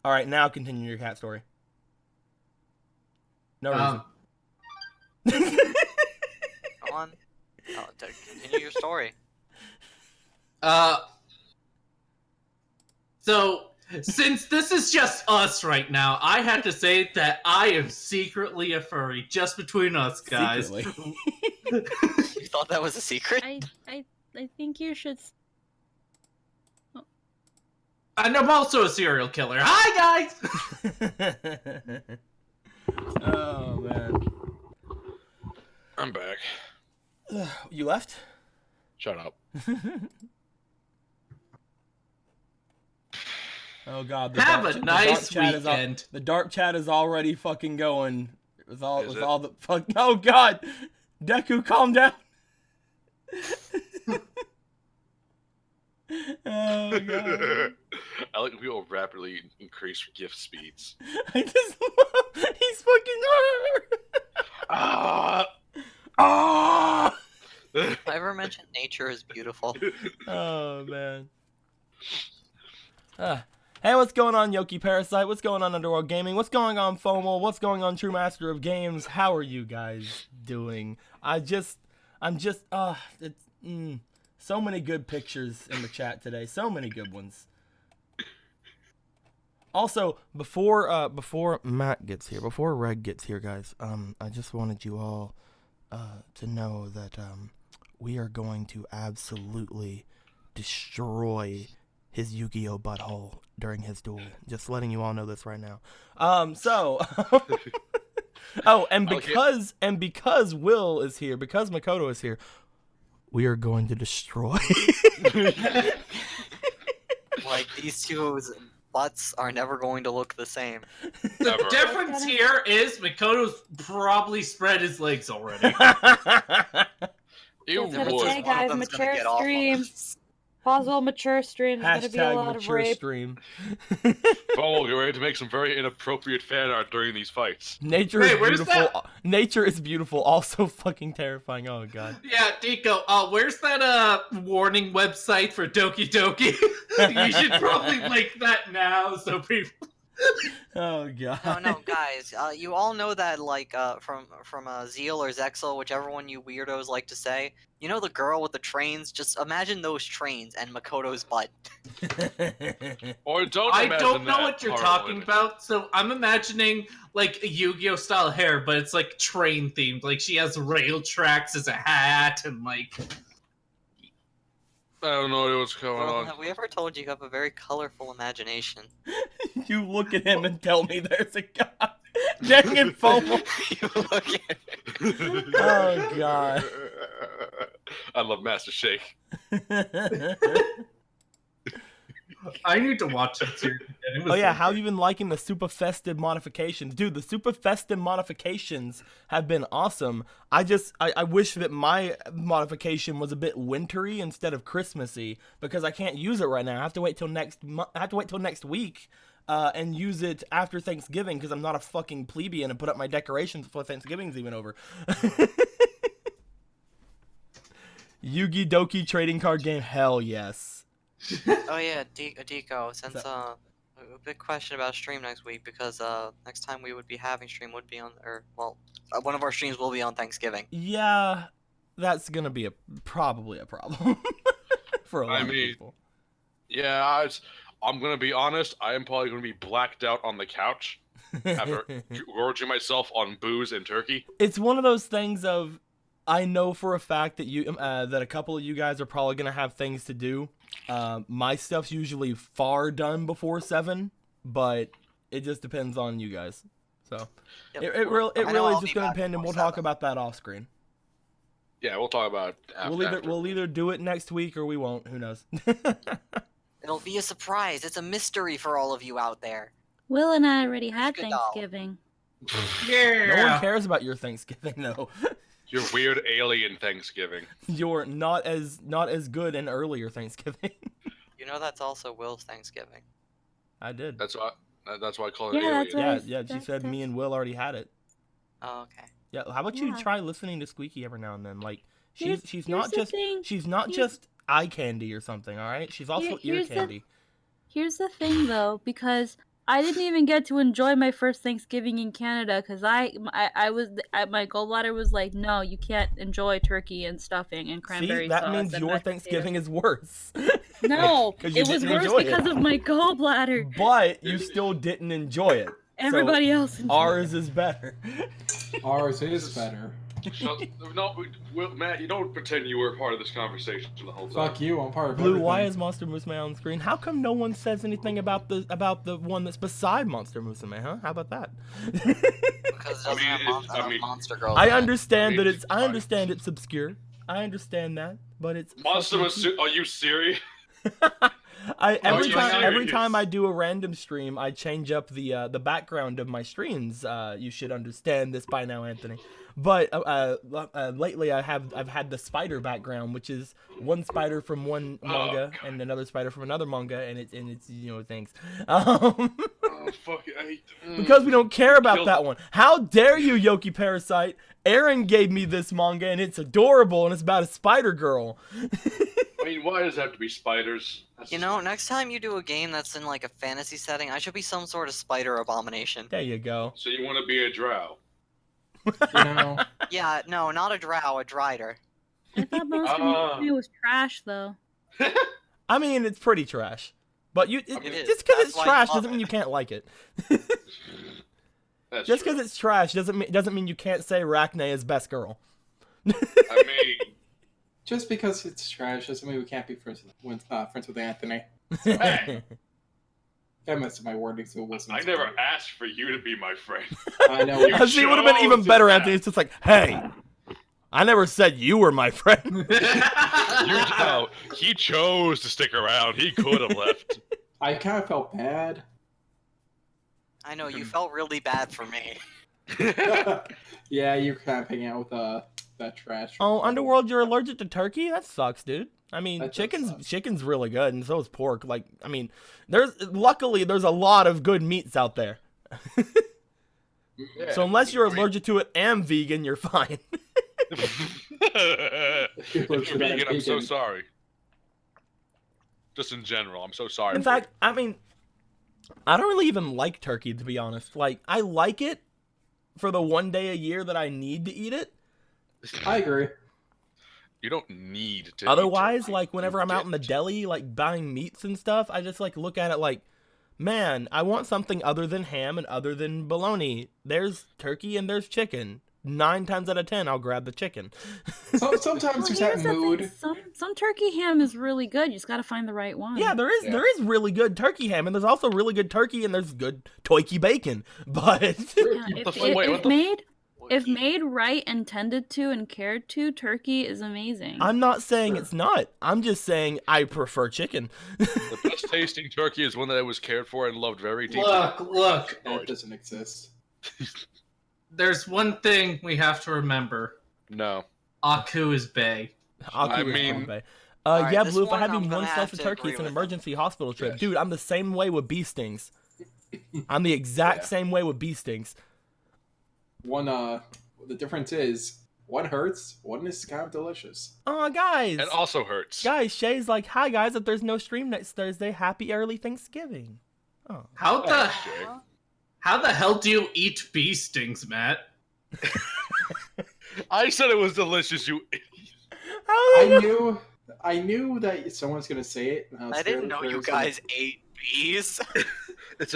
All right, now continue your cat story. No reason. Go on. Continue your story. So, since this is just us right now, I have to say that I am secretly a furry, just between us, guys. Secretly. You thought that was a secret? I think you should. And I'm also a serial killer. Hi, guys! Oh, man. I'm back. You left? Shut up. Oh god! Have a nice weekend. The dark chat is already fucking going. With all Is with it? all the fuck. Oh god! Deku, calm down. Oh god! I like when people rapidly increase gift speeds. I just love. He's fucking. Ah! Ah! Have I ever mentioned nature is beautiful? Oh man. Hey, what's going on, Yoki Parasite? What's going on, Underworld Gaming? What's going on, FOMO? What's going on, True Master of Games? How are you guys doing? It's so many good pictures in the chat today. So many good ones. Also, before Matt gets here, before Reg gets here, guys, I just wanted you all to know that we are going to absolutely destroy his Yu-Gi-Oh butthole during his duel. Just letting you all know this right now. Oh, and because Will is here, because Makoto is here, we are going to destroy. Like, these two's butts are never going to look the same. The Never. difference here is Makoto's probably spread his legs already. You That's would. okay, guys. One of them's gonna Mature get off on stream. us. Possible mature stream is going to be a Hashtag lot of mature rape. stream. FOMO, get ready to make some very inappropriate fan art during these fights. Nature Hey, is where's beautiful. that? Nature is beautiful. Also fucking terrifying. Oh god. Yeah, Deco, where's that warning website for Doki Doki? You should probably link that now so people... Oh god. No, guys. You all know that, like, from Zeal or Zexel, whichever one you weirdos like to say. You know the girl with the trains? Just imagine those trains and Makoto's butt. Or don't I imagine don't know that, what you're Harlan. talking about, so I'm imagining, like, a Yu-Gi-Oh! Style hair, but it's, like, train-themed. Like, she has rail tracks as a hat, and, like... I don't know what's going Well, on. have we ever told you have a very colorful imagination? You look at him and tell me there's a guy. Dang it, FOMO. You look at Oh god. I love Master Shake. I need to watch that series again. It was Oh yeah, so how good. you been liking the Super Festive modifications? Dude, the Super Festive modifications have been awesome. I wish that my modification was a bit wintry instead of Christmassy because I can't use it right now. I have to wait till next week and use it after Thanksgiving because I'm not a fucking plebeian and put up my decorations before Thanksgiving's even over. Yu-Gi Doki trading card game, hell yes. Oh yeah, Deco, since a big question about stream next week because next time we would be having stream would be on one of our streams will be on Thanksgiving. Yeah, that's gonna be probably a problem for a lot of people. Yeah, I'm gonna be honest. I am probably gonna be blacked out on the couch after gorging myself on booze and turkey. It's one of those things of, I know for a fact that that a couple of you guys are probably gonna have things to do. My stuff's usually far done before 7, but it just depends on you guys. So Yep. it really I'll is just be gonna back depend, and before we'll talk 7. about that off screen. Yeah, we'll talk about it after. We'll either do it next week or we won't. Who knows? It'll be a surprise. It's a mystery for all of you out there. Will and I already had Good doll. Thanksgiving. Yeah. No one cares about your Thanksgiving though. Your weird alien Thanksgiving. You're not as good in earlier Thanksgiving. You know that's also Will's Thanksgiving. I did. That's why I call it Yeah, alien. that's right. Yeah. She said me and Will already had it. Oh, okay. Yeah. How about you Yeah. try listening to Squeaky every now and then? Like Here's she's the not just thing. she's not Here's- just eye candy or something. All right. She's also ear here's the- candy. Here's the thing, though, because I didn't even get to enjoy my first Thanksgiving in Canada because my gallbladder was like, no, you can't enjoy turkey and stuffing and See, cranberry that sauce means and your mashed Thanksgiving potatoes. is worse. No, 'Cause you it was didn't worse enjoy it. because of my gallbladder. But you still didn't enjoy it. Everybody else enjoyed Ours it. is better. Ours is better. Matt, you don't pretend you were part of this conversation the whole time. Fuck you, I'm part of Blue, everything. why is Monster Musume on screen? How come no one says anything about the one that's beside Monster Musume, huh? How about that? Because it doesn't have monster girls. I in it. understand that it's I fine. understand it's obscure. I understand that, but it's Monster fucking cute. Are you serious? Every you time serious? I do a random stream, I change up the background of my streams. You should understand this by now, Anthony. But lately I've had the spider background, which is one spider from one manga and another spider from another manga, and it's things. Oh, fuck it. Because we don't care about Kill- that one. How dare you, Yoki Parasite? Aaron gave me this manga, and it's adorable, and it's about a spider girl. I mean, why does it have to be spiders? You know, next time you do a game that's in like a fantasy setting, I should be some sort of spider abomination. There you go. So you want to be a drow? You know, Yeah, no, not a drow, a drider. I thought Monster Musume was trash, though. I mean, it's pretty trash. But It is. just because That's it's why I trash love doesn't mean it. you can't like it. That's Just true. because it's trash doesn't mean you can't say Arachne is best girl. I mean, just because it's trash doesn't mean we can't be friends with Anthony. Hey. I messed up my wording, so it wasn't. I never asked for you to be my friend. I know. You See, it would have been even chose better, that. Anthony. It's just like, hey, I never said you were my friend. He chose to stick around. He could have left. I kind of felt bad. I know, you felt really bad for me. Yeah, you're kind of hanging out with that trash. Oh, Underworld, you're allergic to turkey? That sucks, dude. I mean, That does suck. chicken's really good, and so is pork. Like, I mean, luckily there's a lot of good meats out there. Yeah. So unless you're allergic to it and vegan, you're fine. If you're Look at that vegan, I'm so vegan. sorry. Just in general, I'm so sorry. In for fact, I mean, I don't really even like turkey, to be honest. Like, I like it for the one day a year that I need to eat it. I agree. you don't need to. Otherwise, eat turkey. like, whenever You I'm out in the get- deli, like, buying meats and stuff, I just, like, look at it like, man, I want something other than ham and other than bologna. There's turkey and there's chicken. 9 times out of 10, I'll grab the chicken. Sometimes Well, there's here's that the thing, mood. Some turkey ham is really good. You just gotta find the right one. Yeah, there is really good turkey ham, and there's also really good turkey, and there's good toiki bacon. But Yeah, the if, fuck- wait, what the if made right and tended to and cared to, turkey is amazing. I'm not saying Sure. it's not. I'm just saying I prefer chicken. The best tasting turkey is one that I was cared for and loved very deeply. Look. That doesn't exist. There's one thing we have to remember. No. Aku is bae. I mean- Alright, yeah, this Blue, if I one have you I'm one gonna slice have of to turkey, agree it's an with him. emergency hospital trip. Yes. Dude, I'm the same way with bee stings. I'm the exact Yeah. same way with bee stings. The difference is one hurts, one is kind of delicious. Oh, guys. It also hurts. Guys, Shay's like, hi, guys, if there's no stream next Thursday, happy early Thanksgiving. Oh. How the Thanks, Jay. how the hell do you eat bee stings, Matt? I said it was delicious. You. I knew that someone's gonna say it. And was I didn't scared know for you some- guys ate bees. It's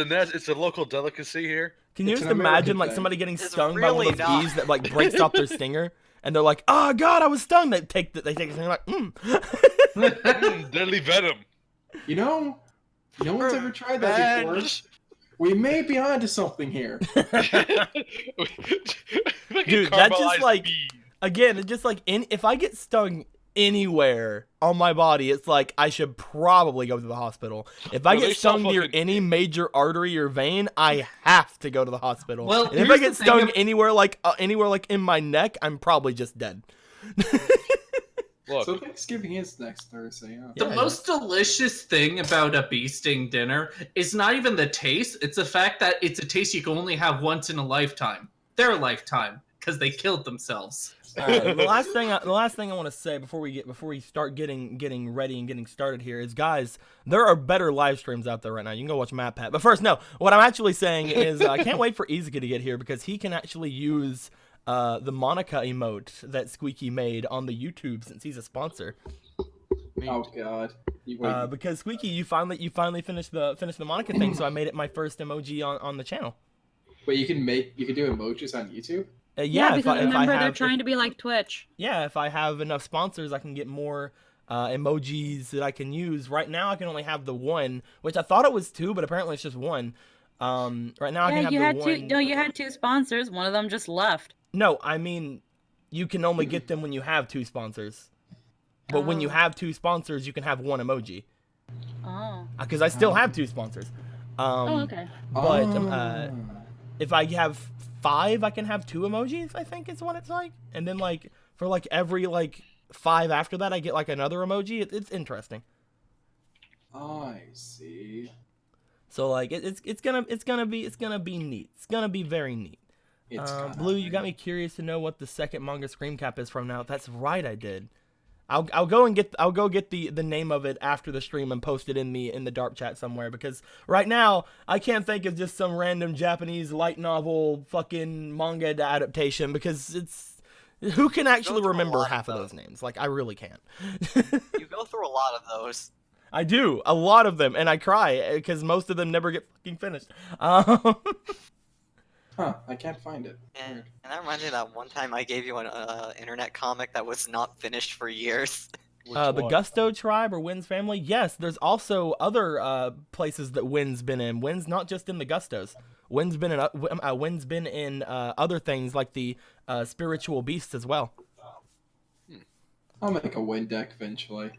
a local delicacy here. Can you It's just an imagine, American like, thing. somebody getting It's stung by one really of those not. bees that, like, breaks off their stinger? And they're like, oh, God, I was stung. They take the stinger, like, Deadly venom. You know, no one's ever tried that before. Revenge. We may be onto something here. Dude, that's just like- Again, it's just like, if I get stung anywhere on my body, it's like, I should probably go to the hospital. If I No, they get sell stung near fucking- any major artery or vein, I have to go to the hospital. Well, and if here's I the get thing stung ab- anywhere like in my neck, I'm probably just dead. Look, So Thanksgiving is next Thursday. Yeah. The Yeah, most delicious thing about a bee sting dinner is not even the taste, it's the fact that it's a taste you can only have once in a lifetime. Their lifetime, because they killed themselves. The last thing I want to say before we start getting ready and getting started here is, guys, there are better live streams out there right now. You can go watch MatPat. But first, no, what I'm actually saying is I can't wait for Izuka to get here because he can actually use the Monica emote that Squeaky made on the YouTube since he's a sponsor. Oh God. Because Squeaky, you finally finished the Monica thing, so I made it my first emoji on the channel. Wait, you can do emojis on YouTube? Yeah, because remember they're trying to be like Twitch. Yeah, if I have enough sponsors, I can get more emojis that I can use. Right now, I can only have the one, which I thought it was two, but apparently it's just one. Right now, I can have the one. No, you had two sponsors. One of them just left. No, I mean, you can only get them when you have two sponsors. But when you have two sponsors, you can have one emoji. Oh. Because I still have two sponsors. Okay. But if I have 5, I can have 2 emojis, I think is what it's like. And then like for like every like 5 after that, I get like another emoji. It's interesting. I see. So like it's gonna be neat. It's gonna be very neat. Blue, you got me curious to know what the second manga screen cap is from now. That's right, I did. I'll go get the name of it after the stream and post it in the dark chat somewhere, because right now I can't think of just some random Japanese light novel fucking manga adaptation, because it's who can actually remember half of those names? Like I really can't. You go through a lot of those. I do, a lot of them, and I cry because most of them never get fucking finished. Huh, I can't find it. And that reminds me of that one time I gave you an internet comic that was not finished for years. The Gusto tribe or Wynn's family. Yes, there's also other places that Wynn's been in. Wynn's not just in the Gustos. Wynn's been in other things like the spiritual beasts as well. I'll make a Wynn deck eventually.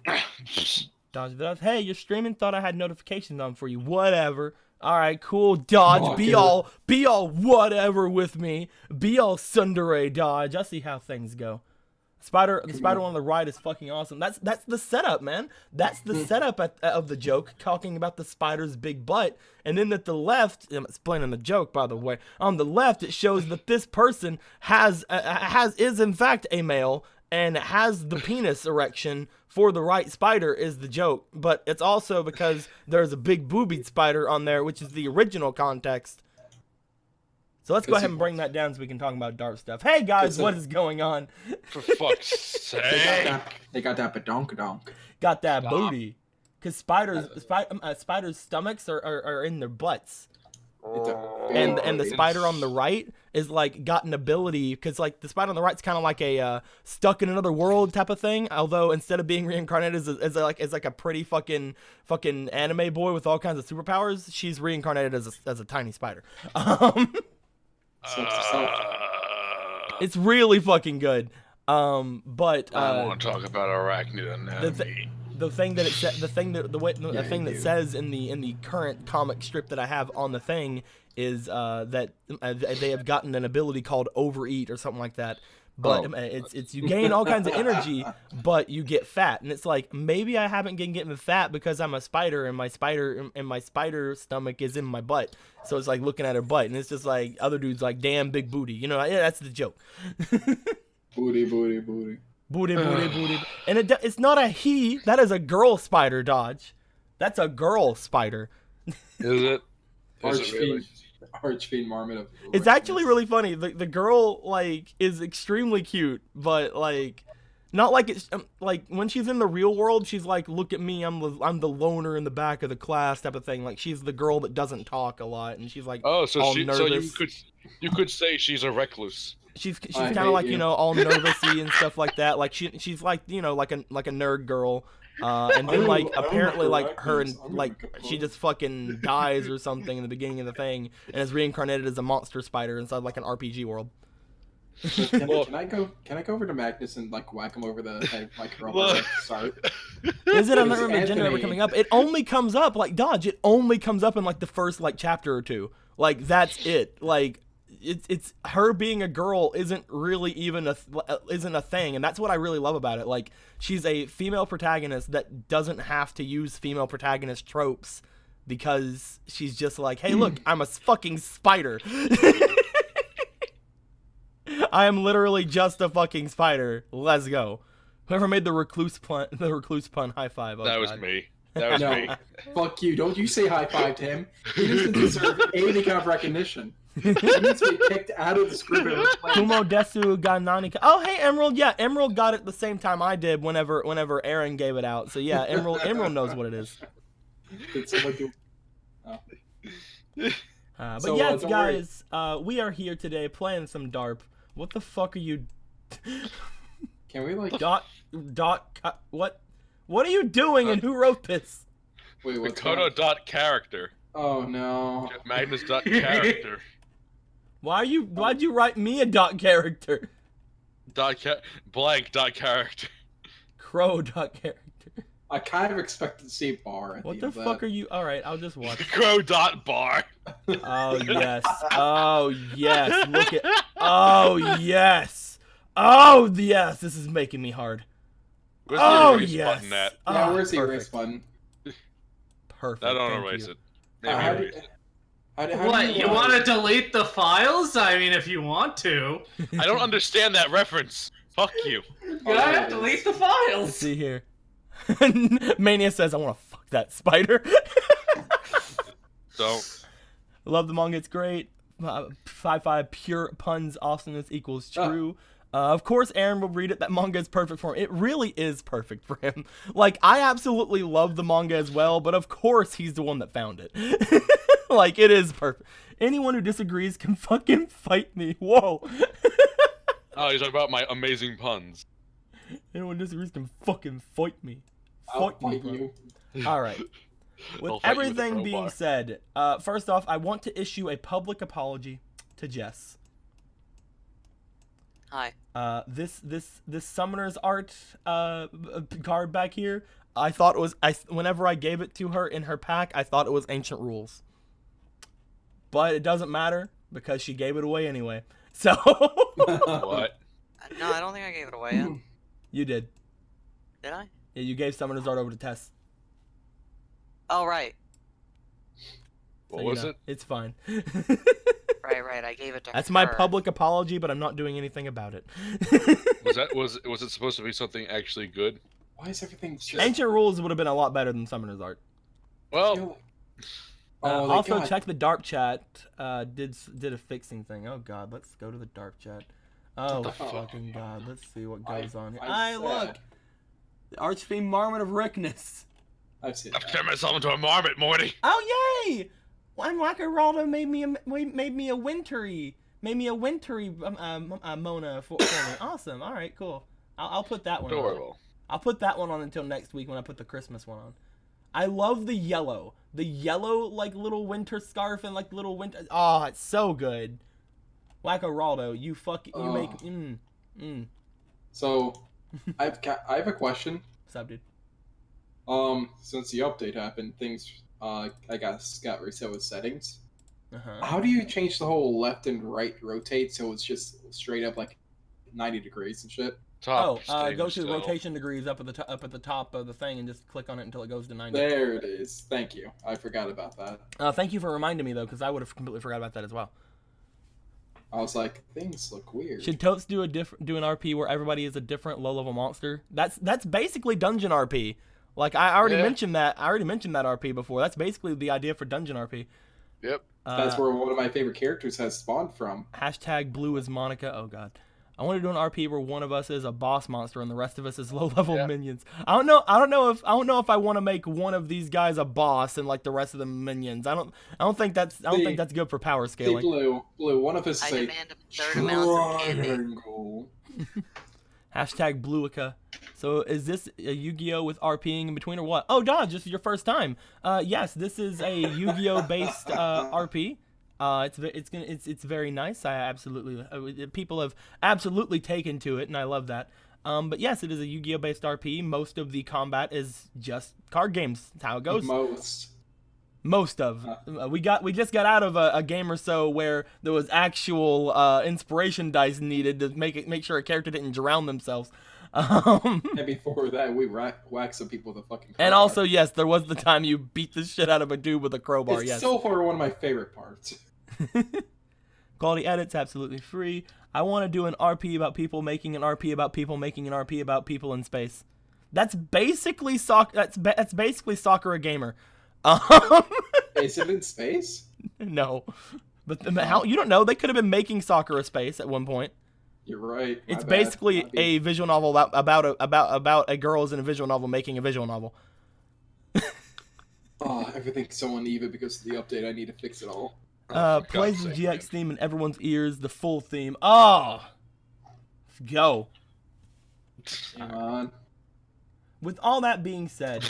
Dodge. Hey, you're streaming. Thought I had notifications on for you. Whatever. All right, cool. Dodge. Be all whatever with me. Be all tsundere, Dodge. I see how things go. The spider one on the right is fucking awesome. That's the setup, man. That's the setup of the joke, talking about the spider's big butt. And then at the left, I'm explaining the joke, by the way. On the left, it shows that this person is in fact a male and has the penis erection for the right spider is the joke. But it's also because there's a big boobied spider on there, which is the original context. So let's go ahead and bring that down so we can talk about dark stuff. Hey guys, what is going on? For fuck's sake. They got that badonkadonk. Got that booty. Because spiders' stomachs are in their butts. And the spider on the right is like got an ability, because like the spider on the right's kind of like a stuck in another world type of thing, although instead of being reincarnated as like a pretty fucking anime boy with all kinds of superpowers, she's reincarnated as a tiny spider. It's really fucking good. But I want to talk about arachnid anatomy. The thing that says in the current comic strip that I have on the thing is that they have gotten an ability called overeat or something like that. But it's you gain all kinds of energy, but you get fat, and it's like maybe I haven't been getting fat because I'm a spider, and my spider stomach is in my butt. So it's like looking at her butt, and it's just like other dudes like, damn big booty, you know? Yeah, that's the joke. Booty. Booty. And it's not a he. That is a girl spider, Dodge. That's a girl spider. Is it? Archfiend Marmot of. It's actually really funny. The girl like is extremely cute, but like not like it's like when she's in the real world, she's like, look at me, I'm the loner in the back of the class type of thing. Like she's the girl that doesn't talk a lot, and she's like all nervous. So you could say she's a recluse. She's kind of like, you know, all nervousy and stuff like that. Like she's like, you know, like a nerd girl. And then like apparently like her and like she just fucking dies or something in the beginning of the thing and is reincarnated as a monster spider inside like an RPG world. Can I go over to Magnus and like whack him over the head like her? Sorry. Is it? I don't remember the gender ever coming up. It only comes up like Dodge. It only comes up in like the first like chapter or two. Like that's it. Like. It's her being a girl isn't really even isn't a thing, and that's what I really love about it. Like she's a female protagonist that doesn't have to use female protagonist tropes because she's just like, hey, look, I'm a fucking spider. I am literally just a fucking spider. Let's go. Whoever made the recluse pun, high five. Oh, That was God. me. That was No, me. fuck you. Don't you say high five to him. He doesn't deserve any kind of recognition. He needs to be kicked out of this group and replaced. Kumo Desu Ganani. Oh, hey, Emerald. Yeah, Emerald got it the same time I did whenever Aaron gave it out. So, yeah, Emerald knows what it is. Did someone do... But So, yes, don't worry. guys, we are here today playing some DARP. What the fuck are you... Can we, like... What? What are you doing and who wrote this? Wait, what's going on? Makoto.character. Oh, no. Magnus.character. Why'd you write me a character? Blank.character. Crow.character. I kind of expected to see a bar at What the the end fuck of are you? Alright, I'll just watch. Crow.bar. Oh, yes. Oh, yes. Look at... Oh, yes. Oh, yes. This is making me hard. Where's Oh, the erase yes. button at? Yeah, Oh, where's the erase perfect. button? Perfect. I don't thank erase you. it. Maybe How do- erase it. how do What, you want to delete the files? I mean, if you want to. I don't understand that reference. Fuck you. You gotta delete the Let's files. see here. Mania says, I want to fuck that spider. Don't. Love the manga, it's great. 5-5 pure puns, awesomeness equals true. Of course, Aaron will read it. That manga is perfect for him. It really is perfect for him. Like, I absolutely love the manga as well, but of course he's the one that found it. Like, it is perfect. Anyone who disagrees can fucking fight me. Whoa. Oh, he's talking about my amazing puns. Anyone who disagrees can fucking fight me. I'll me, fight bro. you. All right. With I'll fight you with a everything being crowbar. said, first off, I want to issue a public apology to Jess. Hi. This summoner's art card back here, I thought it was whenever I gave it to her in her pack, I thought it was Ancient Rules. But it doesn't matter because she gave it away anyway. So What? No, I don't think I gave it away yet. you did. Did I? Yeah, you gave summoner's art over to Tess. Oh, right. What So, was it? It's fine. Right. I gave it to her. That's my public apology, but I'm not doing anything about it. Was it supposed to be something actually good? Why is everything just... Ancient Rules would have been a lot better than summoner's art. Well, Oh, they Also, got- check the DARP chat. Did a fixing thing. Oh God, let's go to the DARP chat. Oh the fuck? fucking God, let's see what I- goes on here. I Look, said- the Archfiend Marmot of Rickness. I've seen I've that. turned myself into a marmot, Morty. Oh yay! One Wackeraldo made me a wintry Mona for me. Awesome. All right, cool. I'll put that one on. Adorable. I'll put that one on until next week when I put the Christmas one on. I love the yellow like little winter scarf and like little winter. Oh, it's so good. Wackeraldo, you make. So, I have a question. What's up, dude? Since the update happened, things I guess got reset with settings. Uh-huh. How do you change the whole left and right rotate so it's just straight up like 90 degrees and shit? Top. Go to still. the rotation degrees up at the top of the thing and just click on it until it goes to 90. There it is. Thank you. I forgot about that. Thank you for reminding me though, because I would have completely forgot about that as well. I was like, things look weird. Should Totes do an RP where everybody is a different low level monster? That's basically dungeon RP. Like I already mentioned that. I already mentioned that RP before. That's basically the idea for dungeon RP. Yep. That's where one of my favorite characters has spawned from. Hashtag blue is Monica. Oh god. I want to do an RP where one of us is a boss monster and the rest of us is low level minions. I don't know if I want to make one of these guys a boss and like the rest of them minions. I don't think that's good for power See, scaling. Blue, one of us I is a demand absurd amounts of candy. triangle. Hashtag Bluica. So is this a Yu-Gi-Oh with RPing in between or what? Oh, Dodge, this is your first time. Yes, this is a Yu-Gi-Oh based RP. It's very nice. I absolutely people have absolutely taken to it, and I love that. But yes, it is a Yu-Gi-Oh based RP. Most of the combat is just card games. That's how it goes. Most of we just got out of a game or so where there was actual inspiration dice needed to make sure a character didn't drown themselves. And before that, we whacked some people with a fucking crowbar. And also, yes, there was the time you beat the shit out of a dude with a crowbar. It's yes. so far one of my favorite parts. Quality edits absolutely free. I want to do an RP about people making an RP about people making an RP about people in space. That's basically that's basically Soccer a Gamer. Is it in space? No, but how you don't know? They could have been making Soccer a space at one point. You're right. It's basically a visual novel about a girls in a visual novel making a visual novel. Oh, everything's so uneven because of the update. I need to fix it all. Plays the GX theme in everyone's ears, the full theme. Oh, let's go. Come on. With all that being said,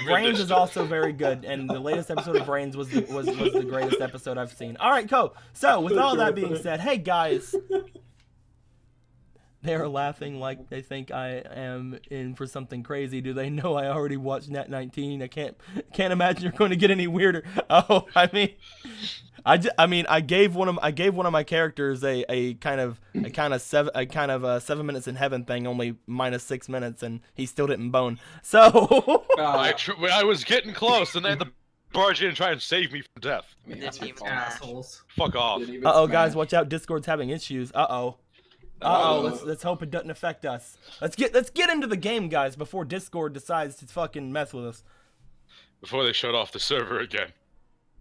Reigns is also very good, and the latest episode of Reigns was the greatest episode I've seen. All right, cool. So with all that being said, hey guys, they're laughing like they think I am in for something crazy. Do they know I already watched Net 19? I can't imagine you're going to get any weirder. Oh, I mean, I gave one of my characters a kind of 7 minutes in heaven thing, only minus 6 minutes, and he still didn't bone. So I was getting close, and they had to barge in and try and save me from death. I mean, that's Didn't my even fault. Assholes. Fuck off. Didn't even guys, smash. watch out! Discord's having issues. Uh-oh. Let's hope it doesn't affect us. Let's get into the game, guys, before Discord decides to fucking mess with us. Before they shut off the server again.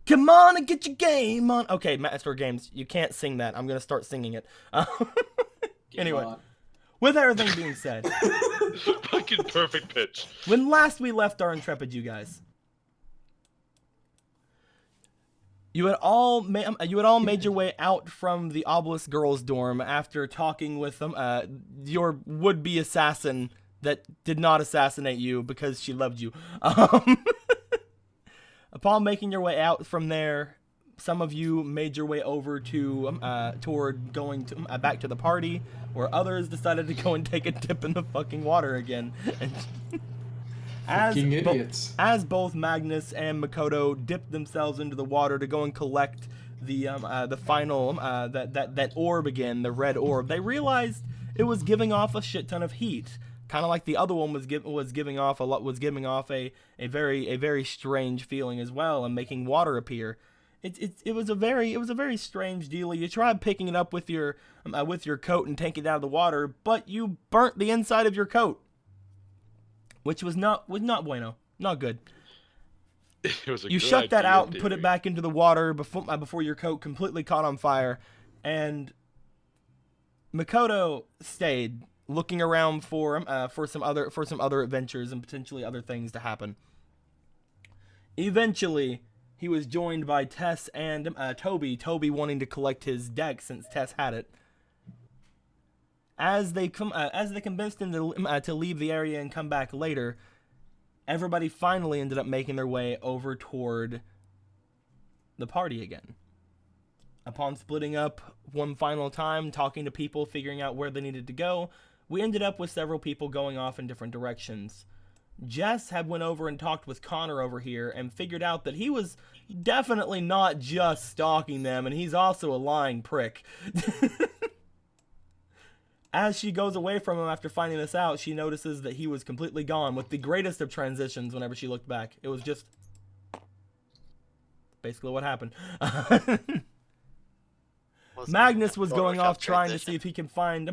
Come on and get your game on. Okay, Master Games, you can't sing that. I'm gonna start singing it. Anyway, on. with everything being said, Fucking perfect pitch. when last we left our Intrepid, you guys, you had all made your way out from the Obelisk Girls' dorm after talking with them, your would-be assassin that did not assassinate you because she loved you. Upon making your way out from there, some of you made your way over to toward going to back to the party, where others decided to go and take a dip in the fucking water again. And Fucking idiots. as both Magnus and Makoto dipped themselves into the water to go and collect the final that orb again, the red orb, they realized it was giving off a shit ton of heat. Kind of like the other one was giving off a very strange feeling as well, and making water appear. It was a very strange deal. You tried picking it up with your coat and taking it out of the water, but you burnt the inside of your coat, which was not bueno, not good. It was a You good shut that idea, out and put Davey. it back into the water before your coat completely caught on fire, and Makoto stayed, looking around for some other adventures and potentially other things to happen. Eventually, he was joined by Tess and Toby. Toby wanting to collect his deck since Tess had it. As they convinced him to leave the area and come back later, everybody finally ended up making their way over toward the party again. Upon splitting up one final time, talking to people, figuring out where they needed to go, we ended up with several people going off in different directions. Jess had went over and talked with Connor over here and figured out that he was definitely not just stalking them, and he's also a lying prick. As she goes away from him after finding this out, she notices that he was completely gone, with the greatest of transitions whenever she looked back. It was just basically what happened. Magnus was going off trying to see if he can find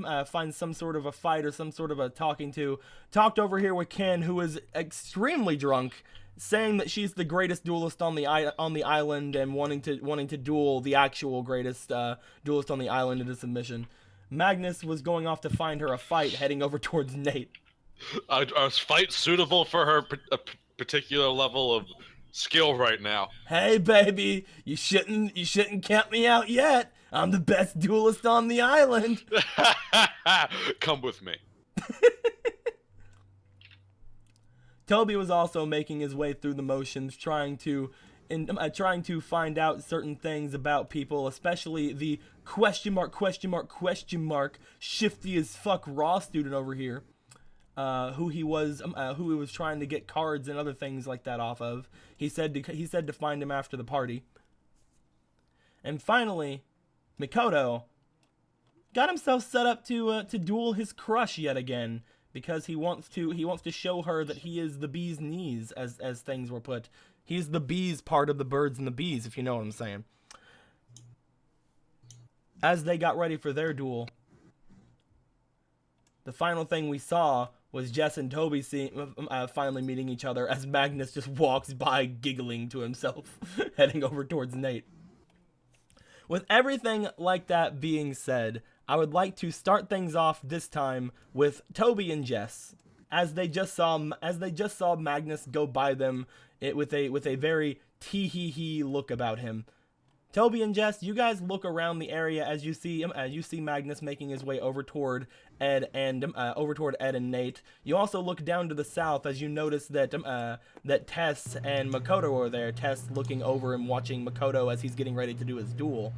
some sort of a fight or some sort of a talking to. Talked over here with Ken, who is extremely drunk, saying that she's the greatest duelist on the island and wanting to duel the actual greatest duelist on the island into submission. Magnus was going off to find her a fight, heading over towards Nate. A fight suitable for her particular level of skill right now. Hey baby, you shouldn't count me out yet. I'm the best duelist on the island. Come with me. Toby was also making his way through the motions, trying to find out certain things about people, especially the question mark shifty as fuck raw student over here, who he was trying to get cards and other things like that off of. He said to find him after the party. And finally, Makoto got himself set up to duel his crush yet again, because he wants to show her that he is the bee's knees, as things were put. He's the bees part of the birds and the bees, if you know what I'm saying. as they got ready for their duel, the final thing we saw was Jess and Toby finally meeting each other as Magnus just walks by giggling to himself, heading over towards Nate. With everything like that being said, I would like to start things off this time with Toby and Jess, as they just saw Magnus go by them with a very tee-hee-hee look about him. Toby and Jess, you guys look around the area as you see Magnus making his way over toward Ed and Nate. You also look down to the south as you notice that Tess and Makoto are there. Tess looking over and watching Makoto as he's getting ready to do his duel.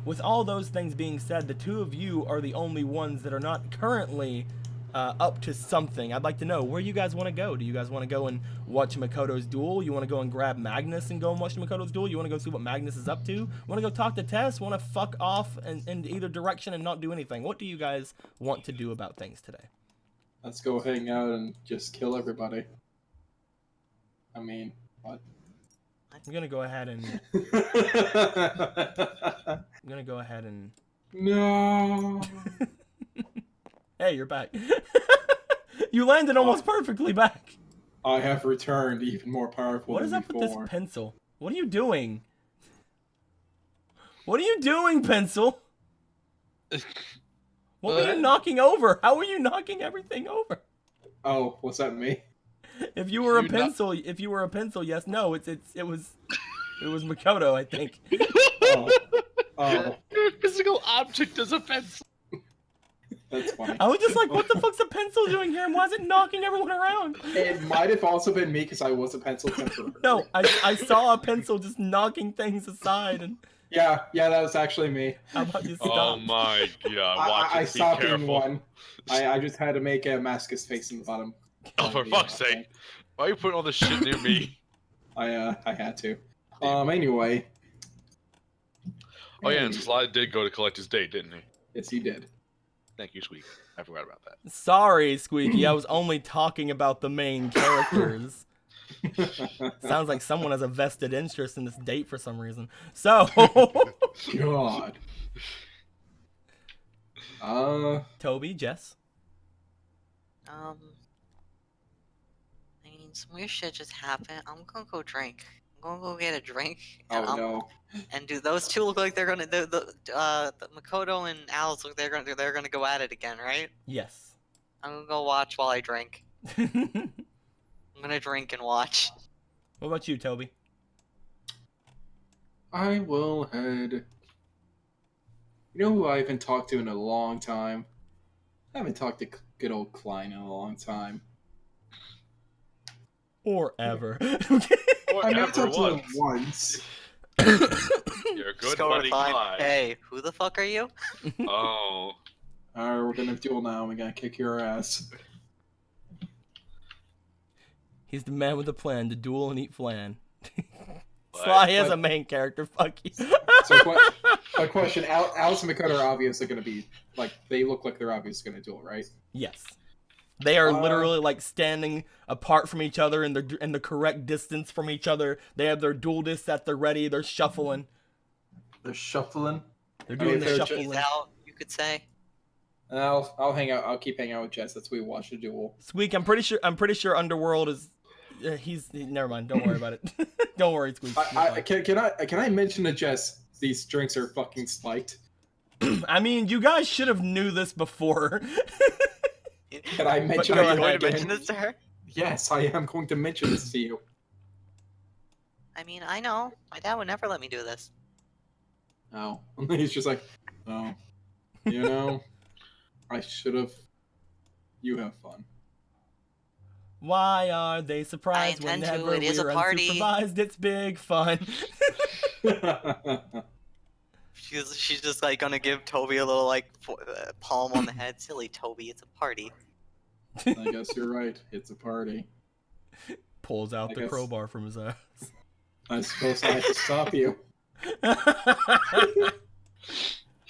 With all those things being said, the two of you are the only ones that are not currently up to something. I'd like to know where you guys want to go. Do you guys want to go and watch Makoto's duel? You want to go and grab Magnus and go and watch Makoto's duel? You want to go see what Magnus is up to? Want to go talk to Tess? Want to fuck off in either direction and not do anything? What do you guys want to do about things today? Let's go hang out and just kill everybody. I mean, what? I'm gonna go ahead and No. Hey, you're back. You landed almost perfectly back. I have returned even more powerful What than is up with before. this pencil? What are you doing? What are you doing, pencil? What were you knocking over? How were you knocking everything over? Oh, what's that me? If you were a pencil, yes, no, it was Makoto, I think. Oh, Your physical object is a pencil. that's funny. I was just like, what the fuck's a pencil doing here, and why is it knocking everyone around? It might have also been me because I was a pencil temporarily. No, I saw a pencil just knocking things aside, and Yeah, that was actually me. how about you stop? Oh my god! Watch I it. Be stopped being careful. one. I just had to make a Mascus face in the bottom. Oh, for fuck's sake! Why are you putting all this shit near me? I had to. Anyway. Oh yeah, and Sly did go to collect his date, didn't he? Yes, he did. Thank you, Sweet. I forgot about that. Sorry, Squeaky, I was only talking about the main characters. Sounds like someone has a vested interest in this date for some reason. So, God. Toby, Jess. I mean, some weird shit just happened. I'm gonna go drink. I'm gonna go get a drink. And Oh no. And do those two look like they're gonna the Makoto and Alice look they're gonna go at it again, right? Yes. I'm gonna go watch while I drink. What I'm gonna drink and watch. about you, Toby? I will head. You know who I haven't talked to in a long time? I haven't talked to good old Klein in a long time. Or ever. I mean, I Whatever talked to him once. once. You're a good Just go buddy, reply, Clyde. hey, who the fuck are you? Oh. Alright, we're gonna duel now. We're gonna kick your ass. He's the man with a plan to duel and eat flan. What? Sly is What? a main character. Fuck you. So, a question: Alice and Makoto are obviously gonna be like they look like they're obviously gonna duel, right? Yes. They are literally like standing apart from each other in the correct distance from each other. They have their dual discs at the ready. They're shuffling. They're shuffling. They're doing the they're He's shuffling. out, you could say. And I'll hang out. I'll keep hanging out with Jess. That's why we watch the duel. Squeak, I'm pretty sure Underworld is. Never mind. Don't worry about it. Don't worry, Squeak. Can I mention to Jess these drinks are fucking spiked? I mean, you guys should have knew this before. Can I mention go it ahead. Going to again? mention this to her? Yes, I am going to mention this to you. I mean, I know. My dad would never let me do this. Oh, he's just like, oh, you know, I should have. You have fun. Why are they surprised I intend to. whenever It is a we're party. unsupervised? It's big fun. She's just like gonna give Toby a little like palm on the head. Silly Toby, it's a party. I guess you're right. It's a party. Pulls out I the guess- crowbar from his ass. I suppose I have to stop you.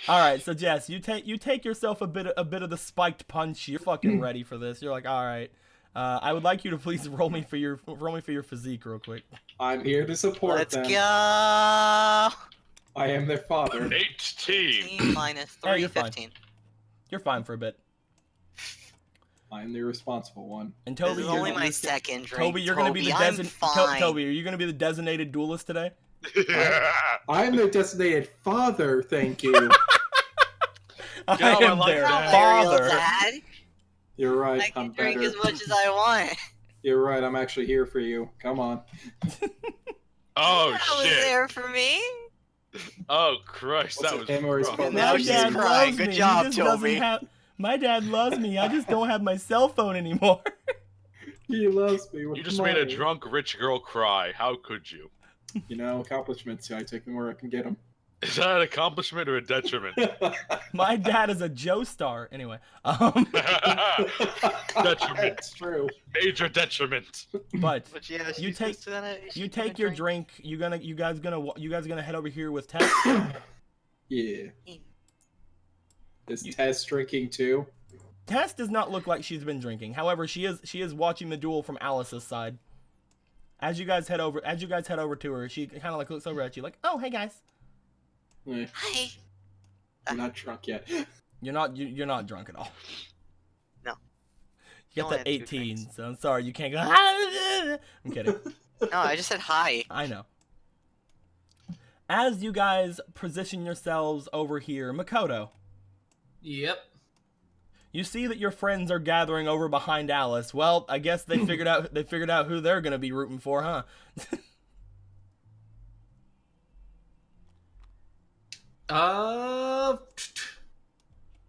All right, so Jess, you take yourself a bit of the spiked punch. You're fucking ready for this. You're like, all right. I would like you to please roll me for your physique real quick. I'm here to support Let's them. go. I am their father. 18. 18 minus Hey, 3, you're fine. 15. You're fine for a bit. I am the responsible one. And This Toby, is you're only gonna- my you're- second drink. Toby, you're gonna be the I'm fine. Toby, are you gonna be the designated duelist today? I am their designated father, thank you. I Go, I am like their that. Not my real father. dad. You're right, I I'm can drink better. as much as I want. You're right, I'm actually here for you. Come on. Oh That was shit. there for me. Oh Christ, Was that it was him or his rough. brother? Now My she's dad crying. loves Good me. job, he just doesn't Toby. have. My dad loves me. I just don't have my cell phone anymore. He loves me with You just made a money. drunk rich girl cry. How could you? You know, accomplishments, I take them where I can get them. Is that an accomplishment or a detriment? My dad is a Joe star. Anyway, Detriment. That's true. Major detriment. but But yeah, You she's take- just gonna, you she's take gonna your drink. You guys gonna head over here with Tess. Yeah. Is You- Tess drinking too? Tess does not look like she's been drinking. However, she is watching the duel from Alice's side. As you guys head over to her, she kind of like looks over at you like, "Oh, hey guys." Eh, Hi. I'm not drunk yet. You're not drunk at all. No. You You got only that had 2 18, drinks. so I'm sorry you can't go. I'm kidding. No, I just said hi. I know. As you guys position yourselves over here, Makoto, Yep. you see that your friends are gathering over behind Alice. Well, I guess they figured out who they're gonna be rooting for, huh?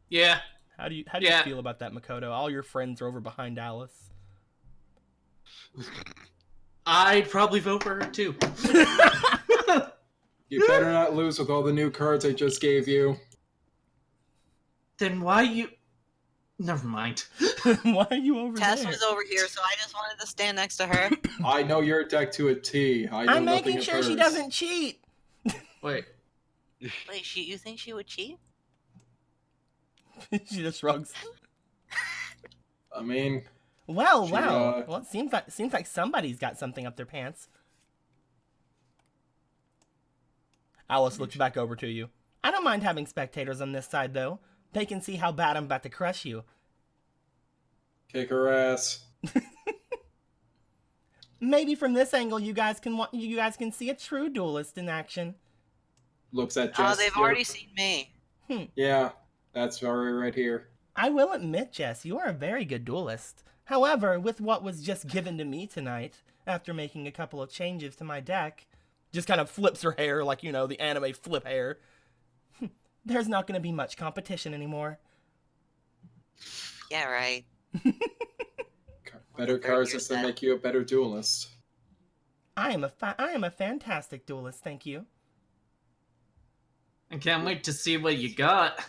Yeah. How do you Yeah. feel about that, Makoto? All your friends are over behind Alice. I'd probably vote for her too. You better not lose with all the new cards I just gave you. Then why you? Never mind. Why are you over Tess there? was over here, so I just wanted to stand next to her. I know your deck to a T. I know I'm nothing making of sure she hers. doesn't cheat. Wait. Wait, you think she would cheat? She just shrugs. I mean, Well, She, well. Well, it seems like somebody's got something up their pants. Alice looks back over to you. I don't mind having spectators on this side, though. They can see how bad I'm about to crush you. kick her ass. Maybe from this angle, you guys can see a true duelist in action. Looks at Oh, Jess. they've here. already seen me. Yeah, that's right here. I will admit, Jess, you are a very good duelist. However, with what was just given to me tonight, after making a couple of changes to my deck, just kind of flips her hair like, you know, the anime flip hair. There's not going to be much competition anymore. Yeah, right. Better Very cards good just to set. make you a better duelist. I am a fantastic duelist, thank you. I can't wait to see what you got.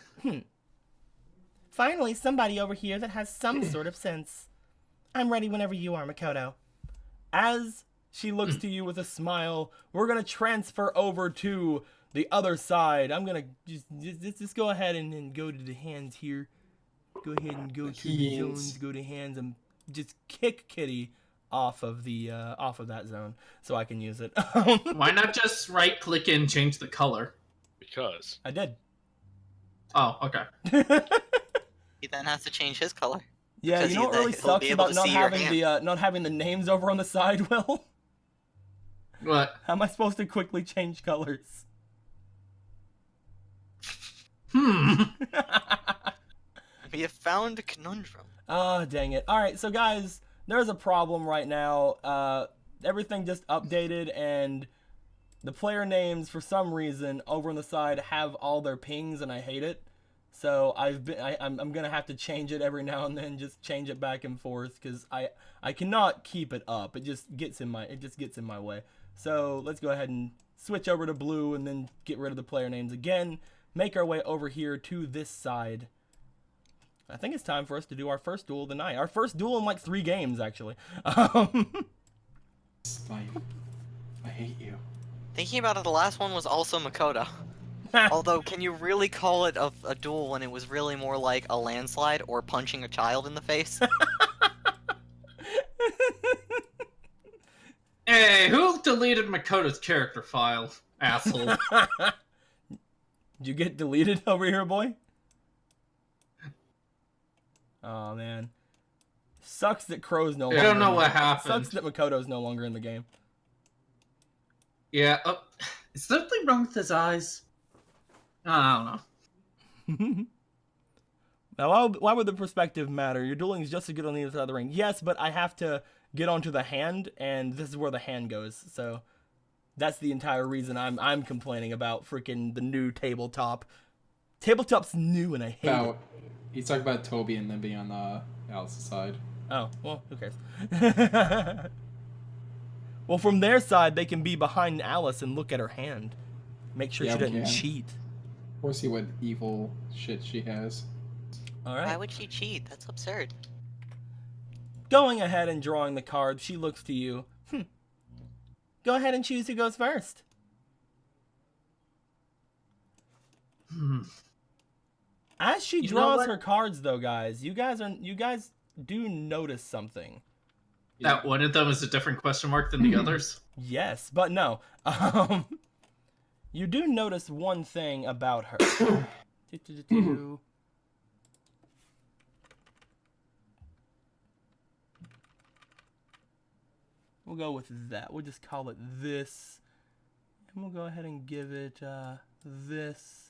Finally, somebody over here that has some sort of sense. I'm ready whenever you are, Makoto. As she looks to you with a smile, we're gonna transfer over to the other side. I'm gonna just go ahead and go to the hands here. Go ahead and go to the Hands. zones, go to hands, and just kick Kitty off of that zone so I can use it. Why not just right click and change the color? Because. I did. Oh, okay. He then has to change his color. Yeah, Because you know what he'll really be sucks able about to not see your having hand. not having the names over on the side, Will? What? How am I supposed to quickly change colors? We have found a conundrum. Oh, dang it. Alright, so guys, there's a problem right now. Everything just updated, and the player names, for some reason, over on the side have all their pings, and I hate it. So I'm gonna have to change it every now and then, just change it back and forth, because I cannot keep it up. It just gets in my way. So let's go ahead and switch over to blue, and then get rid of the player names again. Make our way over here to this side. I think it's time for us to do our first duel of the night. Our first duel in like 3 games, actually. I hate you. Thinking about it, the last one was also Makoto. Although, can you really call it a duel when it was really more like a landslide or punching a child in the face? Hey, who deleted Makoto's character file? Asshole. Did you get deleted over here, boy? Oh man, sucks that Crow's no longer. I don't know in what the happened. Sucks that Makoto's no longer in the game. Yeah, is something wrong with his eyes? I don't know. Now, why would the perspective matter? Your dueling is just as good on the other side of the ring. Yes, but I have to get onto the hand, and this is where the hand goes. So that's the entire reason I'm complaining about freaking the new tabletop. Tabletop's new, and I hate it. He's talking about Toby and then being on Alice's side. Oh, well, who cares? Well, from their side, they can be behind Alice and look at her hand. Make sure Yeah, she we doesn't can. cheat. Or see what evil shit she has. All right. Why would she cheat? That's absurd. Going ahead and drawing the card, she looks to you. Go ahead and choose who goes first. As she You know draws what? her cards, though, guys, you guys do notice something. That one of them is a different question mark than the others. Yes, but no. You do notice one thing about her. We'll go with that. We'll just call it this. And we'll go ahead and give it this.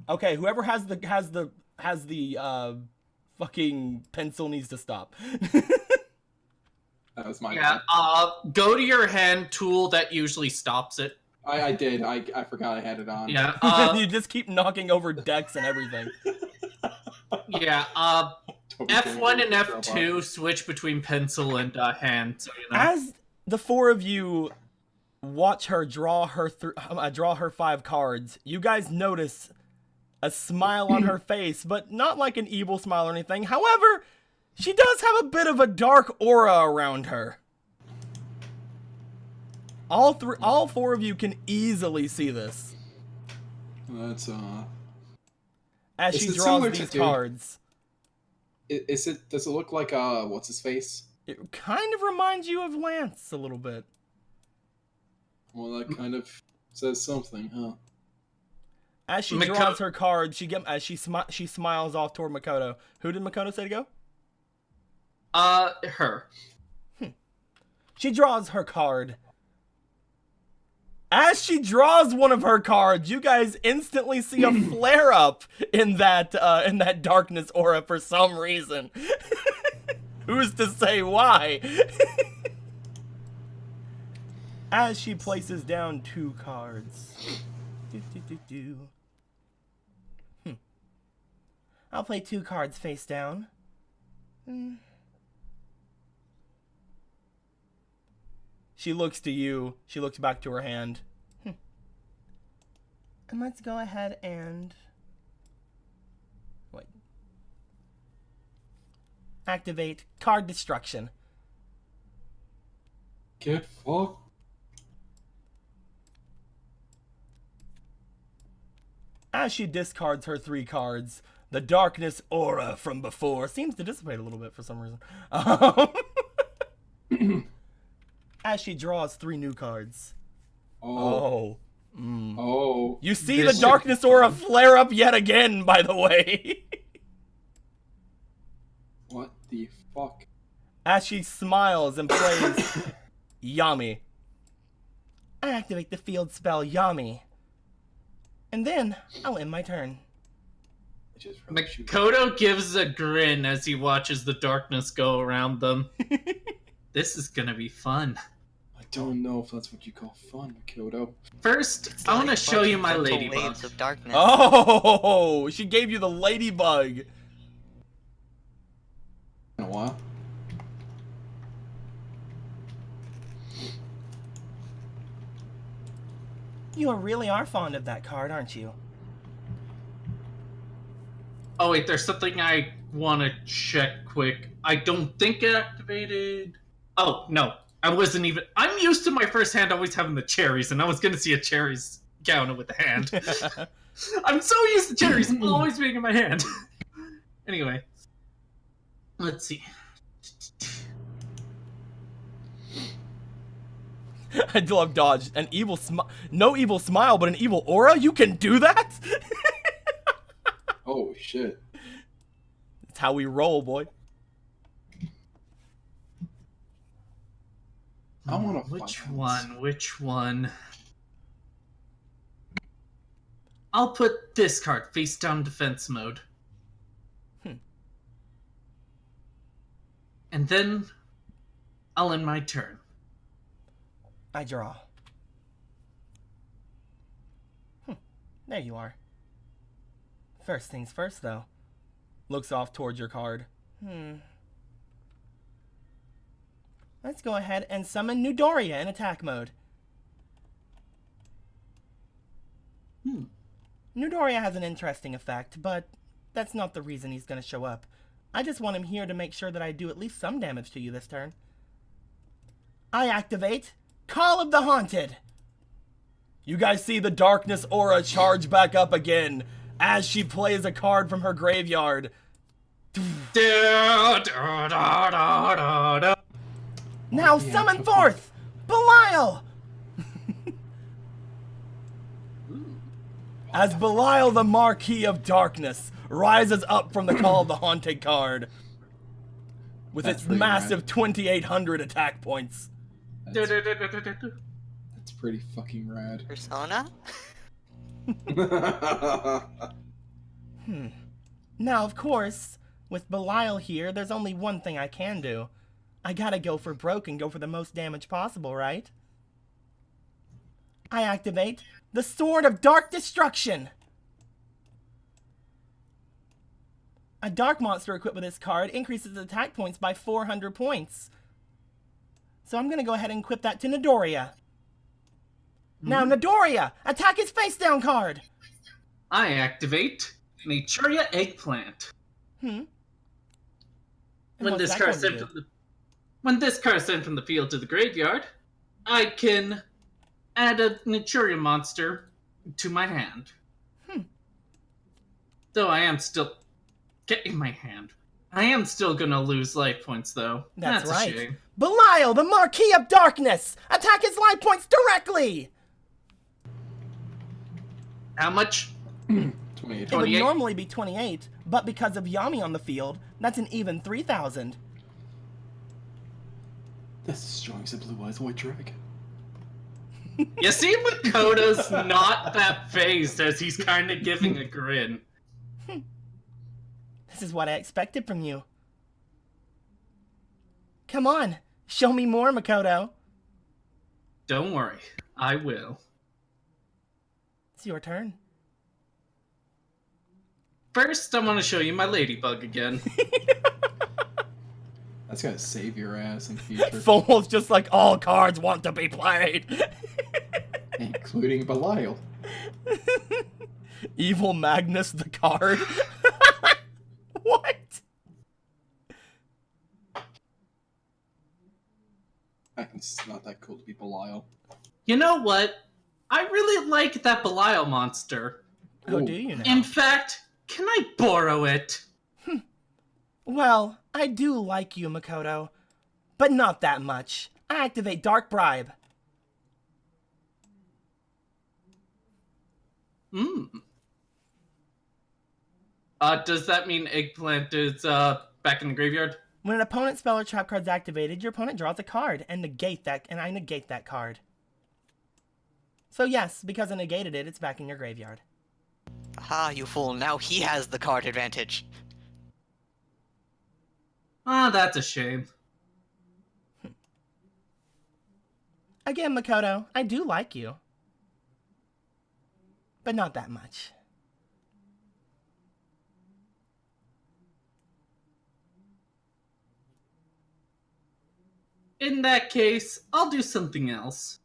Okay, whoever has the fucking pencil needs to stop. That was my Yeah, bad. go to your hand tool that usually stops it. I did. I forgot I had it on. Yeah, You just keep knocking over decks and everything. yeah, Toby F1 and Jr. F2 switch between pencil and hand, so you know. As the four of you watch her draw her 5 cards, you guys notice a smile on her face, but not like an evil smile or anything. However, she does have a bit of a dark aura around her. All 4 of you can easily see this That's as Is she it draws similar to these Dude? cards. Does it look like what's his face? It kind of reminds you of Lance a little bit. Well, that kind of says something, huh? As she draws her card, she smiles off toward Makoto. Who did Makoto say to go? Her. She draws her card. As she draws one of her cards, you guys instantly see a flare up in that darkness aura for some reason. Who's to say why? As she places down 2 cards. I'll play 2 cards face down. She looks to you. She looks back to her hand. And let's go ahead and... wait. Activate card destruction. Get fucked. As she discards her 3 cards, the darkness aura from before seems to dissipate a little bit for some reason. As she draws 3 new cards. Oh. You see This the darkness aura flare up yet again, by the way. What the fuck? As she smiles and plays Yami. I activate the field spell Yami. And then I'll end my turn. I just really shoot. Makoto gives a grin as he watches the darkness go around them. This is gonna be fun. I don't know if that's what you call fun, Makoto. First, I want to show you my ladybug. Waves of darkness. Oh, she gave you the ladybug. In a while. You really are fond of that card, aren't you? Oh wait, there's something I want to check quick. I don't think it activated. Oh no, I wasn't even. I'm used to my first hand always having the cherries, and I was gonna see a cherries counter with the hand. I'm so used to cherries always being in my hand. Anyway, let's see. I love dodge. An evil no evil smile, but an evil aura? You can do that? Oh shit. That's how we roll, boy. I want to. Which one? I'll put this card face down defense mode. And then I'll end my turn. I draw. There you are. First things first, though. Looks off towards your card. Let's go ahead and summon Newdoria in attack mode. Newdoria has an interesting effect, but that's not the reason he's going to show up. I just want him here to make sure that I do at least some damage to you this turn. I activate Call of the Haunted. You guys see the darkness aura charge back up again as she plays a card from her graveyard. Now summon forth Belial! As Belial the Marquis of Darkness rises up from the Call of the Haunted card with its massive 2,800 attack points. That's pretty fucking rad. Persona? Now, of course, with Belial here, there's only one thing I can do. I gotta go for broke and go for the most damage possible, right? I activate the Sword of Dark Destruction. A dark monster equipped with this card increases attack points by 400 points. So I'm gonna go ahead and equip that to Newdoria. Now, Newdoria, attack his face down card. I activate Naturia Eggplant. When this card is sent from the field to the graveyard, I can add a Naturia monster to my hand. Though I am still getting my hand. I am still gonna lose life points, though. That's right. A shame. Belial, the Marquis of Darkness, attack his life points directly. How much? 28. It would normally be 28, but because of Yami on the field, that's an even 3,000. That's as strong as a blue eyes white dragon. You see, Makoto's not that phased as he's kind of giving a grin. This is what I expected from you. Come on, show me more, Makoto. Don't worry, I will. It's your turn. First, I want to show you my ladybug again. That's gonna save your ass in future. Fomal's just like, all cards want to be played. Including Belial. Evil Magnus the card? What? It's not that cool to be Belial. You know what? I really like that Belial monster. Oh, do you now? In fact, can I borrow it? Well, I do like you, Makoto. But not that much. I activate Dark Bribe. Does that mean Eggplant is, back in the graveyard? When an opponent's spell or trap card's activated, your opponent draws a card and I negate that card. So yes, because I negated it, it's back in your graveyard. Aha, you fool. Now he has the card advantage. Ah, that's a shame. Again, Makoto, I do like you. But not that much. In that case, I'll do something else.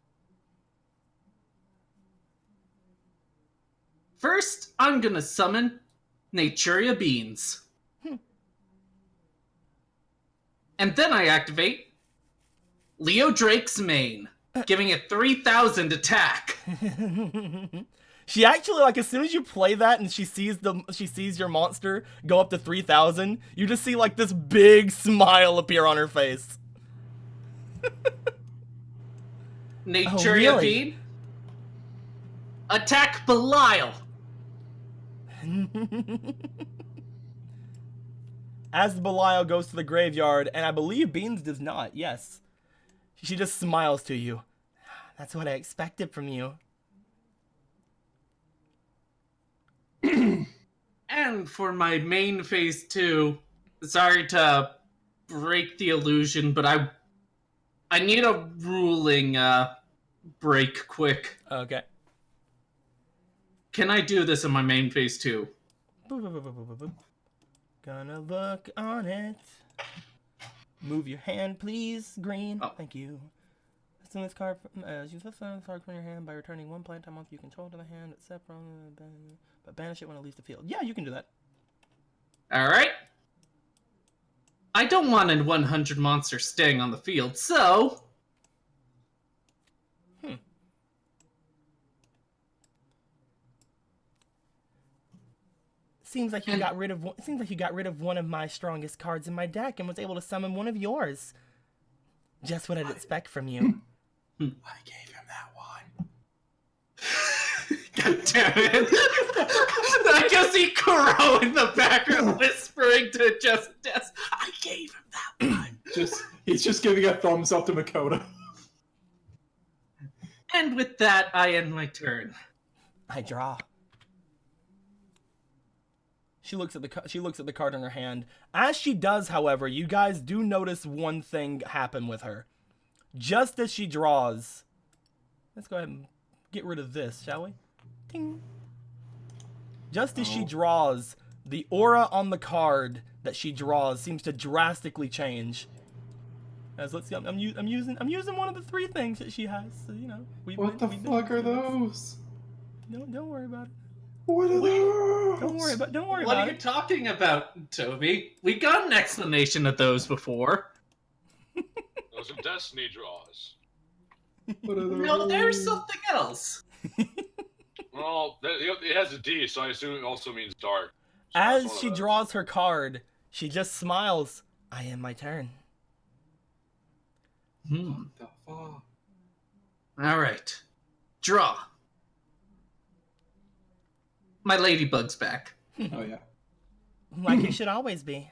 First, I'm gonna summon Naturia Beans. And then I activate Leo Drake's Mane, giving it 3,000 attack. She actually, like, as soon as you play that and she sees your monster go up to 3,000, you just see, like, this big smile appear on her face. Naturia really? Bean. Attack Belial. As Belial goes to the graveyard, and I believe Beans does not, yes. She just smiles to you. That's what I expected from you. And for my main phase 2, sorry to break the illusion, but I need a ruling break quick. Okay. Can I do this in my main phase 2? Boop, boop, boop, boop, boop, boop. Gonna look on it. Move your hand, please. Green. Oh. Thank you. Assume this card. Use this card from your hand by returning one plant month you control to the hand, except from. But banish it when it leaves the field. Yeah, you can do that. Alright. I don't want a 100 monster staying on the field, so... Seems like you got rid of. Seems like you got rid of one of my strongest cards in my deck and was able to summon one of yours. Just what I'd expect from you. I gave him that one. God damn it. I just see Kuro in the background whispering to Justice. I gave him that one. He's just giving a thumbs up to Makoto. And with that, I end my turn. I draw. She looks at the card in her hand. As she does, however, you guys do notice one thing happen with her. Just as she draws, let's go ahead and get rid of this, shall we? Ding. Just as she draws, the aura on the card that she draws seems to drastically change. As let's see, I'm using one of the 3 things that she has. So, you know, What the fuck are those? Don't worry about it. What are those? Don't worry about What are you it. talking about, Toby? We got an explanation of those before. Those are destiny draws. What are those? No, there's something else. Well, it has a D, so I assume it also means dark. So it's As one of she those. draws her card, she just smiles. I end my turn. What the fuck? Alright. Draw. My ladybug's back. Oh yeah. Like it should always be.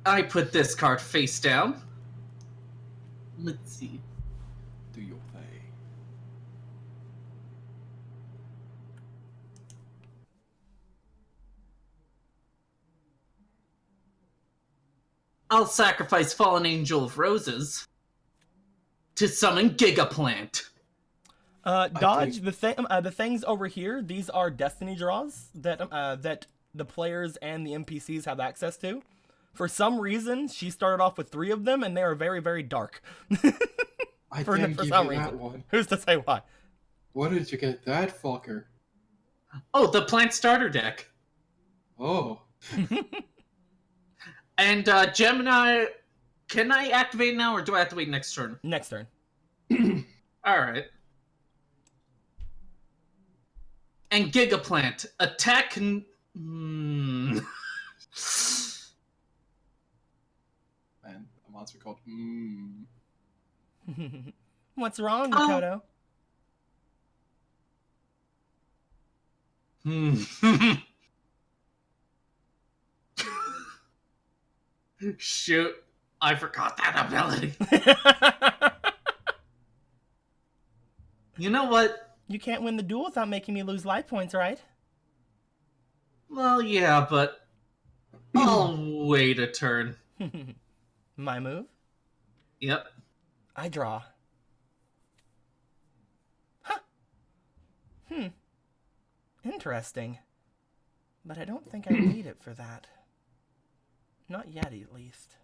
I put this card face down. Let's see. Do your thing. I'll sacrifice Fallen Angel of Roses to summon Gigaplant. Dodge the things over here. These are destiny draws that that the players and the NPCs have access to. For some reason, she started off with 3 of them, and they are very, very dark. I For didn't give you some that reason. one. Who's to say why? What did you get that fucker? Oh, the plant starter deck. Oh. And Gemini, can I activate now, or do I have to wait next turn? Next turn. Alright. And Gigaplant, attack... Man, a monster called What's wrong, Oh. Makoto? Shoot, I forgot that ability. You know what? You can't win the duel without making me lose life points, right? Well, yeah, but I'll wait a turn. My move? Yep. I draw. Huh. Interesting. But I don't think I need it for that. Not yet, at least.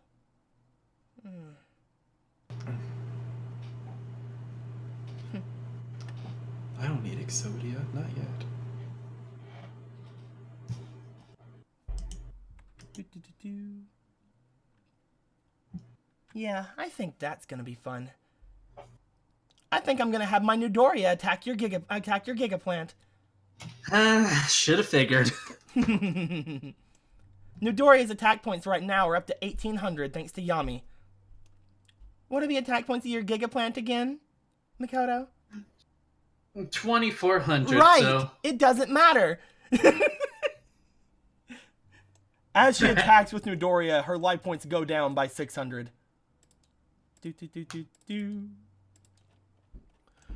I don't need Exodia, not yet. Yeah, I think that's gonna be fun. I think I'm gonna have my new Doria attack your Gigaplant. Should have figured. Nidoria's attack points right now are up to 1,800 thanks to Yami. What are the attack points of your Giga Plant again, Makoto? 2,400. Right! So It doesn't matter! As she attacks with Nidoria, her life points go down by 600.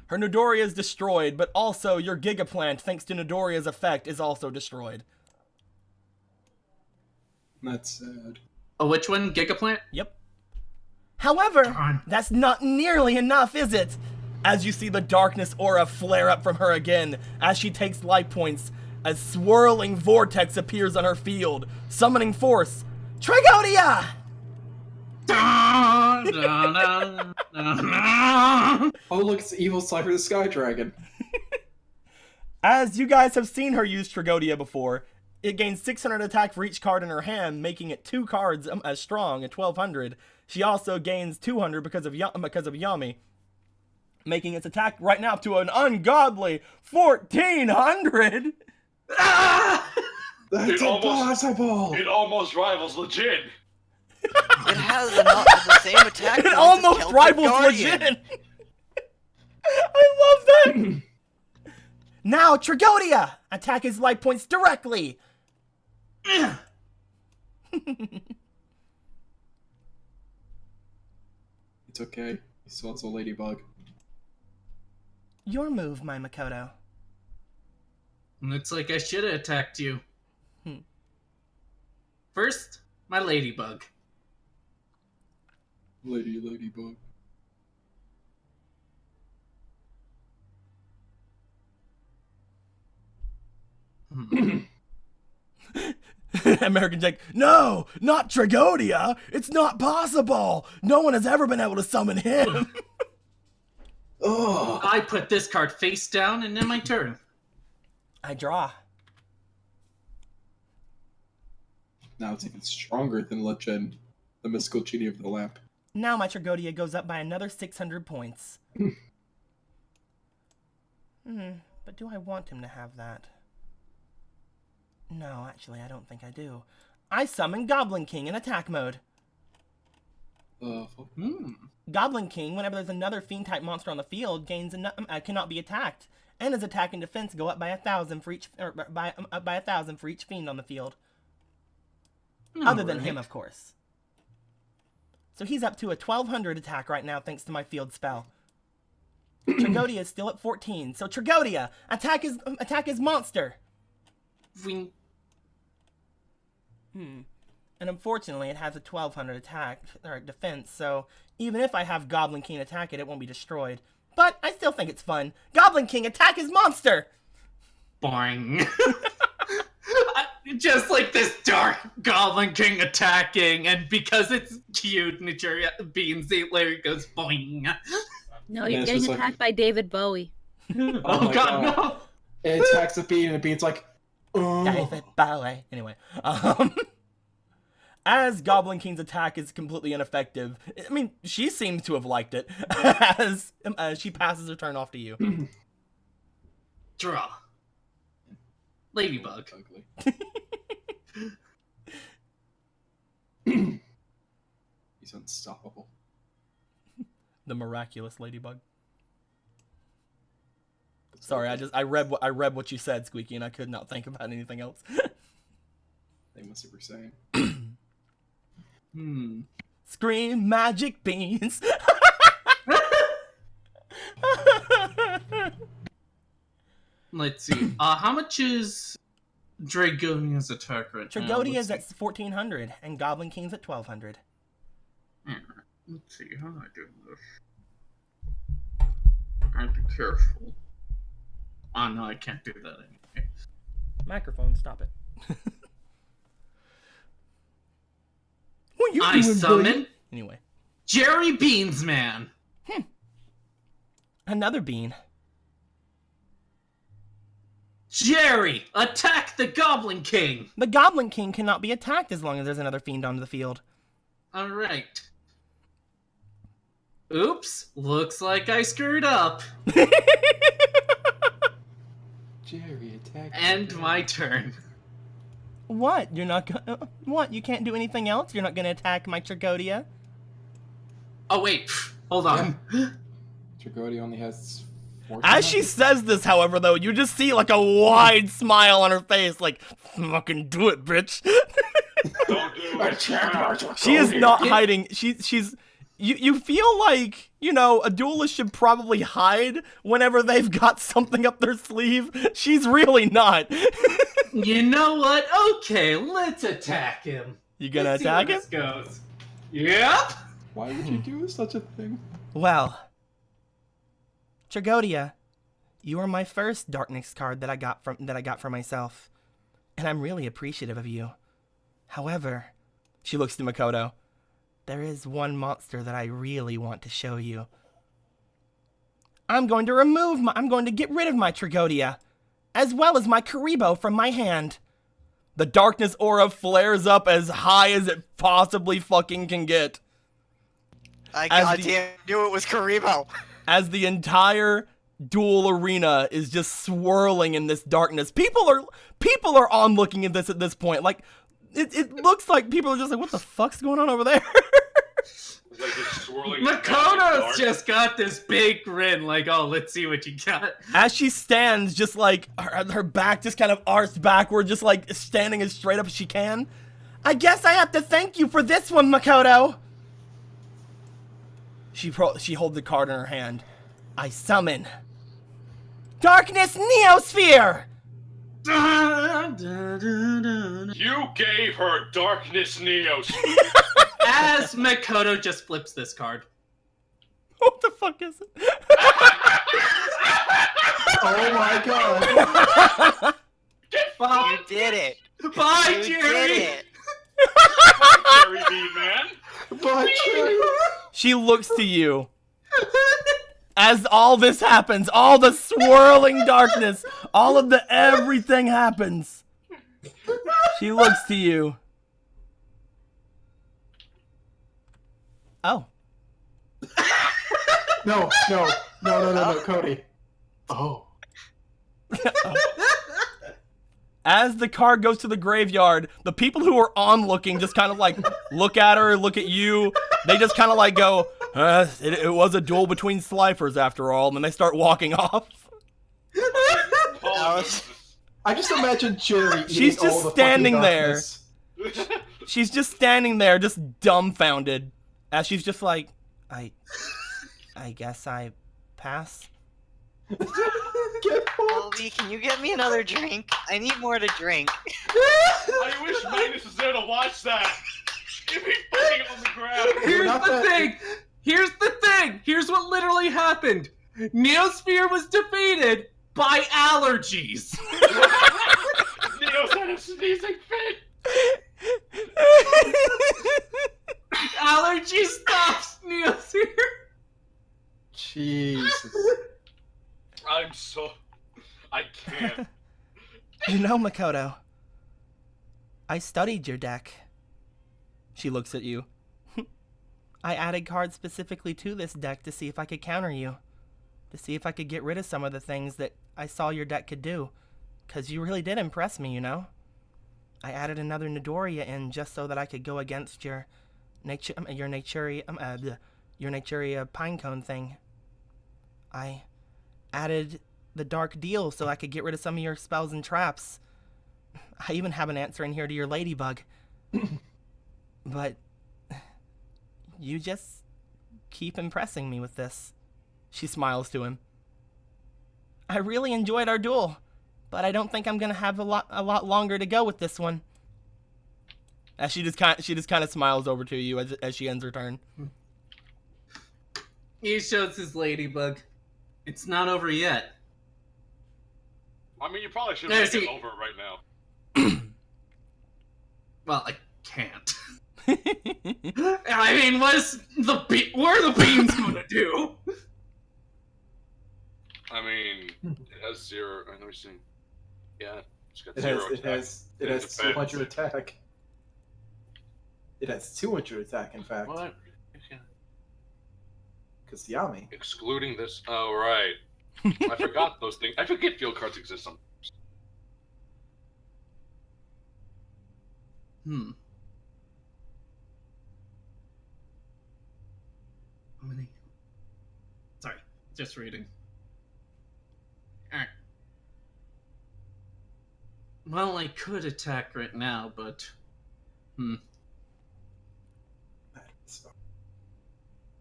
Her Nidoria is destroyed, but also your Giga Plant, thanks to Nidoria's effect, is also destroyed. That's sad. oh, which one? Gigaplant? Yep. However, Darn. that's not nearly enough, is it? As you see the darkness aura flare up from her again, as she takes life points, a swirling vortex appears on her field, summoning force. Trigodia! Oh, look, it's the evil Cypher the Sky Dragon. As you guys have seen her use Trigodia before, it gains 600 attack for each card in her hand, making it 2 cards as strong at 1,200. She also gains 200 because of Yami, making its attack right now to an ungodly 1,400. That's impossible! It almost rivals Legit. It has the same attack. It points as almost Celtic rivals Guardian. Legit. I love that. Now Trigodia, attack his life points directly. It's okay. He still has a ladybug. Your move, my Makoto. Looks like I should have attacked you. Hmm. First, my ladybug. Ladybug. American Jack, no, not Trigodia. It's not possible. No one has ever been able to summon him. Oh, I put this card face down, and then my turn. I draw. now it's even stronger than Legend, the mystical genie of the lamp. Now my Trigodia goes up by another 600 points. But do I want him to have that? No, actually, I don't think I do. I summon Goblin King in attack mode. Goblin King, whenever there's another Fiend-type monster on the field, cannot be attacked, and his attack and defense go up by 1,000 for each, by 1,000 for each Fiend on the field. Other than him, of course. So he's up to a 1,200 attack right now, thanks to my field spell. Trigodia is still at 14. So Trigodia, attack his monster. Wing. And unfortunately, it has a 1,200 attack or defense. So even if I have Goblin King attack it, it won't be destroyed. But I still think it's fun. Goblin King, attack his monster. Boing. Just like this dark Goblin King attacking, and because it's cute, Nigeria Beans, Larry goes boing. No, Yeah, you're it's getting just like- attacked by David Bowie. Oh, my god, no! It attacks the bean, and the bean's like, David Bowie. Anyway, as Goblin King's attack is completely ineffective, I mean, she seems to have liked it, as she passes her turn off to you. Draw. Ladybug. ugly. He's unstoppable. The miraculous ladybug. Sorry, I read what you said, Squeaky, and I could not think about anything else. They must Super Saiyan. Scream magic beans. Let's see. How much is Dragonia's attack right now? Trigodia's at 1,400, and Goblin King's at 1,200. Let's see, how do I do this? I have to be careful. Oh no, I can't do that anyway. Microphone, stop it. What you I doing, summon buddy? Anyway, Jerry Beansman. another bean. Jerry, attack the Goblin King. The Goblin King cannot be attacked as long as there's another fiend on the field. Alright. Oops, looks like I screwed up. Jerry, attack. End my turn. What? You're not gonna... What? You can't do anything else? You're not gonna attack my Tragodia? Oh wait, hold on. Tragodia only has 14. As she says this, however, though, you just see like a wide smile on her face, like, fucking do it, bitch. Don't do it. She is not hiding. She's... You feel like, you know, a duelist should probably hide whenever they've got something up their sleeve. She's really not. You know what? Okay, let's attack him. You gonna Let's see attack where him? this goes. Yep. Why would you do such a thing? Well, Tragodia, you are my first Darkness card that I got for myself, and I'm really appreciative of you. However, she looks to Makoto. There is one monster that I really want to show you. I'm going to get rid of my Tragodia, as well as my Karibo from my hand. The darkness aura flares up as high as it possibly fucking can get. I As goddamn knew it was Karibo. As the entire duel arena is just swirling in this darkness. People are on looking at this point. Like, it looks like people are just like, what the fuck's going on over there? Like this swirling Makoto's just got this big grin, like, oh, let's see what you got. As she stands, just like her back just kind of arched backward, just like standing as straight up as she can. I guess I have to thank you for this one, Makoto. She holds the card in her hand. I summon Darkness Neosphere. You gave her Darkness Neos. As Makoto just flips this card. What the fuck is it? Oh my god! You did it. Bye, You Jerry. did it. Jerry B, man. But She looks to you. As all this happens, all the swirling darkness, all of the everything happens. She looks to you. Oh. no, Cody. Oh. As the card goes to the graveyard, the people who are onlooking just kind of like look at her, look at you. They just kind of like go, it was a duel between Slifers after all, and then they start walking off. I just imagine Jerry eating She's just all the standing fucking there. darkness. She's just standing there, just dumbfounded. As she's just like, I guess I pass. Get fucked. Colby, can you get me another drink? I need more to drink. I wish Magnus was there to watch that. Give me fucking on the ground. Here's not the that- thing. Here's the thing. Here's what literally happened. Neosphere was defeated by allergies. Neo's had a sneezing fit. Allergy stops Neosphere. Jesus. I can't. You know, Makoto, I studied your deck. She looks at you. I added cards specifically to this deck to see if I could counter you. To see if I could get rid of some of the things that I saw your deck could do. Because you really did impress me, you know? I added another Nidoria in just so that I could go against your Naturia Pinecone thing. I added the Dark Deal so I could get rid of some of your spells and traps. I even have an answer in here to your Ladybug. But you just keep impressing me with this. She smiles to him. I really enjoyed our duel, but I don't think I'm gonna have a lot longer to go with this one. As she just kind of smiles over to you as she ends her turn. He shows his ladybug. It's not over yet. I mean, you probably should Yeah, make see- it over right now. Well, I can't. I mean, what are the beans gonna do? I mean, it has zero. I know what you're saying. Yeah, it's got It zero has attack. 200 attack. It has 200 attack, in fact. What? Because Yami. Excluding this. Oh, right. I forgot those things. I forget field cards exist sometimes. Hmm. How many? Sorry, just reading. Alright. Well, I could attack right now, but...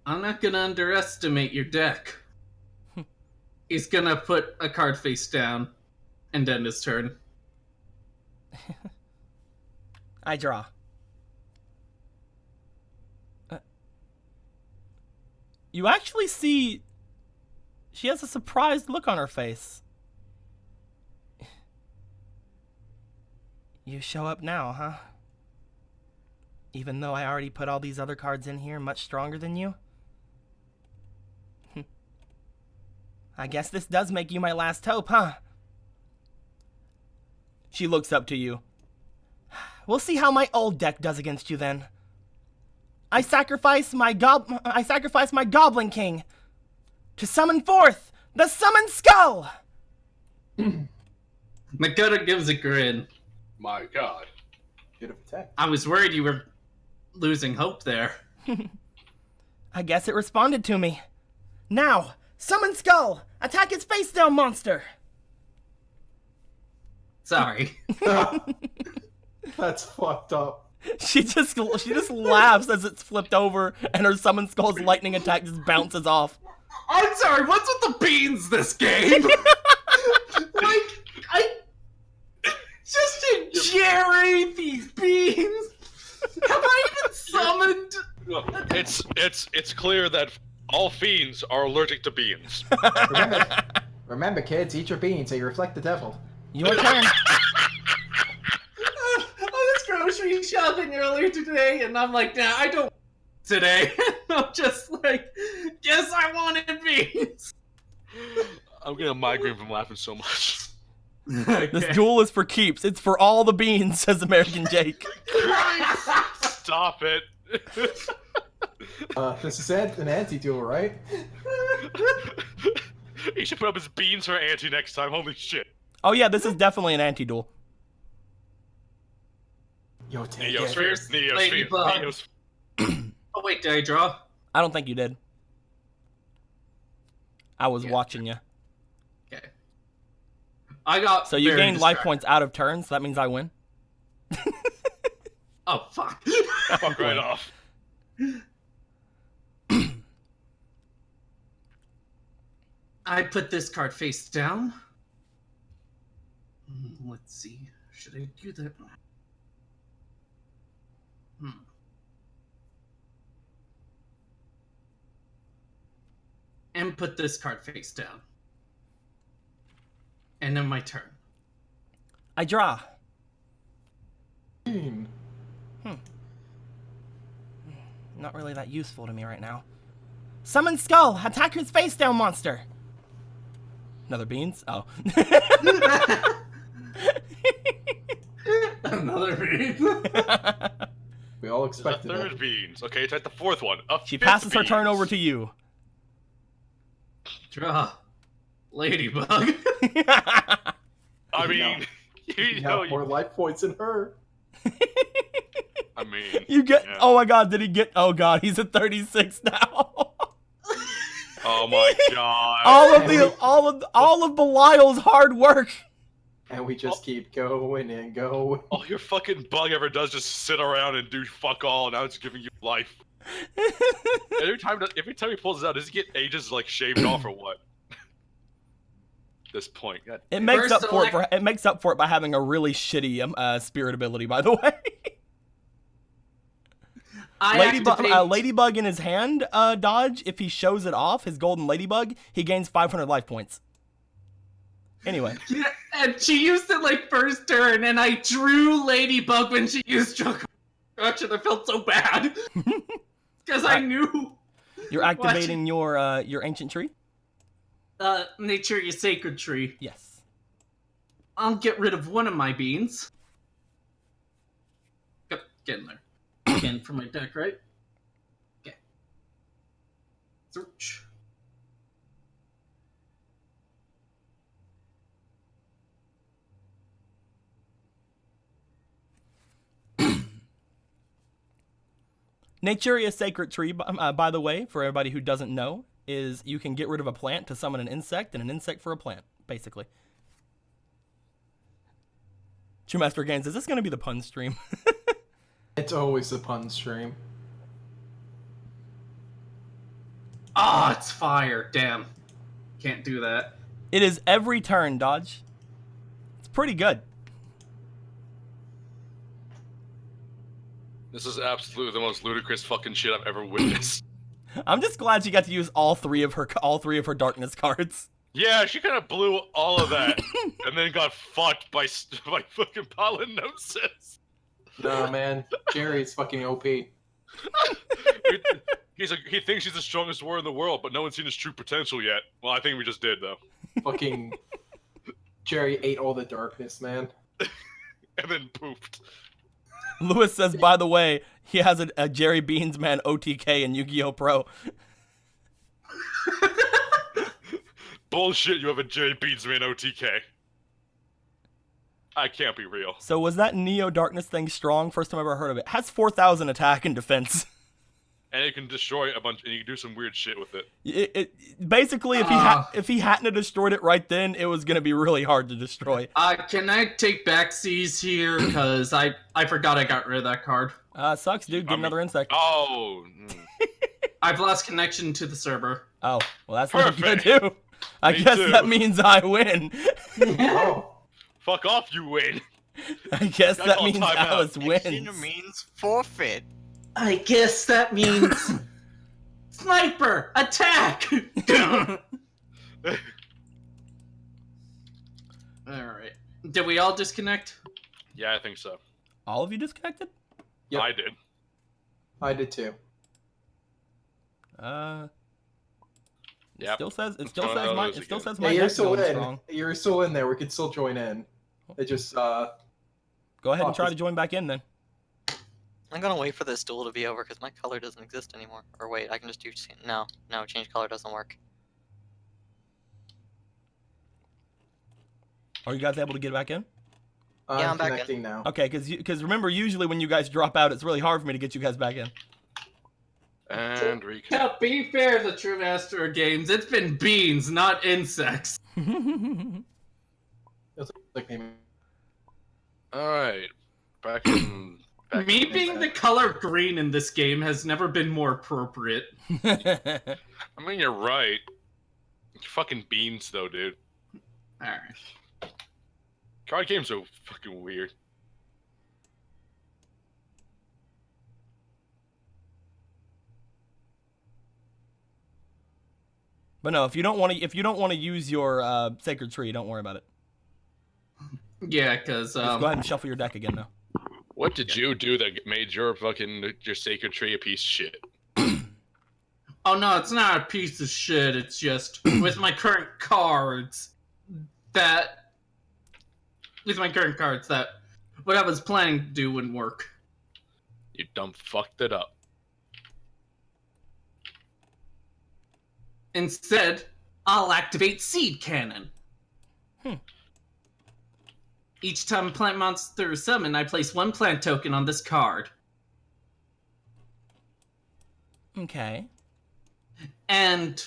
I'm not gonna underestimate your deck. He's gonna put a card face down and end his turn. I draw. You actually see she has a surprised look on her face. You show up now, huh? Even though I already put all these other cards in here much stronger than you? I guess this does make you my last hope, huh? She looks up to you. We'll see how my old deck does against you then. I sacrifice my Goblin King to summon forth the Summoned Skull! Makoto gives a grin. My God. Good attack. I was worried you were losing hope there. I guess it responded to me. Now, Summon Skull! Attack its face down, monster! Sorry. That's fucked up. She just laughs as it's flipped over and her Summon Skull's lightning attack just bounces off. I'm sorry, what's with the beans this game? I just a Jerry, these beans. Have I even summoned? Look, it's clear that all fiends are allergic to beans. Remember, kids, eat your beans, they reflect the devil. Your turn. I was grocery shopping earlier today, and I'm like, nah, I don't today. I'm just like, guess I wanted beans. I'm getting a migraine from laughing so much. Okay. This duel is for keeps. It's for all the beans, says American Jake. Stop it. This is an anti-duel, right? He should put up his beans for ante next time. Holy shit. Oh yeah, this is definitely an anti-duel. Yo, take it. Neosphere. Ladybug. Neosphere. Oh wait, did I draw? I don't think you did. I was watching you. Okay. I got. So you very gained life distracted. points out of turn, so that means I win. Oh fuck. Fuck right off. I put this card face down. Let's see. Should I do that? And put this card face down. And then my turn. I draw. Not really that useful to me right now. Summon Skull! Attack his face down, monster! Another beans? Oh. Another bean. We all There's a expected third it. beans. Okay, take the fourth one. A She fifth passes her turn beans. over to you. Draw. Ladybug. I mean, you know, have more life points than her. I mean, You get. yeah. Oh my god, did he get. Oh god, he's at 36 now. Oh my god. all of Belial's hard work. And we just keep going and going. All your fucking bug ever does is just sit around and do fuck all, and now it's giving you life. Every time he pulls it out, does he get ages like shaved off or what? This point, God. It makes First up for it by having a really shitty spirit ability, by the way. Ladybug in his hand dodge, if he shows it off, his golden ladybug, he gains 500 life points. Anyway. Yeah, and she used it like first turn, and I drew Ladybug when she used Structure, and I felt so bad. Because I knew. You're activating your ancient tree? Nature is sacred tree. Yes. I'll get rid of one of my beans. Get in there. Again for my deck, right? Okay. Search. Naturia's Sacred Tree, by the way, for everybody who doesn't know, is you can get rid of a plant to summon an insect, and an insect for a plant, basically. True Master Games, is this going to be the pun stream? It's always the pun stream. Ah, it's fire. Damn. Can't do that. It is every turn, Dodge. It's pretty good. This is absolutely the most ludicrous fucking shit I've ever witnessed. I'm just glad she got to use all three of her darkness cards. Yeah, she kind of blew all of that, and then got fucked by fucking polygnosis. No, man. Jerry's fucking OP. He thinks he's the strongest warrior in the world, but no one's seen his true potential yet. Well, I think we just did, though. Fucking Jerry ate all the darkness, man. And then pooped. Lewis says, by the way, he has a Jerry Beansman OTK in Yu-Gi-Oh! Pro. Bullshit, you have a Jerry Beansman OTK. I can't be real. So was that Neo Darkness thing strong? First time I ever heard of it. Has 4,000 attack and defense. And it can destroy a bunch, and you can do some weird shit with it. Basically, if he hadn't have destroyed it right then, it was gonna be really hard to destroy. Can I take back C's here? Because I forgot I got rid of that card. Sucks, dude. Get another insect. Oh. I've lost connection to the server. Oh, well, that's what I'm gonna Perfect. do. I Me guess too. that means I win. Oh. Fuck off, you win. I guess Gotta that call means timeout. Alice Executioner wins. means forfeit. I guess that means sniper attack. All right. Did we all disconnect? Yeah, I think so. All of you disconnected? Yep. I did. I did too. It Yep. still says One of those again. Yeah, my you're deck's still going in. strong. You're still in there. We can still join in. It just Go ahead and try Fuck. to join back in then. I'm gonna wait for this duel to be over because my color doesn't exist anymore. Or wait, I can just do no, change color doesn't work. Are you guys able to get back in? Yeah, I'm back in. connecting now. Okay, because remember, usually when you guys drop out, it's really hard for me to get you guys back in. And reconnect. To be fair, the true master of games, it's been beans, not insects. It's like maybe Alright. Back in. Me being the color green in this game has never been more appropriate. I mean, you're right. Fucking beans, though, dude. Alright. Card games are fucking weird. But no, if you don't want to use your sacred tree, don't worry about it. Yeah, because Just go ahead and shuffle your deck again now. What did you do that made your sacred tree a piece of shit? oh no, it's not a piece of shit. It's just with my current cards that what I was planning to do wouldn't work. You dumb fucked it up. Instead, I'll activate Seed Cannon. Each time a plant monster is summoned, I place one plant token on this card. Okay. And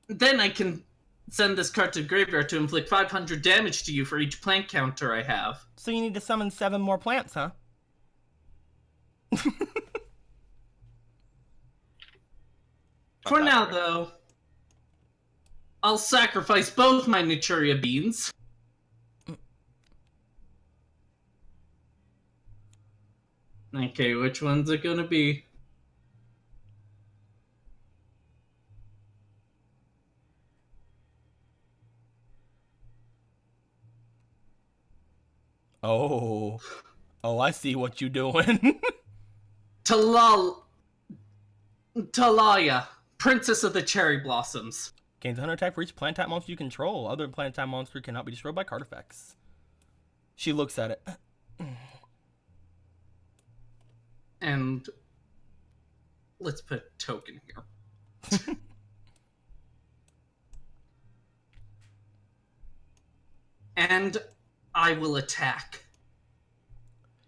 then I can send this card to the graveyard to inflict 500 damage to you for each plant counter I have. So you need to summon 7 more plants, huh? For now, though, I'll sacrifice both my Naturia beans. Okay, which one's it gonna be? Oh, I see what you doing. Talaya, Princess of the Cherry Blossoms. Gains 100 attack for each plant type monster you control. Other plant type monster cannot be destroyed by card effects. She looks at it. And let's put a token here. And I will attack.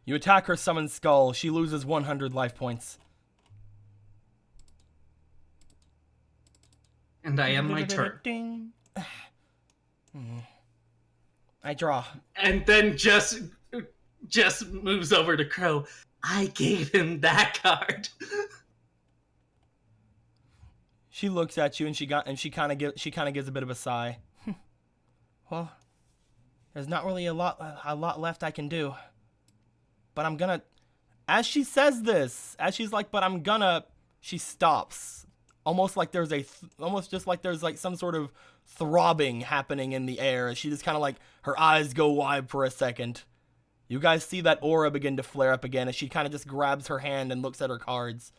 You attack her summoned skull. She loses 100 life points. And I end my turn. Ding. I draw. And then just moves over to Crow. I gave him that card. She looks at you and she kind of gives a bit of a sigh. Well, there's not really a lot left I can do. But I'm gonna. As she says this, as she's like, but I'm gonna. She stops, almost just like there's like some sort of throbbing happening in the air. She just kind of like her eyes go wide for a second. You guys see that aura begin to flare up again as she kind of just grabs her hand and looks at her cards.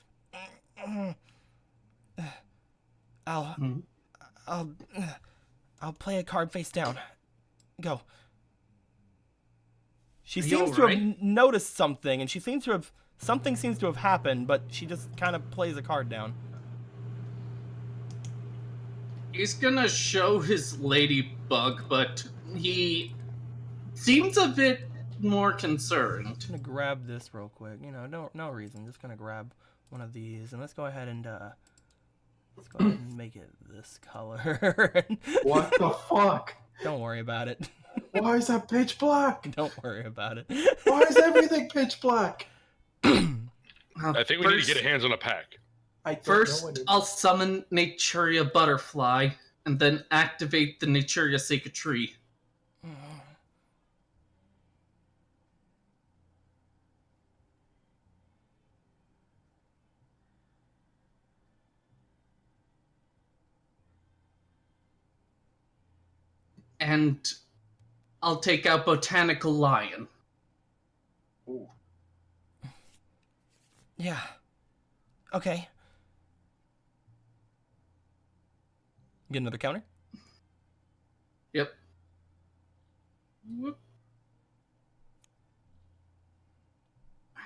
I'll play a card face down. Go. She seems to have noticed something, and something seems to have happened, but she just kind of plays a card down. He's gonna show his ladybug, but he seems a bit more concerned. I'm gonna grab this real quick. You know, no reason. Just gonna grab one of these, and let's go ahead and make it this color. What the fuck? Don't worry about it. Why is that pitch black? Don't worry about it. Why is everything pitch black? I think we need to get a hands on a pack. First, I'll summon Naturia Butterfly, and then activate the Naturia Sacred Tree. And I'll take out Botanical Lion. Ooh. Yeah. Okay. Get another counter? Yep. Whoop.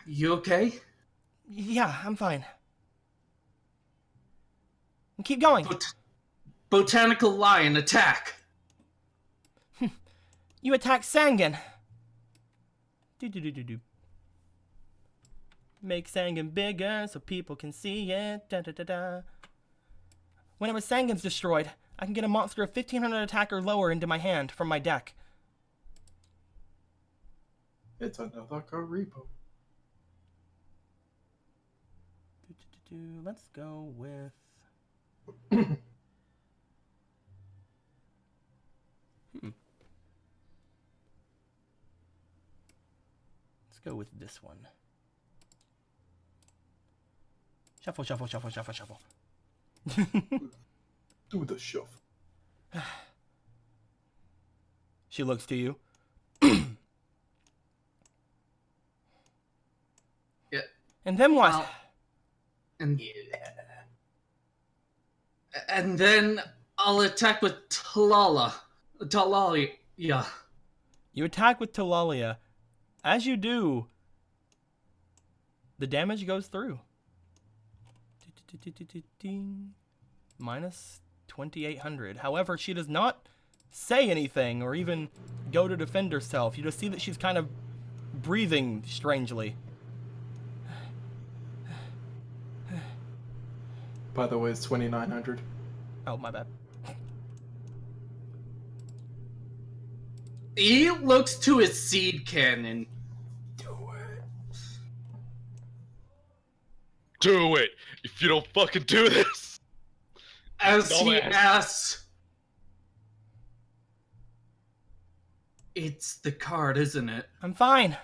You okay? Yeah, I'm fine. Keep going. Botanical Lion, attack! You attack Sangan. Do. Make Sangan bigger so people can see it. Whenever Sangan's destroyed, I can get a monster of 1500 attack or lower into my hand from my deck. It's another Karibo. Let's go with... Let's go with this one. Shuffle. Do the shuffle. She looks to you. Yeah. And then what? Well, and then I'll attack with Talalia. You attack with Talalia. As you do, the damage goes through. Minus 2,800. However, she does not say anything or even go to defend herself. You just see that she's kind of breathing strangely. By the way, it's 2,900. Oh, my bad. He looks to his seed cannon. Do it! If you don't fucking do this! As he Dumbass. asks, it's the card, isn't it? I'm fine.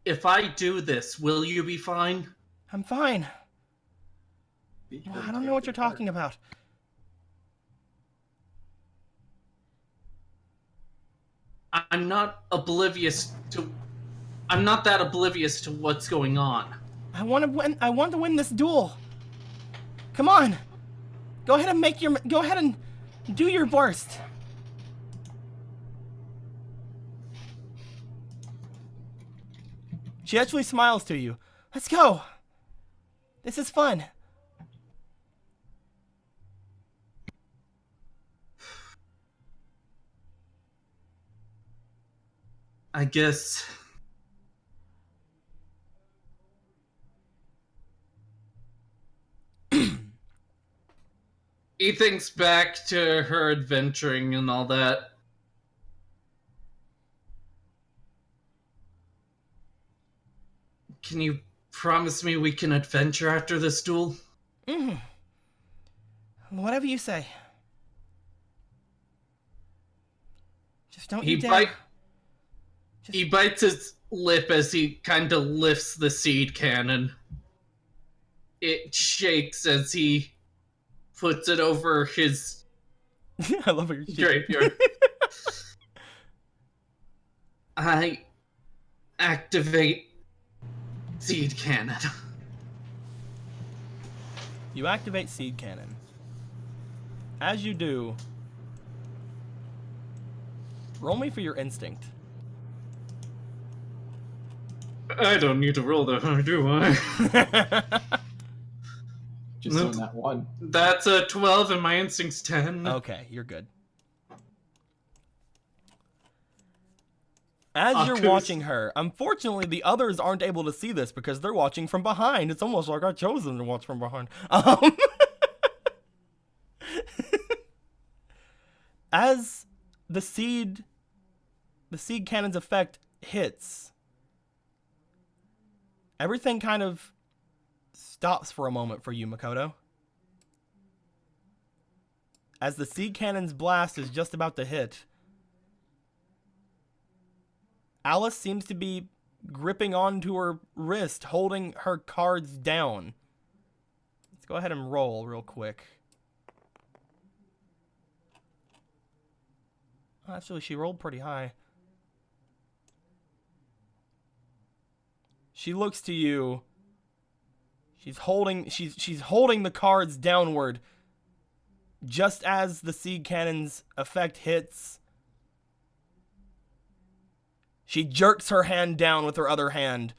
If I do this, will you be fine? I'm fine. I don't know what you're talking about. I'm not that oblivious to what's going on. I want to win this duel. Come on. Go ahead and do your worst. She actually smiles to you. Let's go. This is fun. I guess. He thinks back to her adventuring and all that. Can you promise me we can adventure after this duel? Mm. Whatever you say. Just don't you dare. He bites his lip as he kind of lifts the seed cannon. It shakes as he puts it over his I love how you're shaking. drapier. I activate seed cannon. You activate seed cannon. As you do, roll me for your instinct. I don't need to roll that hard, do I? Just on that one. That's a 12 and my instinct's 10. Okay, you're good. As you're watching her, unfortunately the others aren't able to see this because they're watching from behind. It's almost like I chose them to watch from behind. As the seed cannon's effect hits, everything kind of stops for a moment for you, Makoto. As the seed cannon's blast is just about to hit, Alice seems to be gripping onto her wrist, holding her cards down. Let's go ahead and roll real quick. Actually, she rolled pretty high. She looks to you. She's holding the cards downward. Just as the seed cannon's effect hits, she jerks her hand down with her other hand,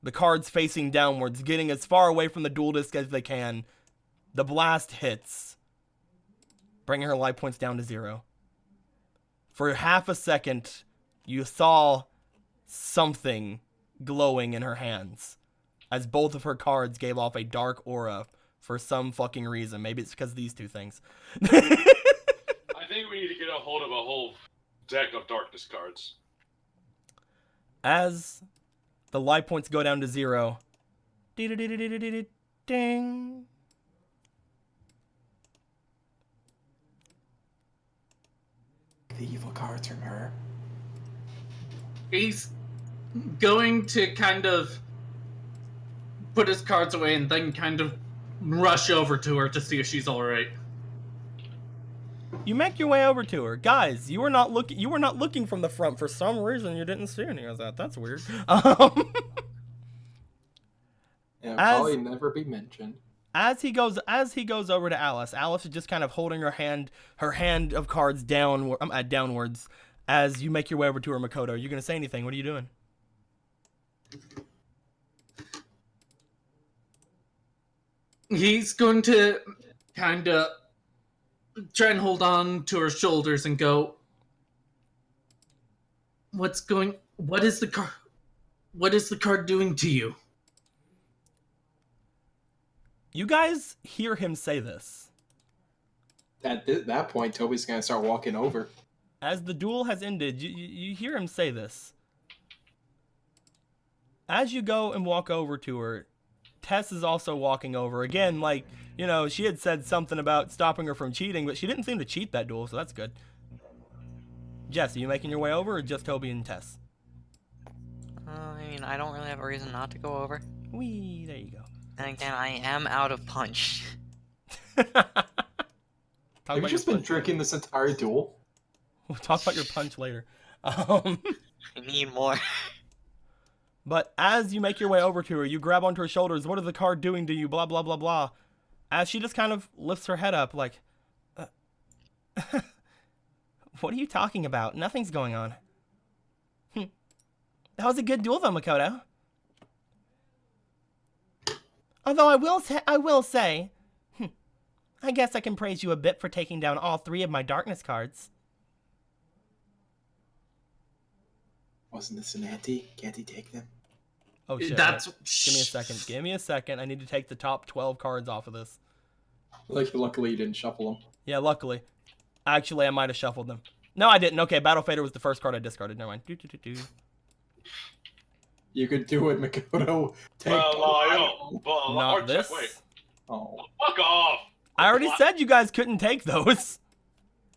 the cards facing downwards, getting as far away from the duel disk as they can. The blast hits, bringing her life points down to 0. For half a second, you saw something glowing in her hands, as both of her cards gave off a dark aura for some fucking reason. Maybe it's because of these two things. I think we need to get a hold of a whole deck of darkness cards. As the life points go down to 0, ding. The evil cards from her. He's going to kind of put his cards away and then kind of rush over to her to see if she's all right. You make your way over to her. Guys, you were not looking from the front. For some reason, you didn't see any of that. That's weird. Yeah, probably never be mentioned. As he goes over to Alice, Alice is just kind of holding her hand of cards downwards. As you make your way over to her, Makoto, are you gonna say anything? What are you doing? He's going to kind of try and hold on to her shoulders and go, what is the card doing to you? You guys hear him say this. At that point, Toby's gonna start walking over. As the duel has ended, you hear him say this. As you go and walk over to her, Tess is also walking over. Again, like, you know, she had said something about stopping her from cheating, but she didn't seem to cheat that duel, so that's good. Jess, are you making your way over, or just Toby and Tess? I mean, I don't really have a reason not to go over. Whee, there you go. And again, I am out of punch. Have you just been drinking this entire duel? We'll talk about your punch later. I need more. But as you make your way over to her, you grab onto her shoulders. What is the card doing to you? Blah, blah, blah, blah. As she just kind of lifts her head up like, what are you talking about? Nothing's going on. That was a good duel though, Makoto. Although I will say, I guess I can praise you a bit for taking down all 3 of my darkness cards. Wasn't this an ante? Can't he take them? Oh shit. That's... Give me a second. Give me a second. I need to take the top 12 cards off of this. Luckily, you didn't shuffle them. Yeah, luckily. Actually, I might have shuffled them. No, I didn't. Okay, Battle Fader was the first card I discarded. Never mind. You could do it, Makoto. Take Not this. Wait. Oh. Fuck off. I already said you guys couldn't take those.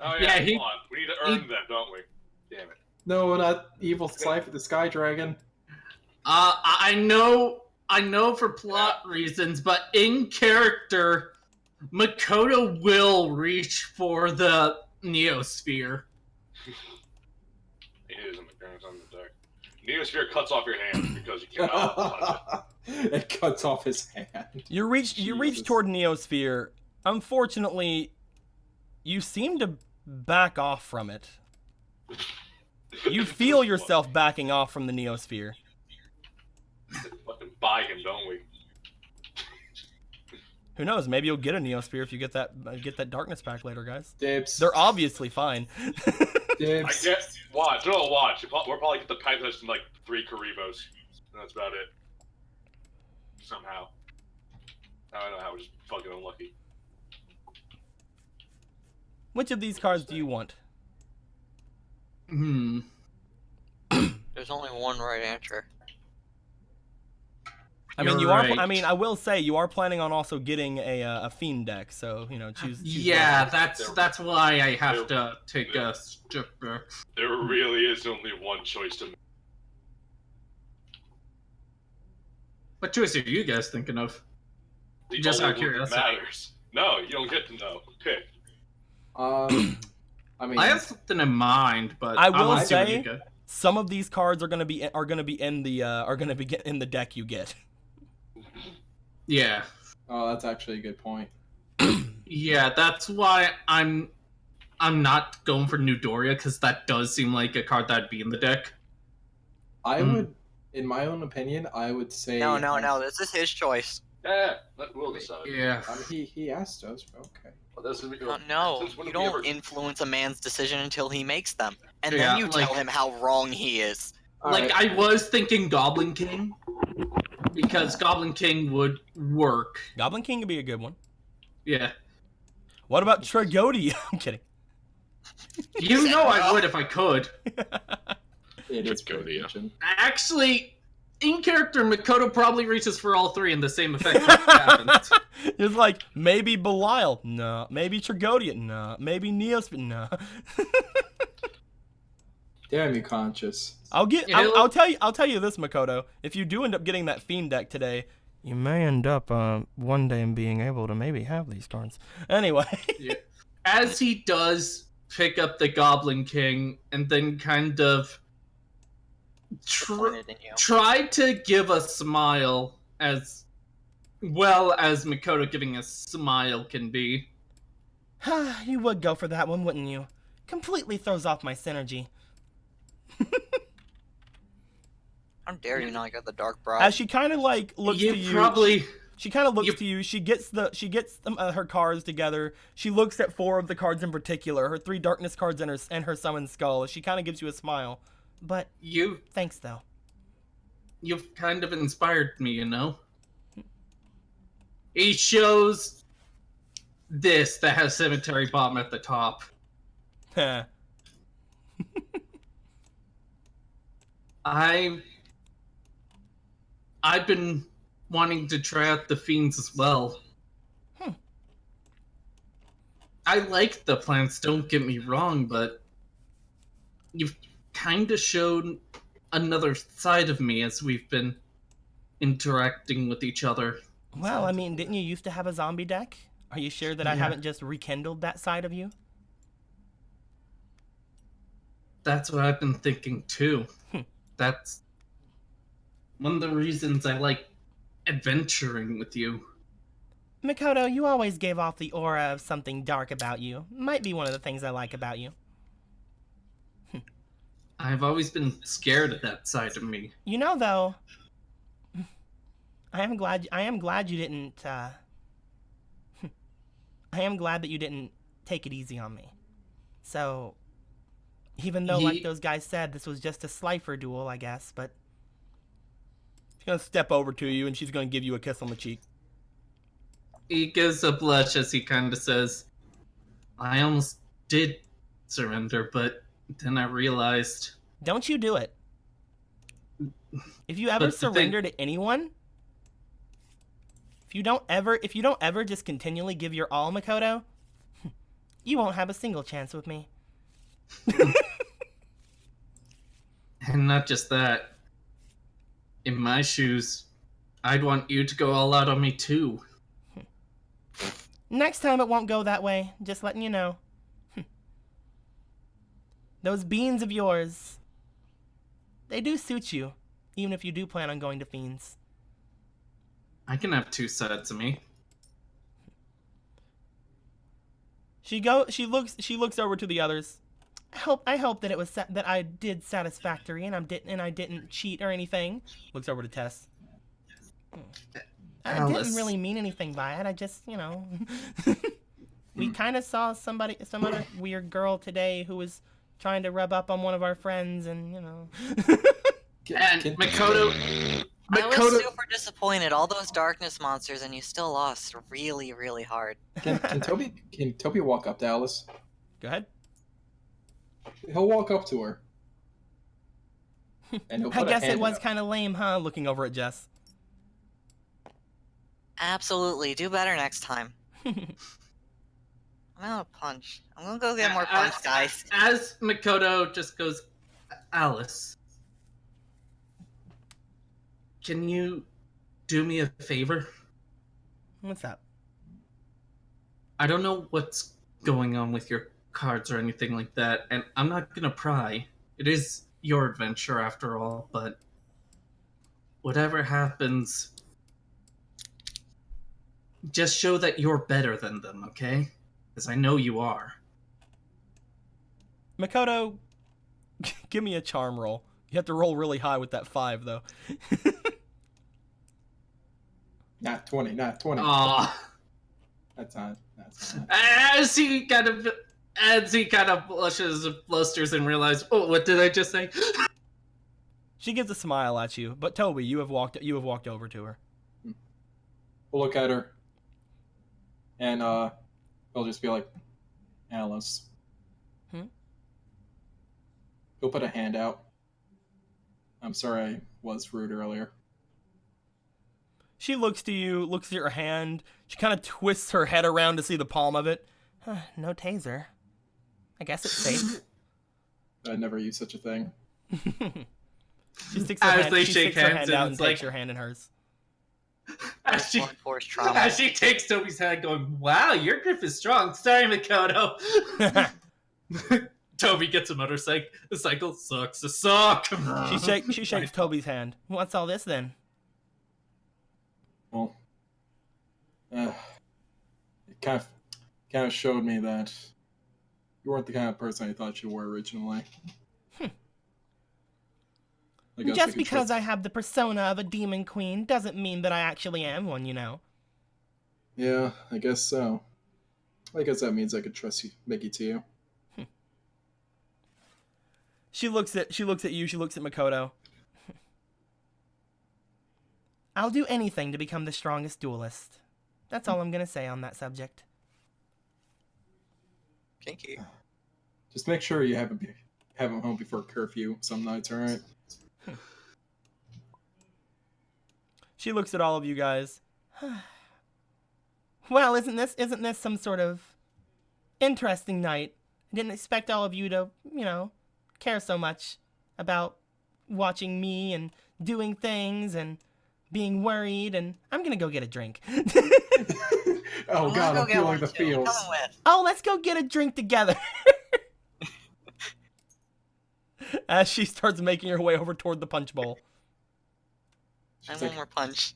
Oh Yeah, yeah, he- come on. We need to earn them, don't we? Damn it. No, not Evil Cypher the Sky Dragon. I know for plot reasons, but in character, Makoto will reach for the Neosphere. It is in the current on the deck. Neosphere cuts off your hand because you cannot touch it. It cuts off his hand. You reach Jesus. toward Neosphere. Unfortunately, you seem to back off from it. You feel yourself backing off from the Neosphere. Fucking buy him, don't we? Who knows? Maybe you'll get a Neosphere if you get that darkness pack later, guys. Dibs. They're obviously fine. I Dibs. guess. Watch. No, watch. We'll probably get the pack that's in like 3 Karibos. And that's about it. Somehow. I don't know how. We're just fucking unlucky. Which of these cards do you want? There's only one right answer. I mean, You're you are. right. I mean, I will say you are planning on also getting a fiend deck, so you know, choose Yeah, one. that's why I have to take a step back. There really is only one choice to make. What choice are you guys thinking of? The Just only out of one that curiosity. matters. No, you don't get to know. Pick. I mean, I have something in mind, but I will wanna see what say- you get. Some of these cards are gonna be in the deck you get. Yeah, oh, that's actually a good point. yeah, that's why I'm not going for New Doria because that does seem like a card that'd be in the deck. I would, in my own opinion, I would say. No. This is his choice. Yeah, we'll decide. Yeah, He asked us, but okay. Well, this is, No, since when you have we don't ever- influence a man's decision until he makes them, and Yeah, then you like- tell him how wrong he is. like Alright. I was thinking Goblin King because Goblin King would work. Goblin King could be a good one. Yeah, What about Tragodia? I'm kidding. you know I would if I could. It is Good pretty idea. ancient. Actually, in character, Makoto probably reaches for all 3 and the same effect happens. It's like maybe Belial, no. Maybe Tragodia, no. Maybe Neosphere, no. Damn you, conscious. I'll Yeah, I'll tell you this, Makoto. If you do end up getting that fiend deck today, you may end up one day being able to maybe have these cards. Anyway. As he does pick up the Goblin King and then kind of Disappointed in you. try to give a smile as well as Makoto giving a smile can be. You would go for that one, wouldn't you? Completely throws off my synergy. How dare you not get the dark bride? As she kind of like looks You to you. probably She kind of looks You- to you. She gets her cards together. She looks at 4 of the cards in particular, her 3 darkness cards and her summon skull. She kind of gives you a smile. But thanks though. you've kind of inspired me, you know. He shows this that has Cemetery Bomb at the top. Heh. I've been wanting to try out the fiends as well. I like the plants, don't get me wrong, but you've kind of shown another side of me as we've been interacting with each other. Well, I mean, didn't you used to have a zombie deck? Are you sure that I Yeah. haven't just rekindled that side of you? That's what I've been thinking too. Hmm. That's one of the reasons I like adventuring with you. Makoto, you always gave off the aura of something dark about you. Might be one of the things I like about you. I've always been scared of that side of me. You know, though, I am glad you didn't. I am glad that you didn't take it easy on me. So, even though, like those guys said, this was just a Slifer duel, I guess, but she's gonna step over to you and she's gonna give you a kiss on the cheek. He gives a blush as he kind of says, I almost did surrender, but then I realized... Don't you do it. If you ever But the surrender thing- to anyone, if you don't ever just continually give your all, Makoto, you won't have a single chance with me. And not just that. In my shoes, I'd want you to go all out on me too. Next time it won't go that way, just letting you know. Those beans of yours, they do suit you, even if you do plan on going to Fiends. I can have two sides of me. She looks over to the others. I hope that it was that I did satisfactory and I didn't cheat or anything. Looks over to Tess. I Alice. didn't really mean anything by it. I just, we kind of saw some other weird girl today who was trying to rub up on one of our friends, and And Makoto... I was Makoto... super disappointed. All those darkness monsters, and you still lost really, really hard. Can Toby walk up to Alice? Go ahead. He'll walk up to her. And he'll I put a guess it hand was out. kind of lame, huh? Looking over at Jess. Absolutely. Do better next time. I'm gonna punch. I'm gonna go get more punch, guys. As Makoto just goes, Alice, can you do me a favor? What's up? I don't know what's going on with your cards or anything like that, and I'm not gonna pry. It is your adventure after all, but whatever happens, just show that you're better than them, okay? Because I know you are. Makoto, give me a charm roll. You have to roll really high with that 5, though. Not 20, not 20. Aww. That's not. As he kind of blushes and blusters and realizes, oh, what did I just say? She gives a smile at you, but Toby, you have walked over to her. We'll look at her. And he'll just be like, Alice. He'll put a hand out. I'm sorry I was rude earlier. She looks to you, looks at your hand. She kind of twists her head around to see the palm of it. No taser. I guess it's safe. I'd never use such a thing. She sticks her As hand, they she shake sticks her hands hand and out and it's takes like- your hand in hers. As she, Blunt force trauma. as she takes Toby's hand, going, wow, your grip is strong. Sorry, Makoto. Toby gets a motorcycle. The cycle sucks a sock. She shakes Toby's hand. What's all this then? Well, it kind of showed me that you weren't the kind of person I thought you were originally. I guess I Just could because trust- I have the persona of a demon queen doesn't mean that I actually am one, you know. Yeah, I guess so. I guess that means I could trust you, Mickey, to you. She looks at you, she looks at Makoto. I'll do anything to become the strongest duelist. That's all I'm gonna say on that subject. Kinky. Just make sure you have him home before curfew some nights, alright? She looks at all of you guys. Well, isn't this some sort of interesting night? I didn't expect all of you to, care so much about watching me and doing things and being worried, and I'm gonna go get a drink. Oh I'm god, gonna I'm go get feeling one the too. feels. Coming with. Oh, let's go get a drink together. As she starts making her way over toward the punch bowl. And She's one like- more punch.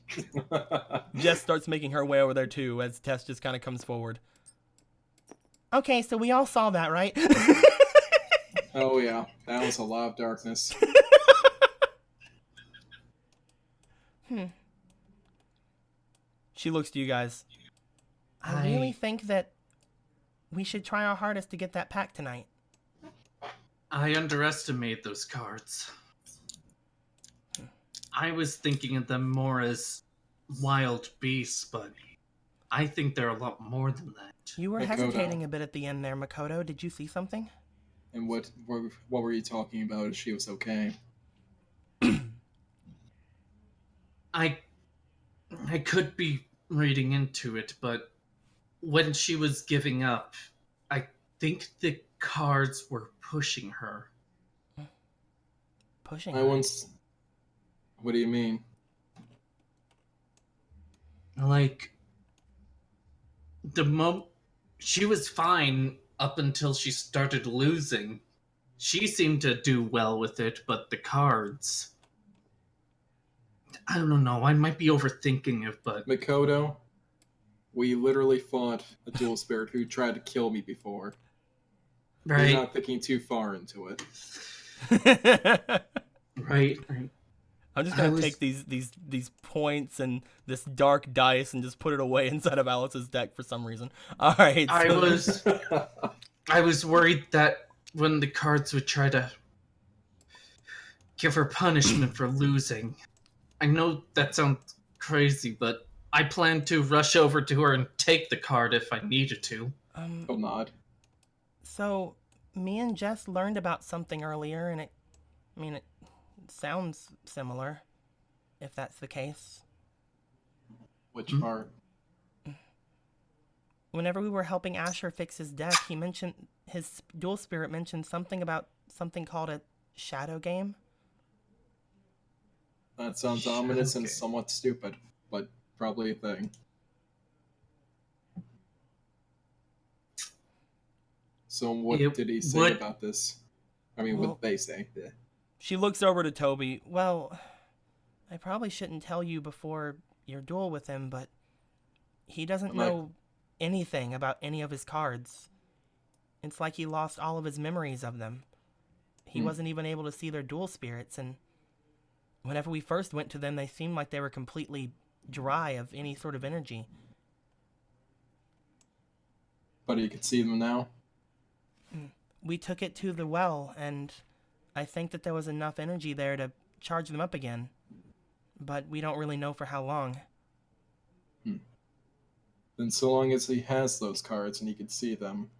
Jess starts making her way over there too, as Tess just kind of comes forward. Okay, so we all saw that, right? Oh yeah, that was a lot of darkness. She looks to you guys. I really think that we should try our hardest to get that pack tonight. I underestimate those cards. I was thinking of them more as wild beasts, but I think they're a lot more than that. You were Makoto. hesitating a bit at the end there, Makoto. Did you see something? And what were you talking about if she was okay? I could be reading into it, but when she was giving up, I think the cards were pushing her. Pushing I her. once. What do you mean? Like, she was fine up until she started losing. She seemed to do well with it, but the cards. I don't know. I might be overthinking it, but Makoto, we literally fought a dual spirit who tried to kill me before. right, You're not thinking too far into it. right. I'm just I gonna was- take these points and this dark dice and just put it away inside of Alice's deck for some reason. All right. I was worried that when the cards would try to give her punishment for losing. I know that sounds crazy, but I plan to rush over to her and take the card if I needed to. Oh, nod. So me and Jess learned about something earlier, and it sounds similar, if that's the case. Which part? Whenever we were helping Asher fix his deck, he mentioned his dual spirit mentioned something about something called a shadow game. That sounds Shadow ominous and game. somewhat stupid, but probably a thing. So what It did he say would- about this? I mean, Well- what did they say? Yeah. She looks over to Toby. Well, I probably shouldn't tell you before your duel with him, but he doesn't I'm not- know anything about any of his cards. It's like he lost all of his memories of them. He wasn't even able to see their dual spirits, and whenever we first went to them, they seemed like they were completely dry of any sort of energy. But you can see them now. We took it to the well, and I think that there was enough energy there to charge them up again. But we don't really know for how long. Then so long as he has those cards and he can see them,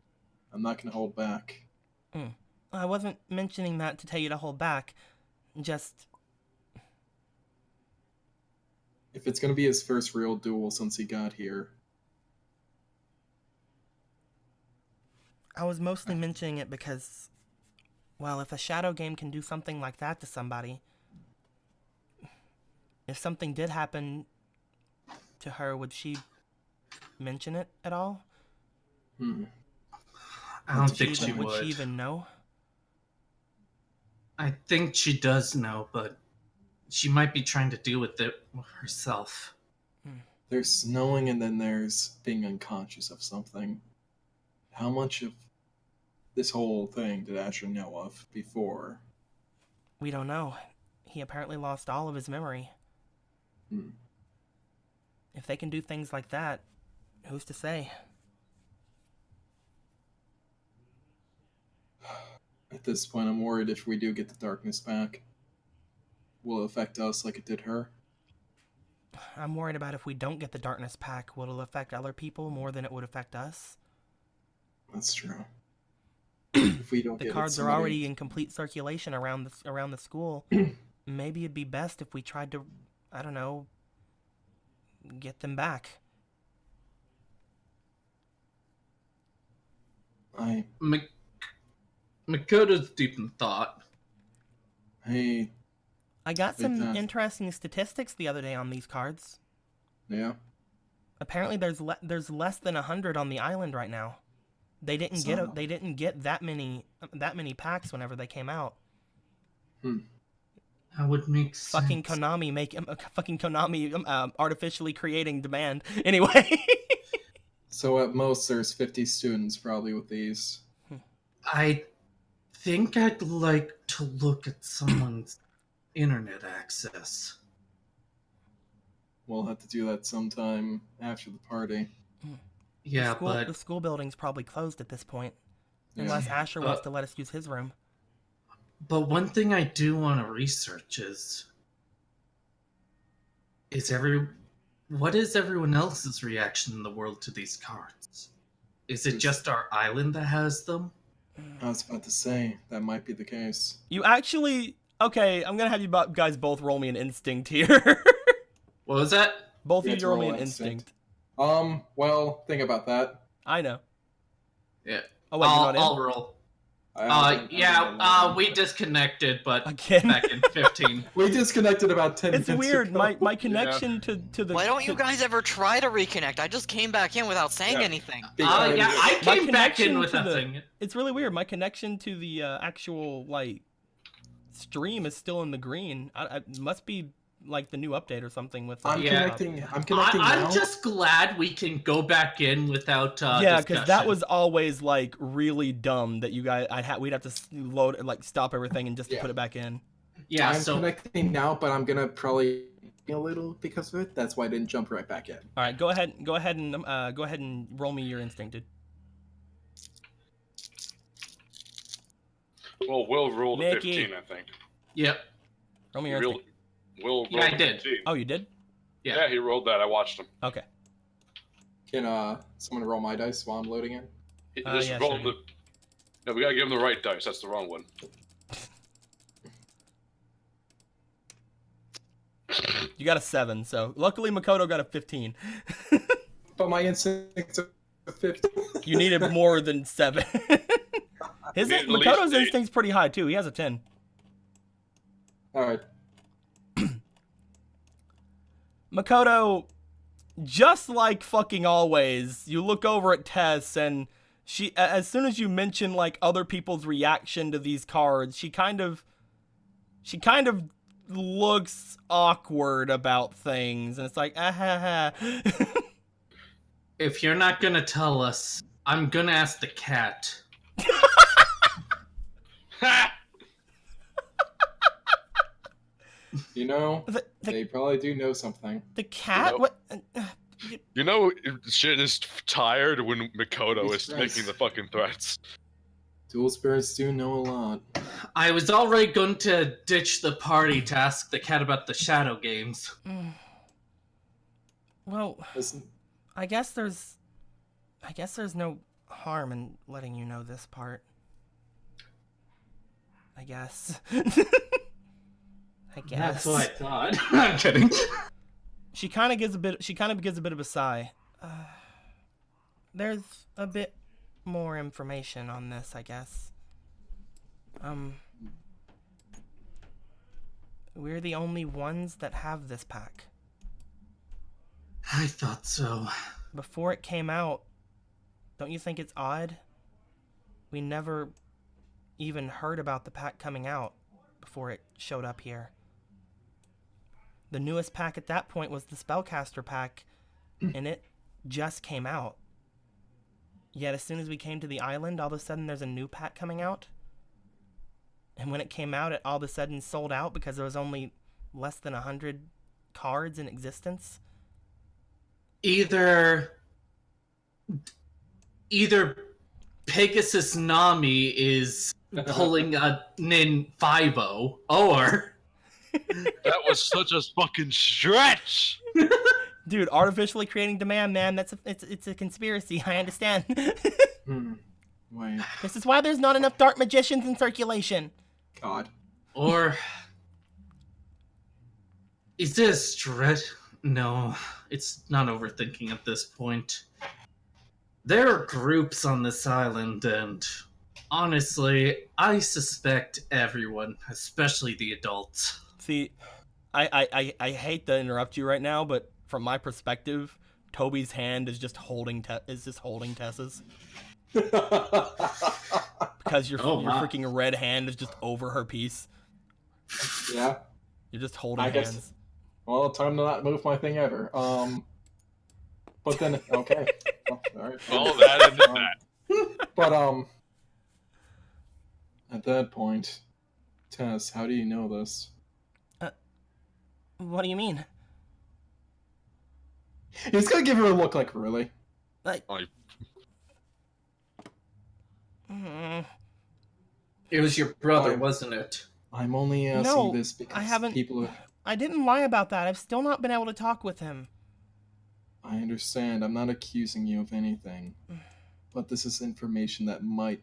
I'm not gonna hold back. I wasn't mentioning that to tell you to hold back. Just, If it's gonna be his first real duel since he got here, I was mostly mentioning it because, well, if a shadow game can do something like that to somebody, if something did happen to her, would she mention it at all? I don't think she Would would. she even know? I think she does know, but she might be trying to deal with it herself. there's knowing and then there's being unconscious of something. How much of this whole thing did Asher know of before? We don't know. He apparently lost all of his memory. If they can do things like that, who's to say? At this point, I'm worried if we do get the darkness back, will it affect us like it did her? I'm worried about if we don't get the darkness pack, will it affect other people more than it would affect us? That's true. If we don't The get cards it, are already in complete circulation around the school. Maybe it'd be best if we tried to, I don't know, get them back. Makoto's deep in thought. Hey, I got Big some time. interesting statistics the other day on these cards. yeah, Apparently, there's less than 100 on the island right now. They didn't Son get of- they didn't get that many packs whenever they came out. That would make sense. Fucking Konami artificially creating demand. Anyway. so at most there's 50 students probably with these. I think I'd like to look at someone's internet access. We'll have to do that sometime after the party. Yeah, The school building's probably closed at this point, Yeah. unless Asher wants to let us use his room. but one thing I do want to research is what is everyone else's reaction in the world to these cards? Is it just our island that has them? I was about to say that might be the case. You actually... Okay, I'm gonna have you guys both roll me an instinct here. What was that? Both You of get you to roll me roll an instinct. instinct. Well, think about that. I know. Yeah. Oh, wait, you're not in? I'll roll. We disconnected, but Again? back in 15. We disconnected about 10 It's minutes weird. ago. My connection to the... Why don't you guys ever try to reconnect? I just came back in without saying anything. Because- Yeah, I My came back in connection with to that the- thing. It's really weird. My connection to the actual, like, stream is still in the green. It must be, like, the new update or something with... I'm Yeah. connecting. I'm connecting now. I'm just glad we can go back in without yeah, because that discussion. was always, like, really dumb that you guys... we'd have to load, like, stop everything and just to Yeah. put it back in. Yeah, I'm so connecting now, but I'm gonna probably a little because of it. That's why I didn't jump right back in. All right, go ahead and roll me your instinct, dude. Well, Will rolled a Mickey. 15, I think. yep. Roll me your instinct. Will Yeah, rolled I a did. 15. Oh, you did? Yeah. Yeah, he rolled that. I watched him. Okay. Can someone roll my dice while I'm loading in? He just yeah, rolled sure. the... No, we gotta give him the right dice. That's the wrong one. You got a 7, so luckily Makoto got a 15. But my instinct's a 50. You needed more than 7. You need at least Makoto's 8. instinct's pretty high too. He has a 10. All right. Makoto, just like fucking always, you look over at Tess and she, as soon as you mention like other people's reaction to these cards, she kind of looks awkward about things, and it's like, ah ha ha. If you're not gonna tell us, I'm gonna ask the cat. Ha! You know, the, they probably do know something. the cat? Nope. What? You know, shit is tired when Mikoto Jesus is Christ. making the fucking threats. Dual spirits do know a lot. I was already going to ditch the party to ask the cat about the shadow games. Well, Listen, I guess there's no harm in letting you know this part. I guess. I guess. That's what I thought. I'm kidding. She kind of gives a bit of a sigh. There's a bit more information on this, I guess. We're the only ones that have this pack. I thought so. Before it came out, don't you think it's odd? We never even heard about the pack coming out before it showed up here. The newest pack at that point was the Spellcaster pack, and it just came out. Yet as soon as we came to the island, all of a sudden there's a new pack coming out. And when it came out, it all of a sudden sold out because there was only less than 100 cards in existence. Either Pegasus Nami is pulling a Nin 5-0, or That was such a fucking stretch! Dude, artificially creating demand, man, it's a conspiracy, I understand. Wait, This is why there's not enough dark magicians in circulation. God. or is this stretch? No, it's not overthinking at this point. There are groups on this island, and honestly, I suspect everyone, especially the adults. See, I hate to interrupt you right now, but from my perspective, Toby's hand is just holding Tessa's. Because your Oh, my. freaking red hand is just over her piece. Yeah. You're just holding I guess- hands. Well, time to not move my thing ever. But then okay. Well, all right. All that and that. But at that point, Tess, how do you know this? What do you mean? He's gonna give her a look like, really? Like, Like, It was your brother, Fine. wasn't it? I'm only asking No, this because I haven't- people are... I didn't lie about that. I've still not been able to talk with him. I understand. I'm not accusing you of anything. But this is information that might...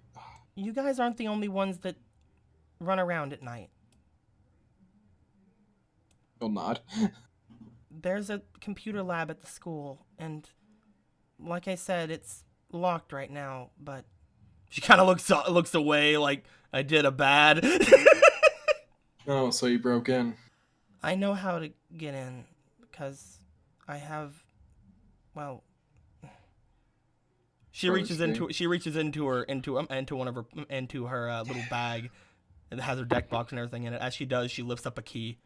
You guys aren't the only ones that run around at night. Will not. There's a computer lab at the school, and like I said, it's locked right now, but she kind of looks away like I did a bad. Oh, so you broke in. I know how to get in because I have, well, she reaches into one of her little bag and has her deck box and everything in it. As she does, she lifts up a key.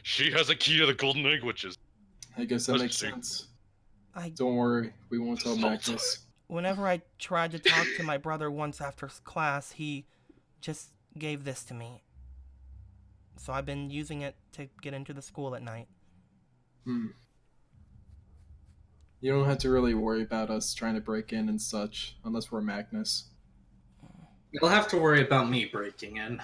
She has a key to the golden egg witches. I guess that makes sense. Don't worry, we won't tell Magnus. Whenever I tried to talk to my brother once after class, he just gave this to me. So I've been using it to get into the school at night. You don't have to really worry about us trying to break in and such, unless we're Magnus. You'll have to worry about me breaking in.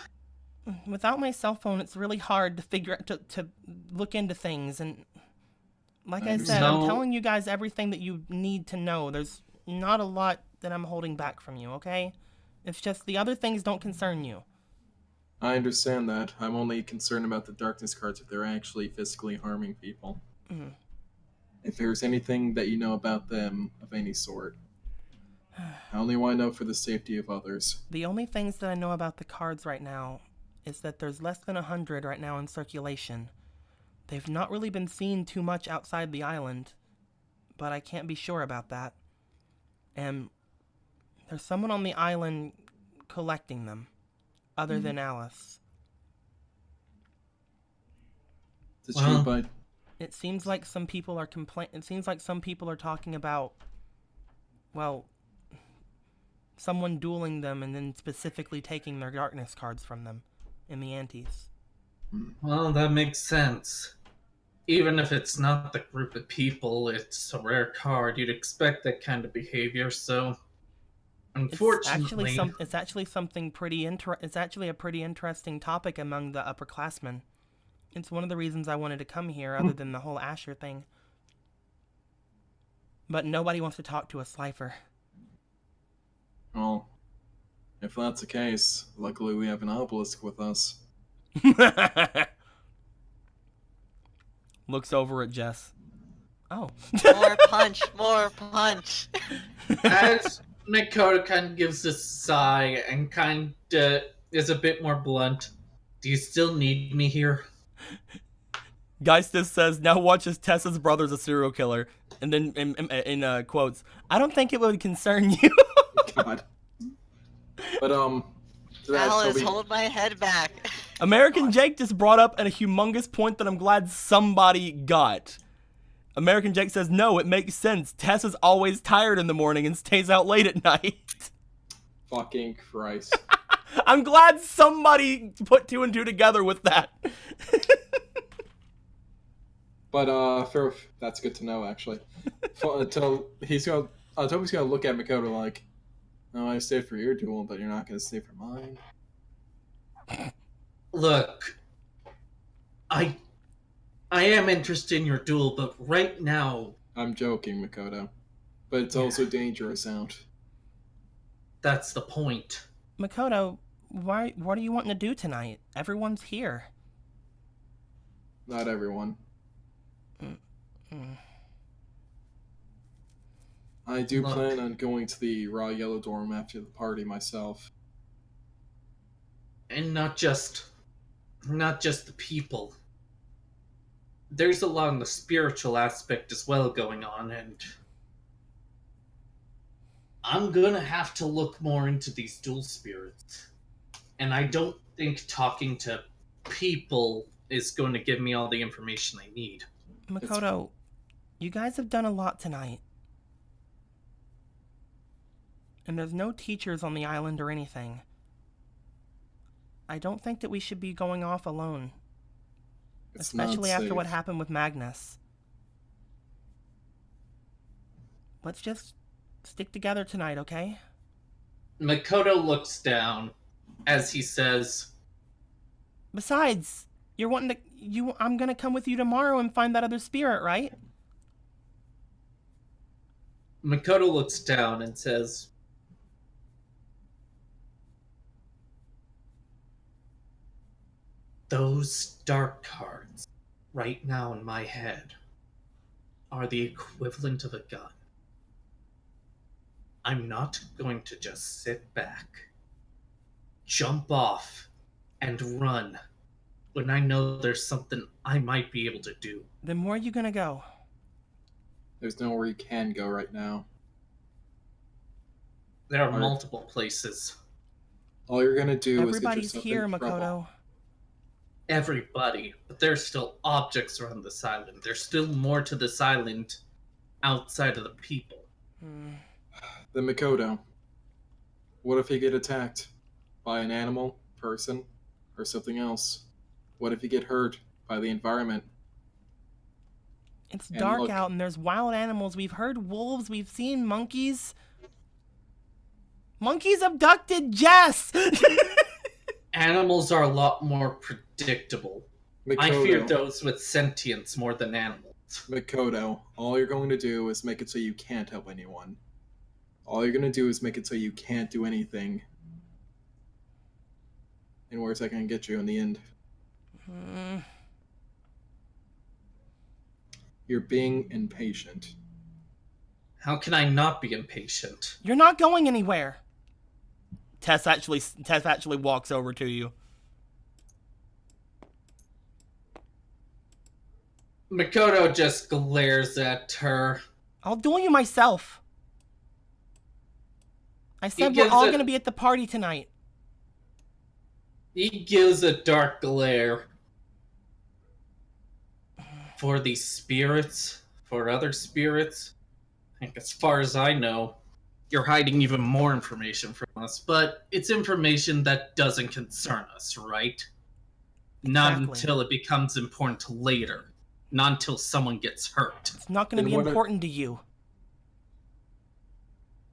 Without my cell phone, it's really hard to figure out to look into things, and like I said, I'm telling you guys everything that you need to know. There's not a lot that I'm holding back from you, okay? It's just the other things don't concern you. I understand that. I'm only concerned about the darkness cards if they're actually physically harming people. If there's anything that you know about them of any sort. I only want to know for the safety of others. The only things that I know about the cards right now is that there's less than 100 right now in circulation. They've not really been seen too much outside the island, but I can't be sure about that. And there's someone on the island collecting them, other than Alice. It seems like some people are It seems like some people are talking about, well, someone dueling them and then specifically taking their darkness cards from them in the antes. Well, that makes sense. Even if it's not the group of people, it's a rare card. You'd expect that kind of behavior, so unfortunately, it's actually a pretty interesting topic among the upperclassmen. It's one of the reasons I wanted to come here, other than the whole Asher thing. But nobody wants to talk to a Slifer. Well, if that's the case, luckily we have an obelisk with us. Looks over at Jess. Oh. More punch, more punch. as Makoto kind of gives a sigh and kind of is a bit more blunt, do you still need me here? Geistis says, now watch as Tessa's brother's a serial killer. And then in quotes, I don't think it would concern you. God. But, Alice, hold my head back. American Jake just brought up a humongous point that I'm glad somebody got. American Jake says, no, it makes sense. Tess is always tired in the morning and stays out late at night. Fucking Christ. I'm glad somebody put two and two together with that. But, that's good to know, actually. Toby's gonna look at Makoto like, no, I stayed for your duel, but you're not gonna stay for mine. Look, I am interested in your duel, but right now... I'm joking, Makoto. But it's also dangerous out. That's the point. Makoto, what are you wanting to do tonight? Everyone's here. Not everyone. I do plan on going to the Raw Yellow Dorm after the party myself. And not just the people. There's a lot on the spiritual aspect as well going on, and I'm gonna have to look more into these dual spirits. And I don't think talking to people is going to give me all the information I need. Makoto, you guys have done a lot tonight. And there's no teachers on the island or anything. I don't think that we should be going off alone. Especially after what happened with Magnus. Let's just stick together tonight, okay? Makoto looks down as he says, besides, I'm gonna come with you tomorrow and find that other spirit, right? Makoto looks down and says, "Those dark cards, right now in my head, are the equivalent of a gun. I'm not going to just sit back, jump off, and run when I know there's something I might be able to do." Then where are you gonna go? There's nowhere you can go right now. There are Alright. multiple places. All you're gonna do is get Everybody's yourself here, in trouble. Makoto. Everybody, but there's still objects around this island. There's still more to this island outside of the people. Hmm. Then Makoto, what if you get attacked by an animal, person, or something else? What if you get hurt by the environment? It's And dark look. out and there's wild animals. We've heard wolves. We've seen monkeys. Monkeys abducted Jess! Animals are a lot more predictable. I fear those with sentience more than animals. Makoto, all you're going to do is make it so you can't help anyone. All you're going to do is make it so you can't do anything. And where's that going to get you in the end? Hmm. You're being impatient. How can I not be impatient? You're not going anywhere. Tess actually walks over to you. Makoto just glares at her. I'll duel you myself. I said we're gives all it- gonna be at the party tonight. He gives a dark glare. For these spirits, for other spirits, I think as far as I know, you're hiding even more information from us, but it's information that doesn't concern us, right? Not Exactly. until it becomes important later. Not until someone gets hurt. It's not gonna Then be what important to you.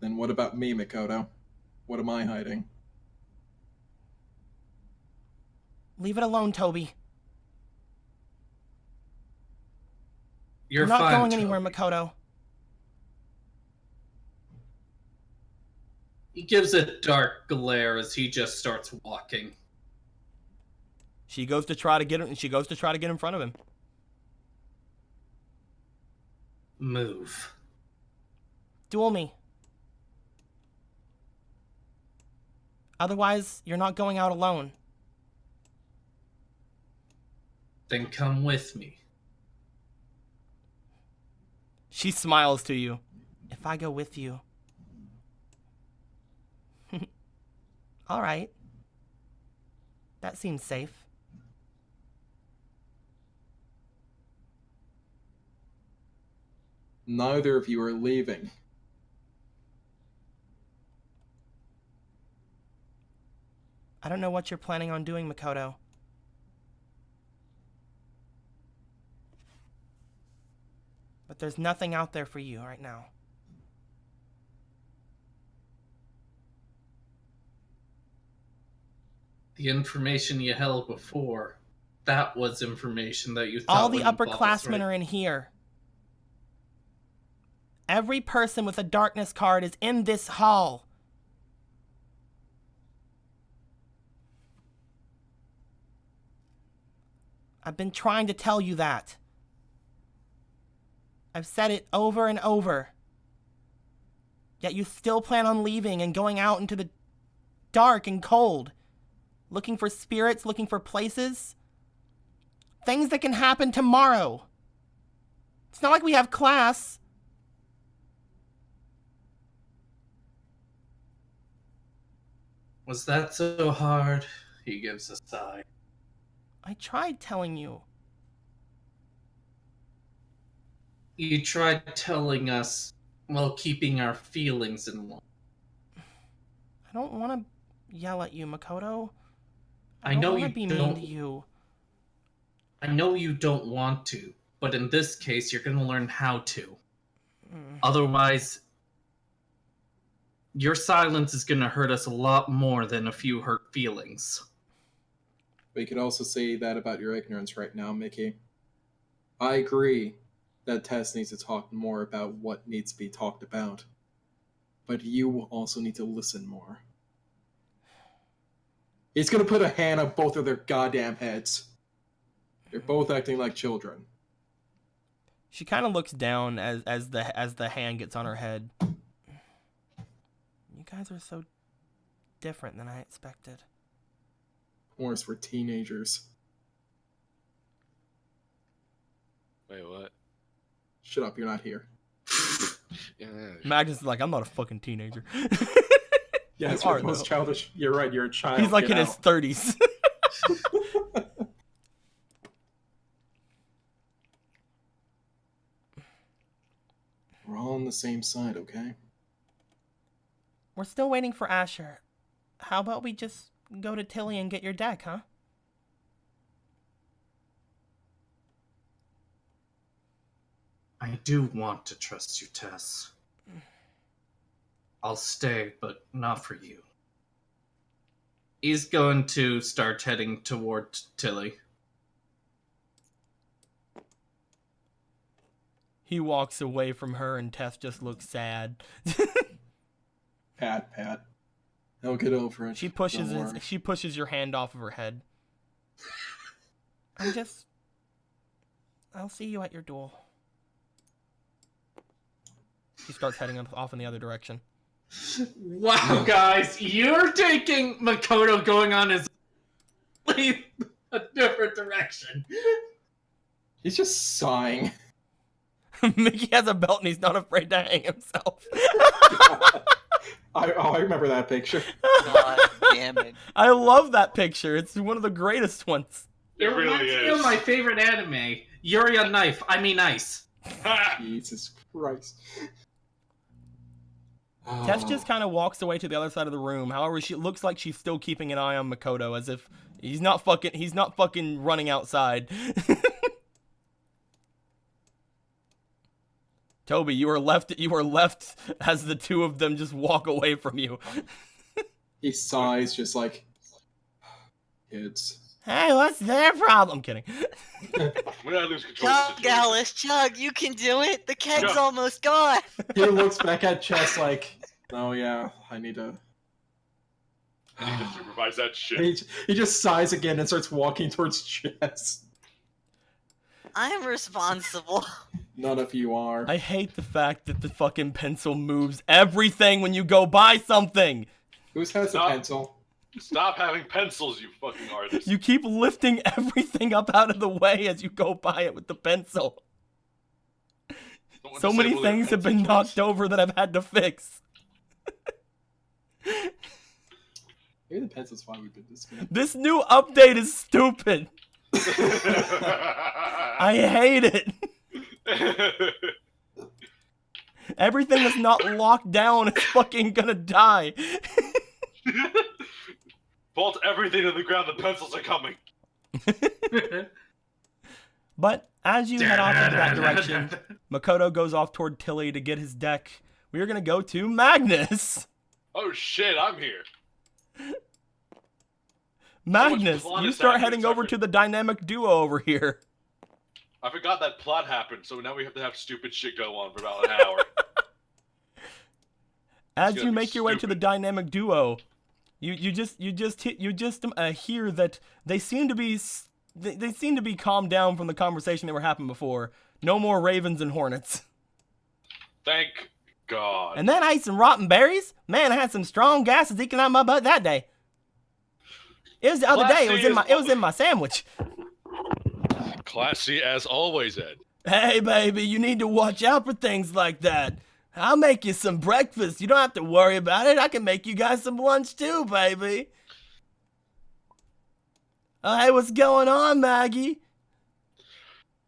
Then what about me, Makoto? What am I hiding? Leave it alone, Toby. You're I'm not fine, going anywhere, Toby. Makoto. He gives a dark glare as he just starts walking. She goes to try to get him. She goes to try to get in front of him. Move. Duel me. Otherwise, you're not going out alone. Then come with me. She smiles to you. If I go with you. All right. That seems safe. Neither of you are leaving. I don't know what you're planning on doing, Makoto. But there's nothing out there for you right now. The information you held before, that was information that you thought All the wouldn't bother us, upperclassmen right? are in here. Every person with a darkness card is in this hall. I've been trying to tell you that. I've said it over and over. Yet you still plan on leaving and going out into the dark and cold. Looking for spirits, looking for places. Things that can happen tomorrow. It's not like we have class. Was that so hard? He gives a sigh. I tried telling you. You tried telling us while keeping our feelings in line. I don't want to yell at you, Makoto. I don't know want to you be mean don't- to you. I know you don't want to, but in this case, you're gonna learn how to. Otherwise, your silence is gonna hurt us a lot more than a few hurt feelings. But you could also say that about your ignorance right now, Mickey. I agree that Tess needs to talk more about what needs to be talked about. But you also need to listen more. He's gonna put a hand on both of their goddamn heads. They're both acting like children. She kind of looks down as the hand gets on her head. You guys are so different than I expected. Worse for teenagers. Wait, what? Shut up, you're not here. Yeah. Magnus is like, I'm not a fucking teenager. Yeah, it's You are, the most though. childish. You're right, you're a child. He's like Get in his out. 30s. We're all on the same side, okay? We're still waiting for Asher. How about we just go to Tilly and get your deck, huh? I do want to trust you, Tess. I'll stay, but not for you. He's going to start heading toward Tilly. He walks away from her and Tess just looks sad. Pat. I'll get over it. She pushes Don't worry. she pushes your hand off of her head. I'll see you at your duel. She starts heading off in the other direction. Wow, guys, you're taking Makoto going on his a different direction. He's just sighing. Mickey has a belt and he's not afraid to hang himself. I remember that picture. God damn it. I love that picture. It's one of the greatest ones. It really reminds me is. of my favorite anime, Yuri on Ice. Jesus Christ. Tess just kind of walks away to the other side of the room. However, she looks like she's still keeping an eye on Makoto, as if he's not fucking running outside. Toby, you are left as the two of them just walk away from you. He sighs just like, kids. Hey, what's their problem? I'm kidding. When I lose control of the Chug, situation. Alice, chug, you can do it. The keg's Yeah. almost gone. He looks back at Chess like, oh yeah, I need to... I need to supervise that shit. He just sighs again and starts walking towards Chess. I'm responsible. None of you are. I hate the fact that the fucking pencil moves everything when you go buy something. Whose has a Stop. pencil? Stop having pencils, you fucking artist. You keep lifting everything up out of the way as you go by it with the pencil. Don't want So to many disable their things have been pencil knocked over that I've had to fix. Maybe the pencil's fine. We've been discussing. This new update is stupid. choice. I hate it. Everything that's not locked down is fucking gonna die. Bolt everything to the ground, the pencils are coming. But as you head off into that direction, Makoto goes off toward Tilly to get his deck. We are gonna go to Magnus. Oh shit, I'm here. Magnus, plot you is start happening, heading over sorry. to the dynamic duo over here. I forgot that plot happened, so now we have to have stupid shit go on for about an hour. As gonna you be make your way to the stupid. dynamic duo, you just hear that they seem to be they seem to be calmed down from the conversation that were happening before. No more ravens and hornets. Thank God. And then I ate some rotten berries. Man, I had some strong gases eking out my butt that day. It was the other day. It was in my sandwich. Classy as always, Ed. Hey, baby, you need to watch out for things like that. I'll make you some breakfast. You don't have to worry about it. I can make you guys some lunch too, baby. Hey, what's going on, Maggie?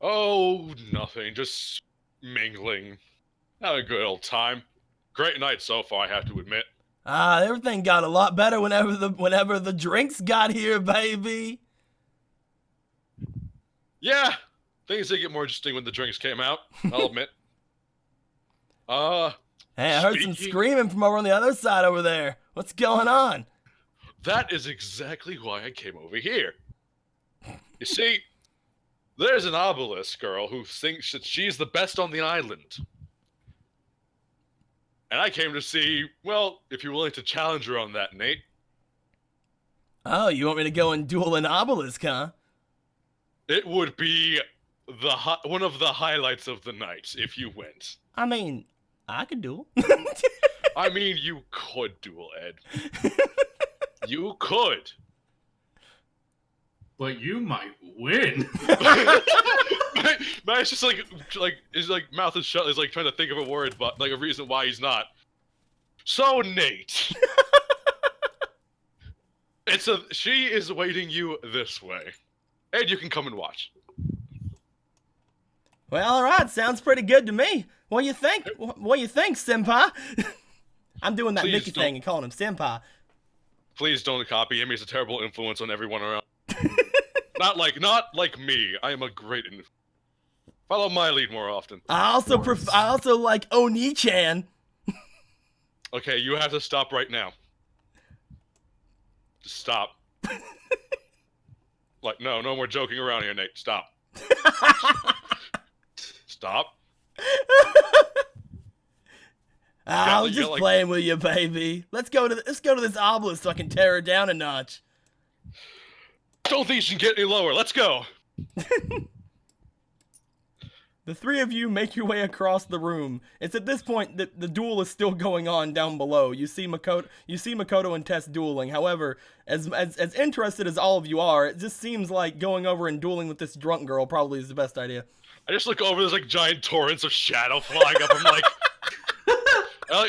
Oh, nothing. Just mingling. Had a good old time. Great night so far, I have to admit. Everything got a lot better whenever the drinks got here, baby. Yeah, things did get more interesting when the drinks came out, I'll admit. Hey, I heard some Speaking- screaming from over on the other side over there. What's going on? That is exactly why I came over here. You see, There's an obelisk girl who thinks that she's the best on the island. And I came to see, well, if you're willing to challenge her on that, Nate. Oh, you want me to go and duel an obelisk, huh? It would be one of the highlights of the night if you went. I mean, I could duel. I mean, you could duel, Ed. You could. But you might win. Man's just like his like mouth is shut. He's like trying to think of a word, but like a reason why he's not. So Nate, she is waiting you this way, and you can come and watch. Well, all right, sounds pretty good to me. What you think? What you think, senpai? I'm doing that Please Mickey don't. thing and calling him senpai. Please don't copy him. He's a terrible influence on everyone around. Not like me. I am a great influence. Follow my lead more often. I also like Oni-chan. Okay, you have to stop right now. Just stop. Like, no more joking around here, Nate. Stop. Stop. I was you just like- playing with you, baby. Let's go to this obelisk so I can tear her down a notch. Don't think you can get any lower. Let's go. The three of you make your way across the room. It's at this point that the duel is still going on down below. You see Makoto and Tess dueling. However, as interested as all of you are, it just seems like going over and dueling with this drunk girl probably is the best idea. I just look over. There's like giant torrents of shadow flying up. I'm like,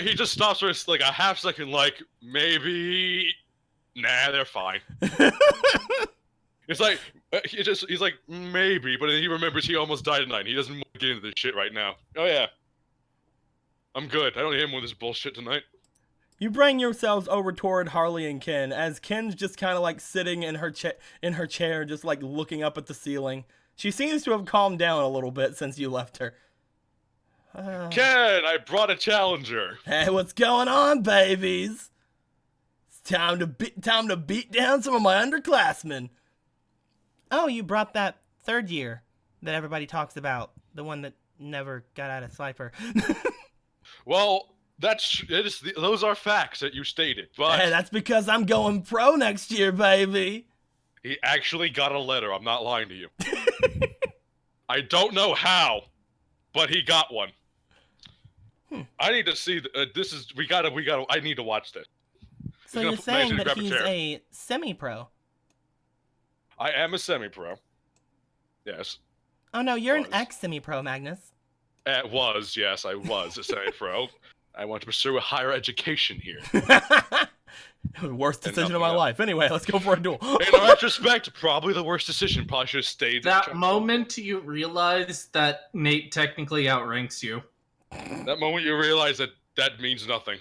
he just stops for like a half second. Like maybe, nah, they're fine. It's like he's like maybe, but then he remembers he almost died tonight. And he doesn't want to get into this shit right now. Oh yeah, I'm good. I don't need him with this bullshit tonight. You bring yourselves over toward Harley and Ken, as Ken's just kind of like sitting in her chair, just like looking up at the ceiling. She seems to have calmed down a little bit since you left her. Ken, I brought a challenger. Hey, what's going on, babies? It's time to beat down some of my underclassmen. Oh, you brought that third year that everybody talks about, the one that never got out of Cypher. Well, those are facts that you stated, but Hey, that's because I'm going pro next year, baby. he actually got a letter. I'm not lying to you. I don't know how, but he got one. I need to see. I need to watch this. So He's you're gonna saying grab that a he's chair. a semi-pro? I am a semi-pro. Yes. Oh no, you're an Was. ex-semi-pro, Magnus. Yes, I was a semi-pro. I want to pursue a higher education here. Worst decision of nothing my else. life. Anyway, let's go for a duel. In retrospect, probably the worst decision. Probably should have stayed. That moment you realize that Nate technically outranks you. That moment you realize that means nothing.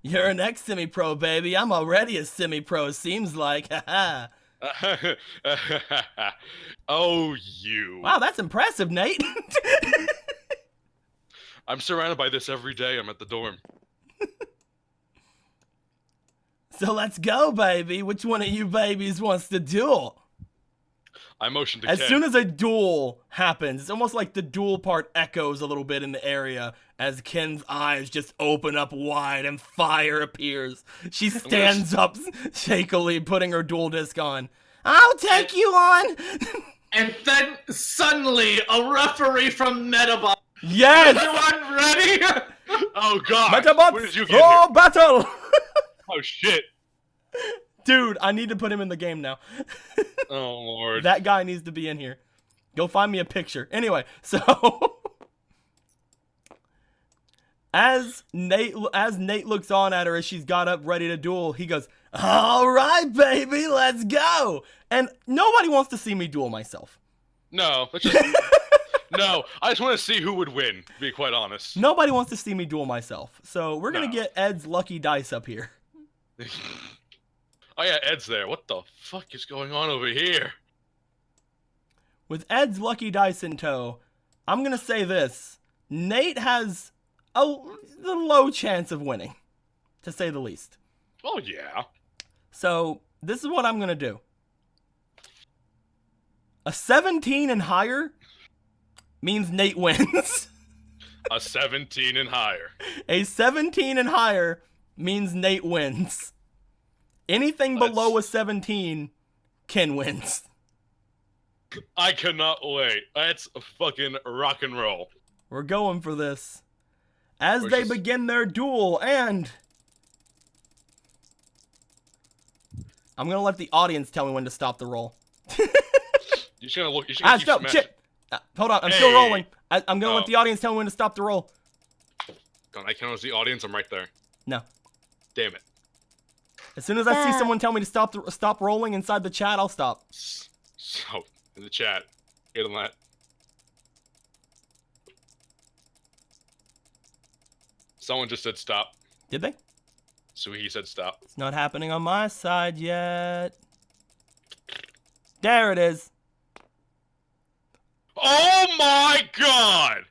You're an ex-semi-pro, baby. I'm already a semi-pro, seems like. Haha. Oh, you. Wow, that's impressive, Nate. I'm surrounded by this every day. I'm at the dorm. So let's go, baby. Which one of you babies wants to duel? I motion to As Ken. soon as a duel happens, it's almost like the duel part echoes a little bit in the area as Ken's eyes just open up wide and fire appears. She stands up shakily, putting her duel disc on. I'll take you on. And then suddenly a referee from Metabot. Yes. Everyone ready? Oh God! Metabots, When did you get roll here? battle. Oh shit! Dude, I need to put him in the game now. Oh Lord! That guy needs to be in here. Go find me a picture. Anyway, so as Nate looks on at her as she's got up ready to duel, he goes, "All right, baby, let's go." And nobody wants to see me duel myself. No, let's just. No, I just want to see who would win. To be quite honest. Nobody wants to see me duel myself. So we're gonna No. get Ed's lucky dice up here. Oh yeah, Ed's there. What the fuck is going on over here? With Ed's lucky dice in tow, I'm gonna say this: Nate has the low chance of winning, to say the least. Oh yeah. So this is what I'm gonna do. A 17 and higher means Nate wins. A 17 and higher. A 17 and higher means Nate wins. Anything below a 17, Ken wins. I cannot wait. That's fucking rock and roll. We're going for this. As We're they just- begin their duel, and I'm gonna let the audience tell me when to stop the roll. You're just gonna look. You're just gonna keep No, smashing. shit. Hold on, I'm still Hey. rolling. I'm gonna let Oh. the audience tell me when to stop the roll. God, I can't see the audience. I'm right there. No. Damn it. As soon as I see Stop. someone tell me to stop rolling inside the chat, I'll stop. So in the chat, get on that. Someone just said stop. Did they? So he said stop. It's not happening on my side yet. There it is. Oh my god!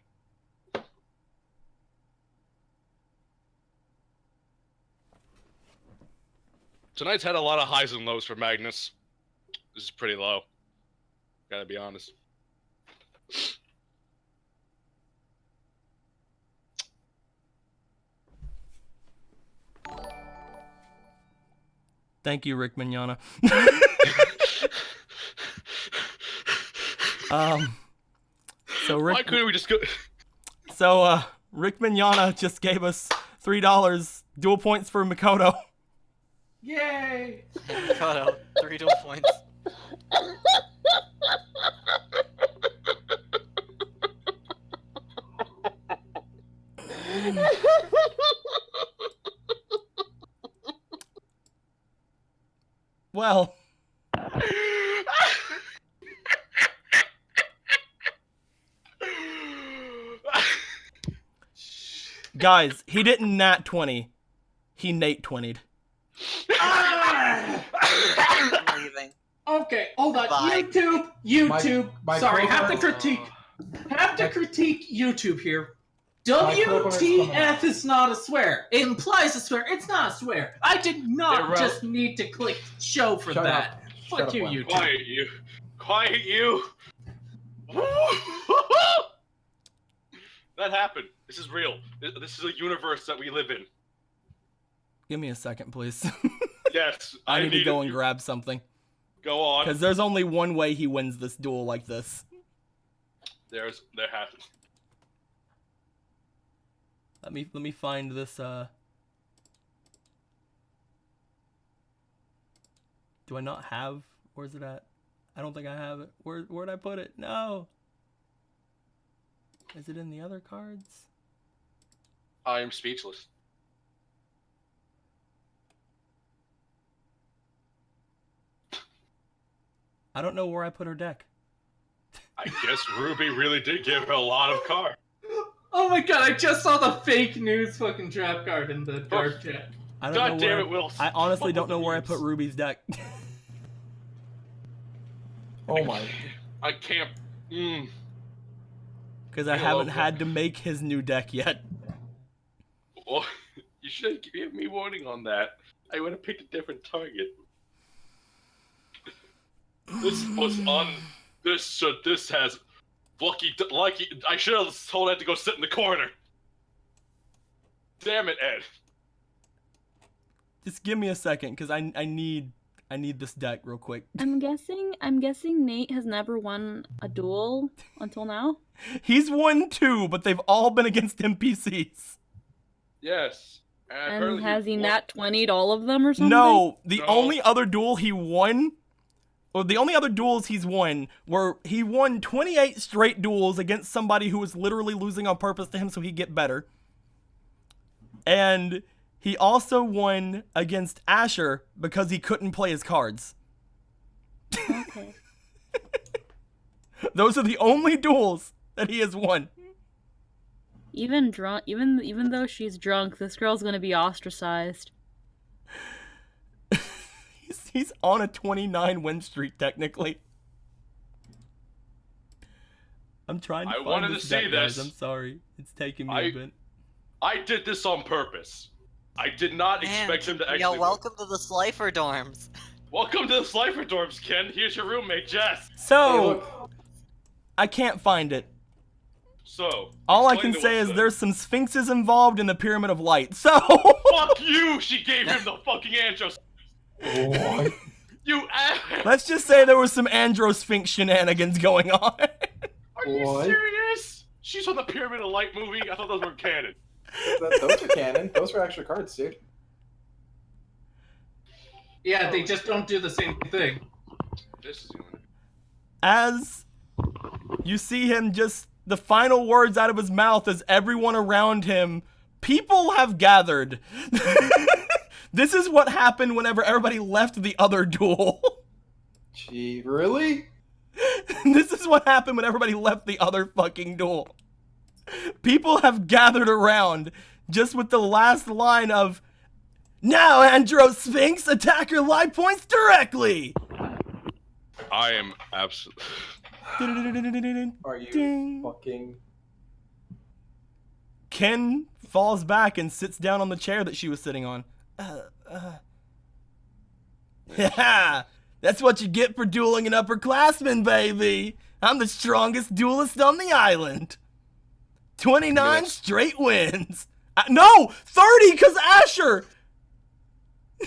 Tonight's had a lot of highs and lows for Magnus. This is pretty low. Gotta be honest. Thank you, Rick Mignogna. So Why Rick, couldn't we just go? Rick Mignogna just gave us $3 dual points for Makoto. Yay! Cut out 3 dual points. Well, guys, he didn't nat 20. He Nate 20'd. I'm leaving. Okay, hold on. Bye. YouTube. My Sorry, have to crowbar- critique. Have to critique YouTube here. My crowbar is coming WTF out. is not a swear. It implies a swear. It's not a swear. I did not They're just need to click show for Shut that. up. Fuck Shut up, you, Len. YouTube. Quiet you. Quiet you. That happened. This is real. This is a universe that we live in. Give me a second, please. Yes. I need to go and you- grab something. Go on. Because there's only one way he wins this duel like this. There happens. Let me find this, Do I not have... Where's it at? I don't think I have it. Where'd I put it? No! Is it in the other cards? I am speechless. I don't know where I put her deck. I guess Ruby really did give her a lot of cards. Oh my god, I just saw the fake news fucking draft card in the dark chat. I don't God know damn where it, Will. I honestly What don't know was where I these? put Ruby's deck. Oh my. I can't. Because I You're haven't welcome. had to make his new deck yet. Well, you should give me warning on that. I would have picked a different target. This was on. This has lucky. I should have told Ed to go sit in the corner. Damn it, Ed. Just give me a second, because I need this deck real quick. I'm guessing Nate has never won a duel until now. He's won 2, but they've all been against NPCs. Yes. And apparently has he won- nat 20'd all of them or something? No, the No. only other duel he won, or the only other duels he's won, were he won 28 straight duels against somebody who was literally losing on purpose to him so he'd get better. And he also won against Asher because he couldn't play his cards. Okay. Those are the only duels that he has won. Even drunk, even though she's drunk, this girl's gonna be ostracized. He's on a 29 win streak technically. I'm trying to I find wanted this to deck, see guys. this. I'm sorry. It's taking me I- a bit. I did this on purpose. I did not expect him to actually. Yo, welcome to the Slifer dorms. Welcome to the Slifer Dorms, Ken. Here's your roommate, Jess. Hey, So, look. I can't find it. So, All I explain can to say us is then. there's some sphinxes involved in the Pyramid of Light. So, Fuck you! She gave him the fucking Andros. What? You ass! let's just say there was some Andro-Sphinx shenanigans going on. Are you What? serious? She's on the Pyramid of Light movie? I thought those were canon. Those are canon. Those were actual cards, dude. Yeah, they just don't do the same thing. This is the one. As you see him, just the final words out of his mouth as everyone around him, people have gathered. This is what happened whenever everybody left the other duel. Gee, really? This is what happened when everybody left the other fucking duel. People have gathered around just with the last line of, "Now, Andro Sphinx, attack your life points directly!" I am absolutely. Are you Ding. fucking... Ken falls back and sits down on the chair that she was sitting on. Yeah, that's what you get for dueling an upperclassman, baby. I'm the strongest duelist on the island. 29 Yes. straight wins. No, 30 because Asher.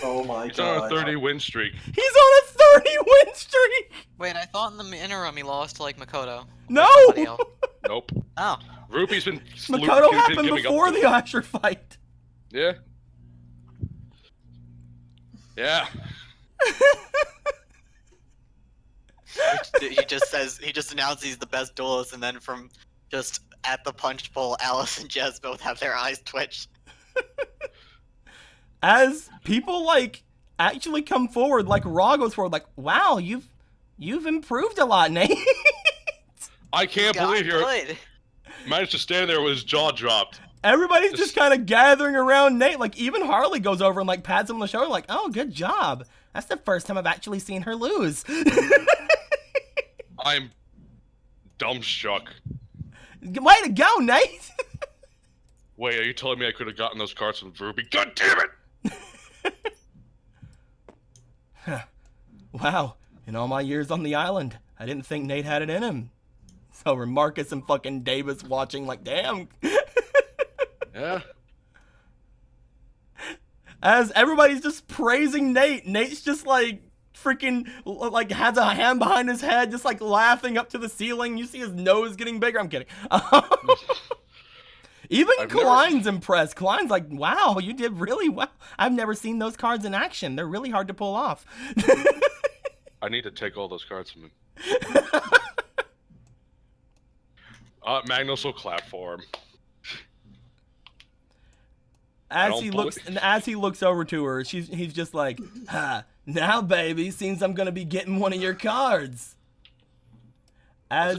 Oh my He's on god. a 30 win streak. He's on a 30 win streak. Wait, I thought in the interim he lost to like Makoto. No. Somebody else. Nope. Oh. Rupee's been. Makoto been happened giving before up the Asher fight. Yeah. Yeah. He just announced he's the best duelist, and then from just at the punch bowl, Alice and Jez both have their eyes twitched. As people like actually come forward, like Raw goes forward, like, "Wow, you've improved a lot, Nate." I can't God, believe you're good. managed to stand there with his jaw dropped. Everybody's just kind of gathering around Nate. Like, even Harley goes over and like pats him on the shoulder, like, "Oh, good job. That's the first time I've actually seen her lose." I'm dumbstruck. Way to go, Nate. Wait, are you telling me I could have gotten those cards from Ruby? God damn it! Wow, in all my years on the island, I didn't think Nate had it in him. So Marcus and fucking Davis watching like, damn. Yeah. As everybody's just praising Nate, Nate's just like freaking like has a hand behind his head, just like laughing up to the ceiling. You see his nose getting bigger. I'm kidding. Even I've Klein's impressed. Klein's like, wow, you did really well. I've never seen those cards in action. They're really hard to pull off. I need to take all those cards from him. Magnus will clap for him. As he looks over to her, he's just like, "Ha, now baby, seems I'm gonna be getting one of your cards." As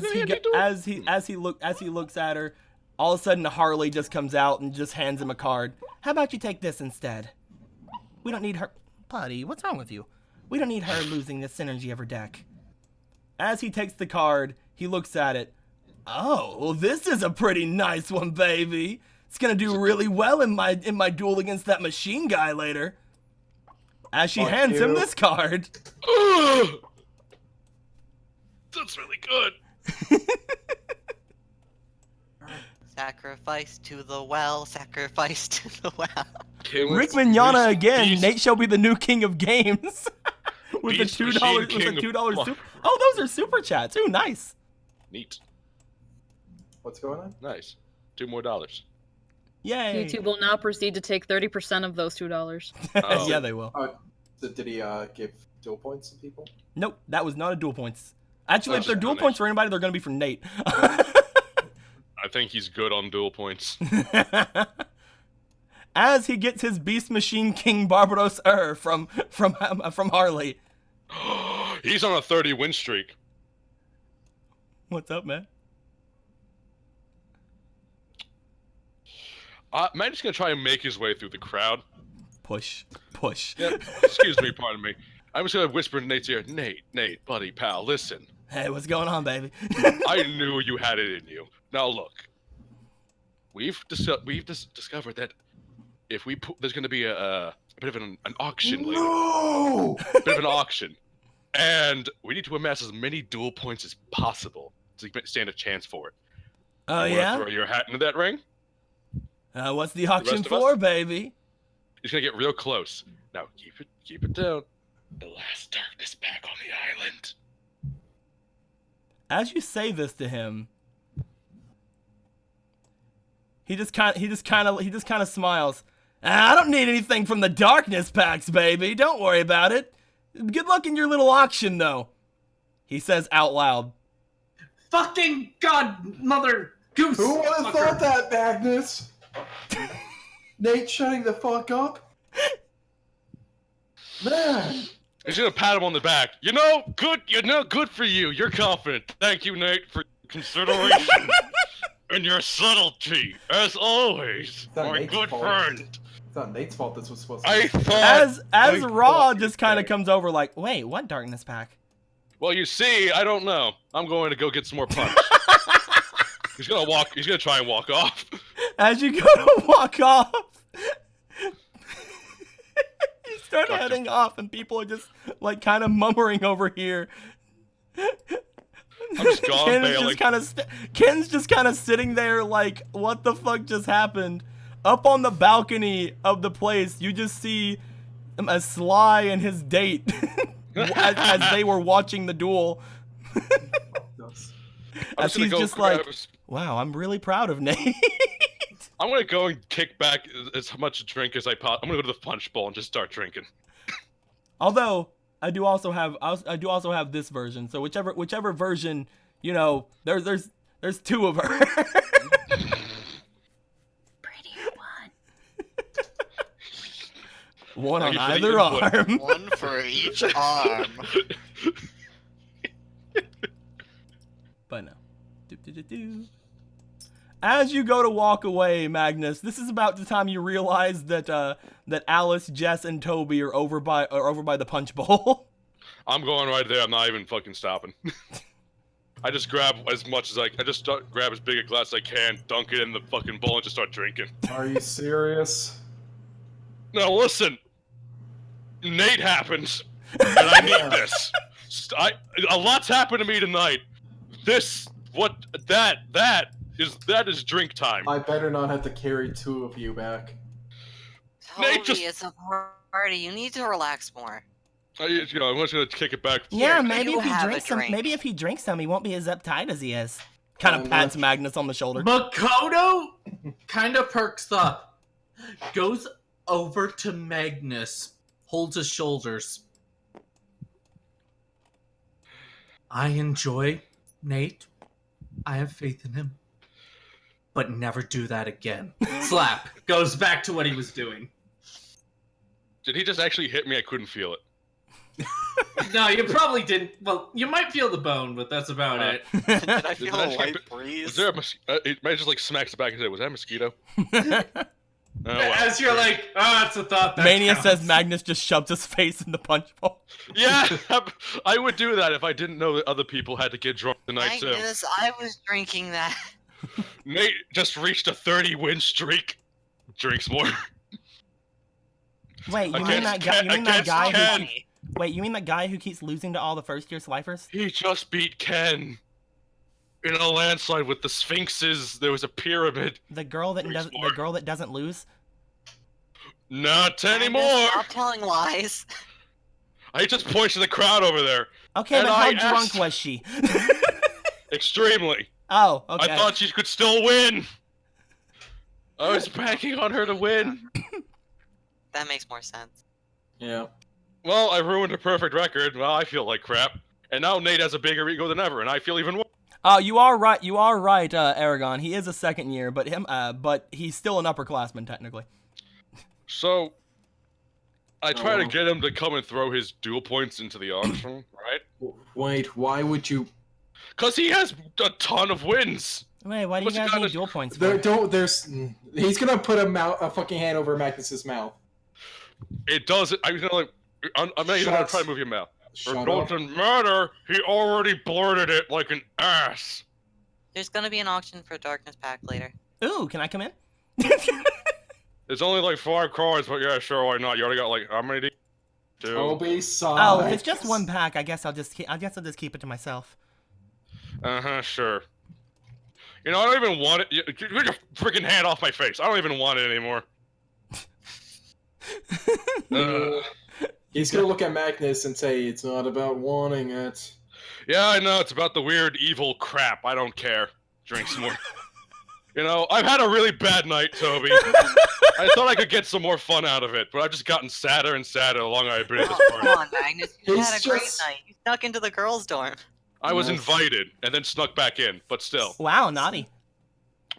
he looks at her, all of a sudden Harley just comes out and just hands him a card. "How about you take this instead? We don't need her, buddy. What's wrong with you? We don't need her losing the synergy of her deck." As he takes the card, he looks at it. "Oh, well, this is a pretty nice one, baby. It's gonna do really well in my duel against that machine guy later." As she hands him this card. Ugh! That's really good. Sacrifice to the well, sacrifice to the well. Rick Mignogna again. Nate shall be the new king of games. with the Beast $2 Machine with the King of $2 Fuck. super. Oh, those are super chats. Ooh, nice. Neat. What's going on? Nice. $2 more. Yay. YouTube will now proceed to take 30% of those $2. Oh. Yeah, they will. So did he give dual points to people? Nope, that was not a dual points. Actually, Oh, if they're shit, dual nice. points for anybody, they're going to be for Nate. I think he's good on dual points. As he gets his Beast Machine King Barbaros from Harley. He's on a 30 win streak. What's up, man? Matt's just gonna try and make his way through the crowd. Push. Yeah, excuse me, pardon me. I'm just gonna whisper in Nate's ear, Nate, buddy, pal, listen. Hey, what's going on, baby? I knew you had it in you. Now look, we've discovered that if we there's gonna be a bit of an auction later. No! Bit of an auction. And we need to amass as many duel points as possible to stand a chance for it. Oh, You yeah? wanna throw your hat into that ring? What's the auction rest of us? for, baby? He's gonna get real close. Now keep it down. The last darkness pack on the island. As you say this to him, he just kind of smiles. I don't need anything from the darkness packs, baby. Don't worry about it. Good luck in your little auction, though. He says out loud. Fucking godmother goose. Who would have fucker. thought that, Magnus? Nate shutting the fuck up? Man! He's gonna pat him on the back. Good for you. You're confident. Thank you, Nate, for consideration and your subtlety, as always, not my Nate's good fault. friend. It's not Nate's fault this was supposed to I be. thought. As I Raw thought just you'd kind of say. comes over like, wait, what darkness pack? Well, you see, I don't know. I'm going to go get some more punch. He's gonna walk. He's gonna try and walk off. As you go to walk off, you start Gotcha. heading off, and people are just like kind of murmuring over here. I'm just gone bailing. Ken's just kind of sitting there like, what the fuck just happened? Up on the balcony of the place, you just see a Sly and his date as they were watching the duel. I'm As gonna he's go just grab like, his- wow, I'm really proud of Nate. I'm gonna go and kick back as much drink as I I'm gonna go to the punch bowl and just start drinking. Although I do also have this version. So whichever version, you know, there's two of her. Prettier one. One on Thank you for the either input. arm. One for each arm. But no. Do. As you go to walk away, Magnus, this is about the time you realize that that Alice, Jess, and Toby are over by the punch bowl. I'm going right there. I'm not even fucking stopping. I just grab as much as I just grab as big a glass as I can, dunk it in the fucking bowl, and just start drinking. Are you serious? Now listen, Nate happened, and I need this. A lot's happened to me tonight. That is drink time. I better not have to carry two of you back. Toby, just- it's a party. You need to relax more. I'm just gonna kick it back. Yeah, Here, maybe you if he have a drinks some, drink. maybe if he drinks some, he won't be as uptight as he is. Kind of I'm pats not- Magnus on the shoulder. Makoto kind of perks up, goes over to Magnus, holds his shoulders. I enjoy Nate. I have faith in him. But never do that again. Slap. Goes back to what he was doing. Did he just actually hit me? I couldn't feel it. No, you probably didn't. Well, you might feel the bone, but that's about it. Did I Did feel that a shit- light breeze? Was there a it might just like smacks it back and say, "Was that a mosquito?" Oh, well. As you're like, it's a thought that Mania counts. says Magnus just shoved his face in the punch bowl. Yeah, I would do that if I didn't know that other people had to get drunk tonight too. Magnus, I was drinking that. Nate just reached a 30-win streak. Drinks more. Wait, you mean Against that guy? Ken- You mean that against guy? Ken. Wait, you mean that guy who keeps losing to all the first-year Slifers? He just beat Ken in a landslide with the Sphinxes. There was a pyramid. The girl that Drinks doesn't. more. The girl that doesn't lose. Not Magnus, anymore. Stop telling lies. I just pointed to the crowd over there. Okay, And but how I drunk asked- was she? Extremely. Oh, okay. I thought she could still win. I was banking on her to win. That makes more sense. Yeah. Well, I ruined a perfect record. Well, I feel like crap. And now Nate has a bigger ego than ever, and I feel even worse. Oh, you are right. You are right, Aragon. He is a second year, but he's still an upperclassman technically. So, I try to Oh. get him to come and throw his dual points into the auction, right? Wait, why would you? Because he has a ton of wins. Wait, why do you What's he guys got need to- dual points There, for? don't. There's. He's gonna put a fucking hand over Magnus's mouth. It doesn't. I'm not even gonna Shut- try to move your mouth. Shut It up. doesn't matter. He already blurted it like an ass. There's gonna be an auction for Darkness Pack later. Ooh, can I come in? It's only like 5 cards, but yeah, sure, why not? You already got like how many? Two. Toby, Oh, if it's just one pack, I guess I'll just keep it to myself. Sure. You know, I don't even want it. Get your freaking hand off my face. I don't even want it anymore. He's gonna look at Magnus and say, "It's not about wanting it." Yeah, I know. It's about the weird, evil crap. I don't care. Drink some more. You know, I've had a really bad night, Toby. I thought I could get some more fun out of it, but I've just gotten sadder and sadder the longer I've been at this Come party. on, Magnus. You He's had a great just- night. You snuck into the girls' dorm. I was Yes. invited and then snuck back in, but still, Wow, naughty.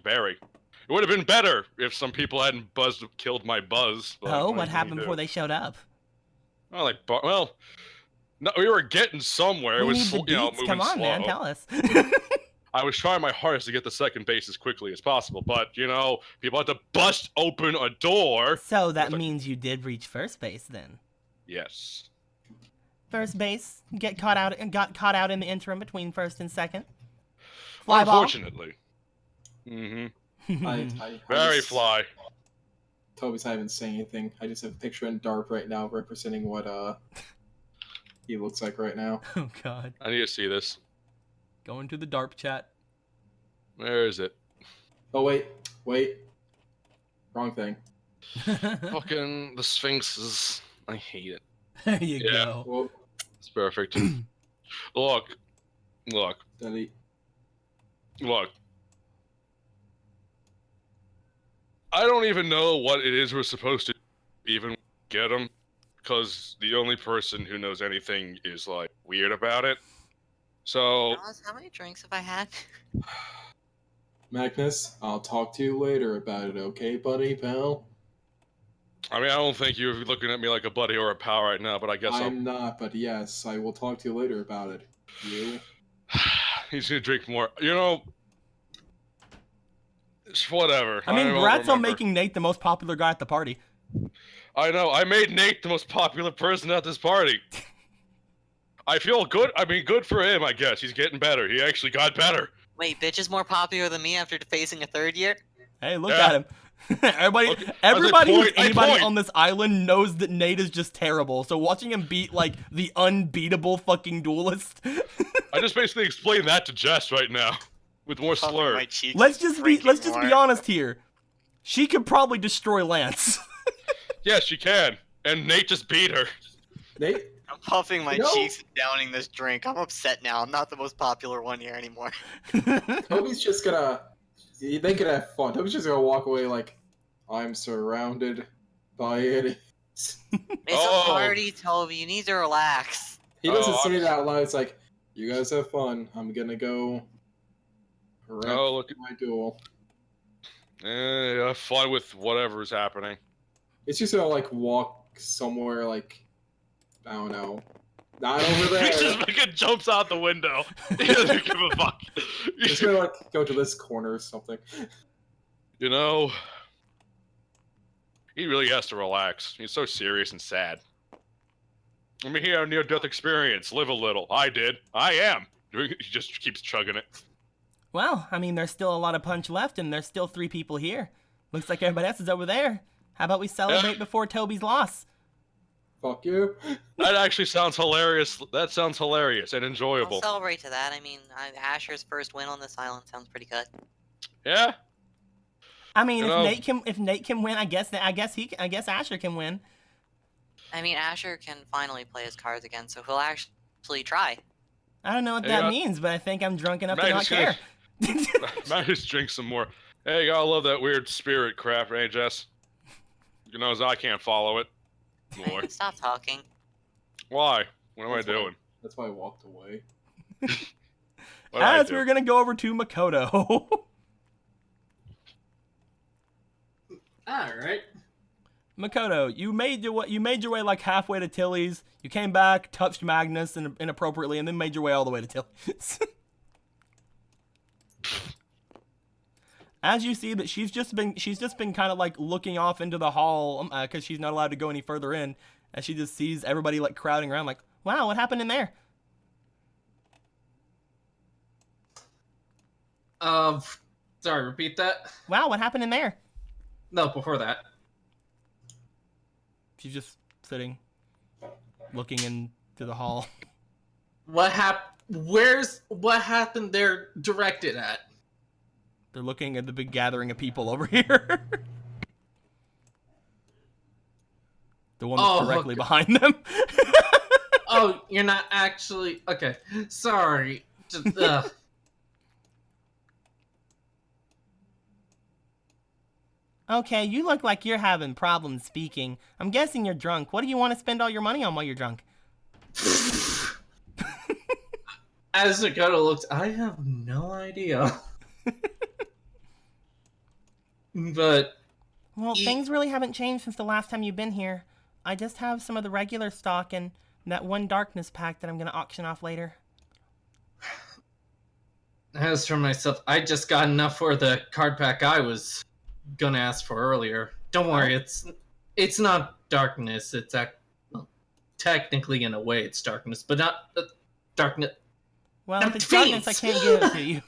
very. It would have been better if some people hadn't killed my buzz. but Oh, what what can happened you do? before they showed up? Well, no, we were getting somewhere. It We was, need the deets. moving Come on, slow. man, tell us. I was trying my hardest to get to second base as quickly as possible, but people had to bust open a door. So that It's like- means you did reach first base then. Yes. First base, got caught out in the interim between first and second. Fly ball. Unfortunately. Mm-hmm. I Very just- fly. Toby's not even saying anything. I just have a picture in dark right now representing what he looks like right now. Oh god. I need to see this. Going to the DARP chat. Where is it? Oh wait. Wrong thing. Fucking the Sphinx is. I hate it. There you Yeah. go. Well, It's perfect. Look. delete. I don't even know what it is we're supposed to even get them, because the only person who knows anything is like weird about it. So Ross, how many drinks have I had? Magnus, I'll talk to you later about it, okay, buddy, pal? I mean, I don't think you're looking at me like a buddy or a pal right now, but I guess I'm not, but yes, I will talk to you later about it. You? he's gonna drink more. It's whatever. I mean, don't congrats on remember. making Nate the most popular guy at the party. I know. I made Nate the most popular person at this party. I feel good. I mean, good for him, I guess. He's getting better. He actually got better. Wait, bitch is more popular than me after facing a third year? Hey, look Yeah. at him. Everybody, Okay, everybody who's I anybody point. on this island knows that Nate is just terrible. So watching him beat like the unbeatable fucking duelist. I just basically explained that to Jess right now, with more Puffing slur. my cheeks let's and just be drinking more. honest here. She could probably destroy Lance. Yes, she can. And Nate just beat her. Nate? I'm puffing my No. cheeks and downing this drink. I'm upset now. I'm not the most popular one here anymore. Toby's just gonna... They can have fun. Toby's just gonna walk away like, I'm surrounded by it. It's Oh. a party, Toby. You need to relax. He doesn't Oh, say I'm- it out loud. It's like, you guys have fun. I'm gonna go wreck Oh, look. my duel. Have fun with whatever is happening. It's just gonna like walk somewhere like, I don't know, not over He just there. fucking jumps out the window. He doesn't give a fuck. It's gonna like go to this corner or something. You know, he really has to relax. He's so serious and sad. I mean, he had a near-death experience. Live a little. I did. I am. He just keeps chugging it. Well, I mean, there's still a lot of punch left, and there's still 3 people here. Looks like everybody else is over there. How about we celebrate before Toby's loss? Fuck you. That actually sounds hilarious. That sounds hilarious and enjoyable. I'll celebrate to that. I mean, Asher's first win on this island sounds pretty good. Yeah. I mean, You know- if Nate can win, I guess Asher can win. I mean, Asher can finally play his cards again, so he'll actually try. I don't know what Hey, that means, but I think I'm drunk enough to Matt not is gonna- care. Might just drink some more. Hey, you gotta love that weird spirit crap, eh, Jess? You know, I can't follow it. More. Stop talking. Why? What am I That's why- doing? That's why I walked away. What did I As do? we're gonna go over to Makoto. Alright. Makoto, you made your way like halfway to Tilly's. You came back, touched Magnus inappropriately, and then made your way all the way to Tilly's. As you see that she's just been kind of like looking off into the hall because she's not allowed to go any further in, and she just sees everybody like crowding around like, wow, what happened in there? Sorry, repeat that? Wow, what happened in there? No, before that. She's just sitting, looking into the hall. What happened there directed at? They're looking at the big gathering of people over here. The one that's directly behind them. Oh, you're not actually... Okay, sorry. Just, Okay, you look like you're having problems speaking. I'm guessing you're drunk. What do you want to spend all your money on while you're drunk? As Dakota looks, I have no idea. But... Well, things really haven't changed since the last time you've been here. I just have some of the regular stock and that one darkness pack that I'm going to auction off later. As for myself, I just got enough for the card pack I was gonna ask for earlier. Don't worry, it's not darkness. It's well, technically, in a way, it's darkness, but not darkness. Well, if it's darkness, I can't give it to you.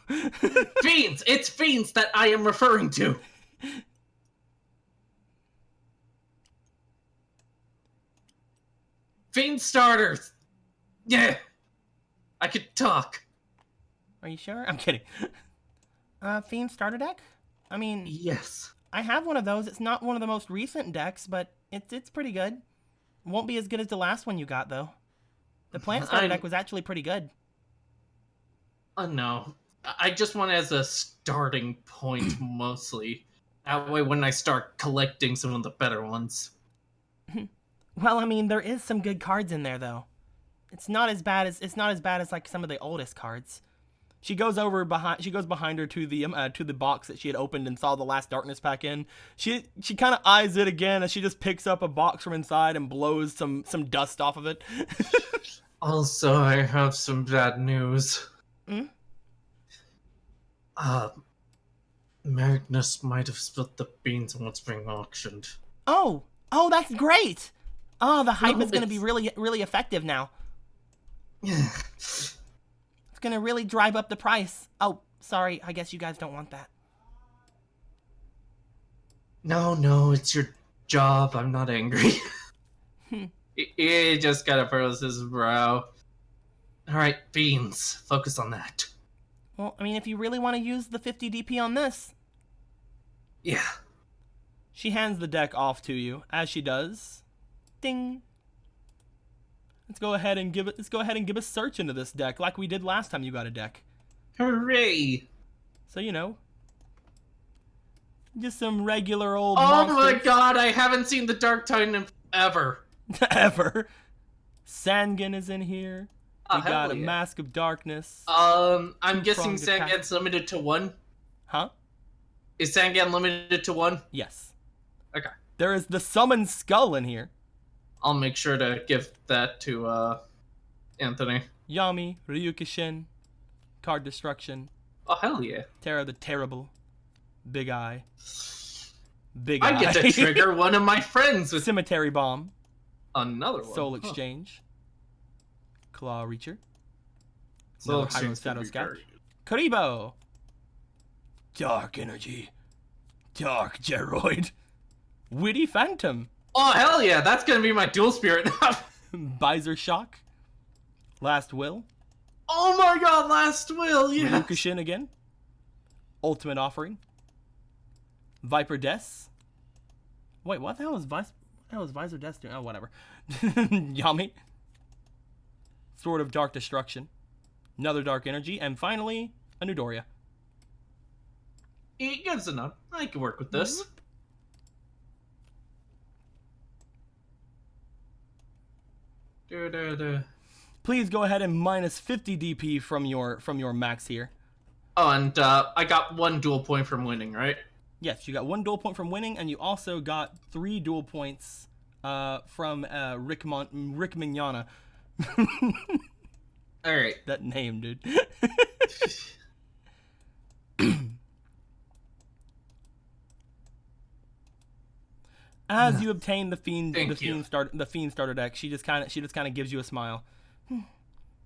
Fiends! It's fiends that I am referring to. Fiend starters. Yeah, I could talk. Are you sure? I'm kidding. Fiend starter deck? I mean, Yes. I have one of those. It's not one of the most recent decks, but it's pretty good. Won't be as good as the last one you got, though. The plant starter deck was actually pretty good. No. I just want it as a starting point, mostly. That way, when I start collecting some of the better ones. Well, I mean, there is some good cards in there, though. It's not as bad as like some of the oldest cards. She goes behind her to the box that she had opened and saw the last darkness pack in. She kind of eyes it again as she just picks up a box from inside and blows some dust off of it. Also, I have some bad news. Magnus might have spilled the beans on what's being auctioned. Oh, that's great. Oh, the hype No, is going to be really, really effective now. It's going to really drive up the price. Oh, sorry. I guess you guys don't want that. No, it's your job. I'm not angry. He just kind of furrows his brow. Alright, beans. Focus on that. Well, I mean, if you really want to use the 50 DP on this. Yeah. She hands the deck off to you. As she does, ding. Let's go ahead and give a search into this deck like we did last time you got a deck. Hooray! So, you know, just some regular old Oh monsters. my god, I haven't seen the Dark Titan ever. Ever. Sangan is in here. We got hell a yeah. Mask of Darkness. I'm guessing Two-pronged attack. Sangan's limited to one? Huh? Is Sangan limited to one? Yes. Okay. There is the Summoned Skull in here. I'll make sure to give that to, Anthony. Yami, Ryukishin, Card Destruction, Oh, hell yeah. Terra the Terrible, Big Eye, I get to trigger one of my friends with Cemetery Bomb, another one. Soul Huh. Exchange, Claw Reacher, Soul another Hyro Exchange Shadow would be Scout, great. Karibo, Dark Energy, Dark Geroid, Witty Phantom, Oh, hell yeah, that's gonna be my dual spirit now. Visor Shock, Last Will, Oh my god, Last Will, yeah. Ryukishin again, Ultimate Offering, Viper Des. Wait, what the hell was Visor Des doing? Oh, whatever. Yami, Sword of Dark Destruction, another Dark Energy, and finally, a Nudoria. He gives a nod. I can work with this. Please go ahead and minus 50 DP from your max here. Oh, and I got one dual point from winning, right? Yes, you got one dual point from winning, and you also got 3 dual points from Rick Mignogna. Alright. That name, dude. As you obtain the fiend starter deck, she just kind of gives you a smile.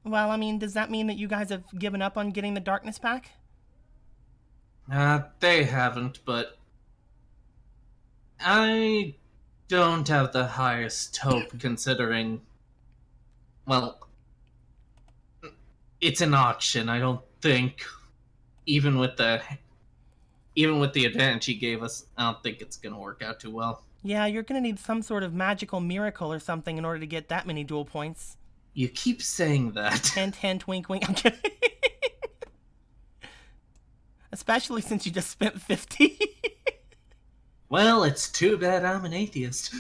Well, I mean, does that mean that you guys have given up on getting the darkness pack? They haven't, but I don't have the highest hope considering, well, it's an auction. I don't think, even with the advantage he gave us, I don't think it's gonna work out too well. Yeah, you're gonna need some sort of magical miracle or something in order to get that many duel points. You keep saying that. Hint, hint, wink, wink. I'm kidding. Especially since you just spent 50. Well, it's too bad I'm an atheist.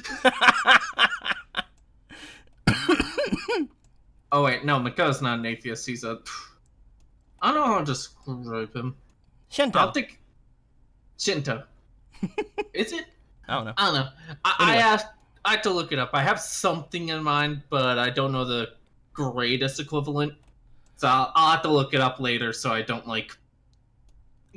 Oh wait, no, Mako's not an atheist. He's a... I don't know how to describe him. Shinto. I don't think... Shinto. Is it? I don't know. I don't know. Anyway. I have to look it up. I have something in mind, but I don't know the greatest equivalent. So I'll have to look it up later so I don't, like,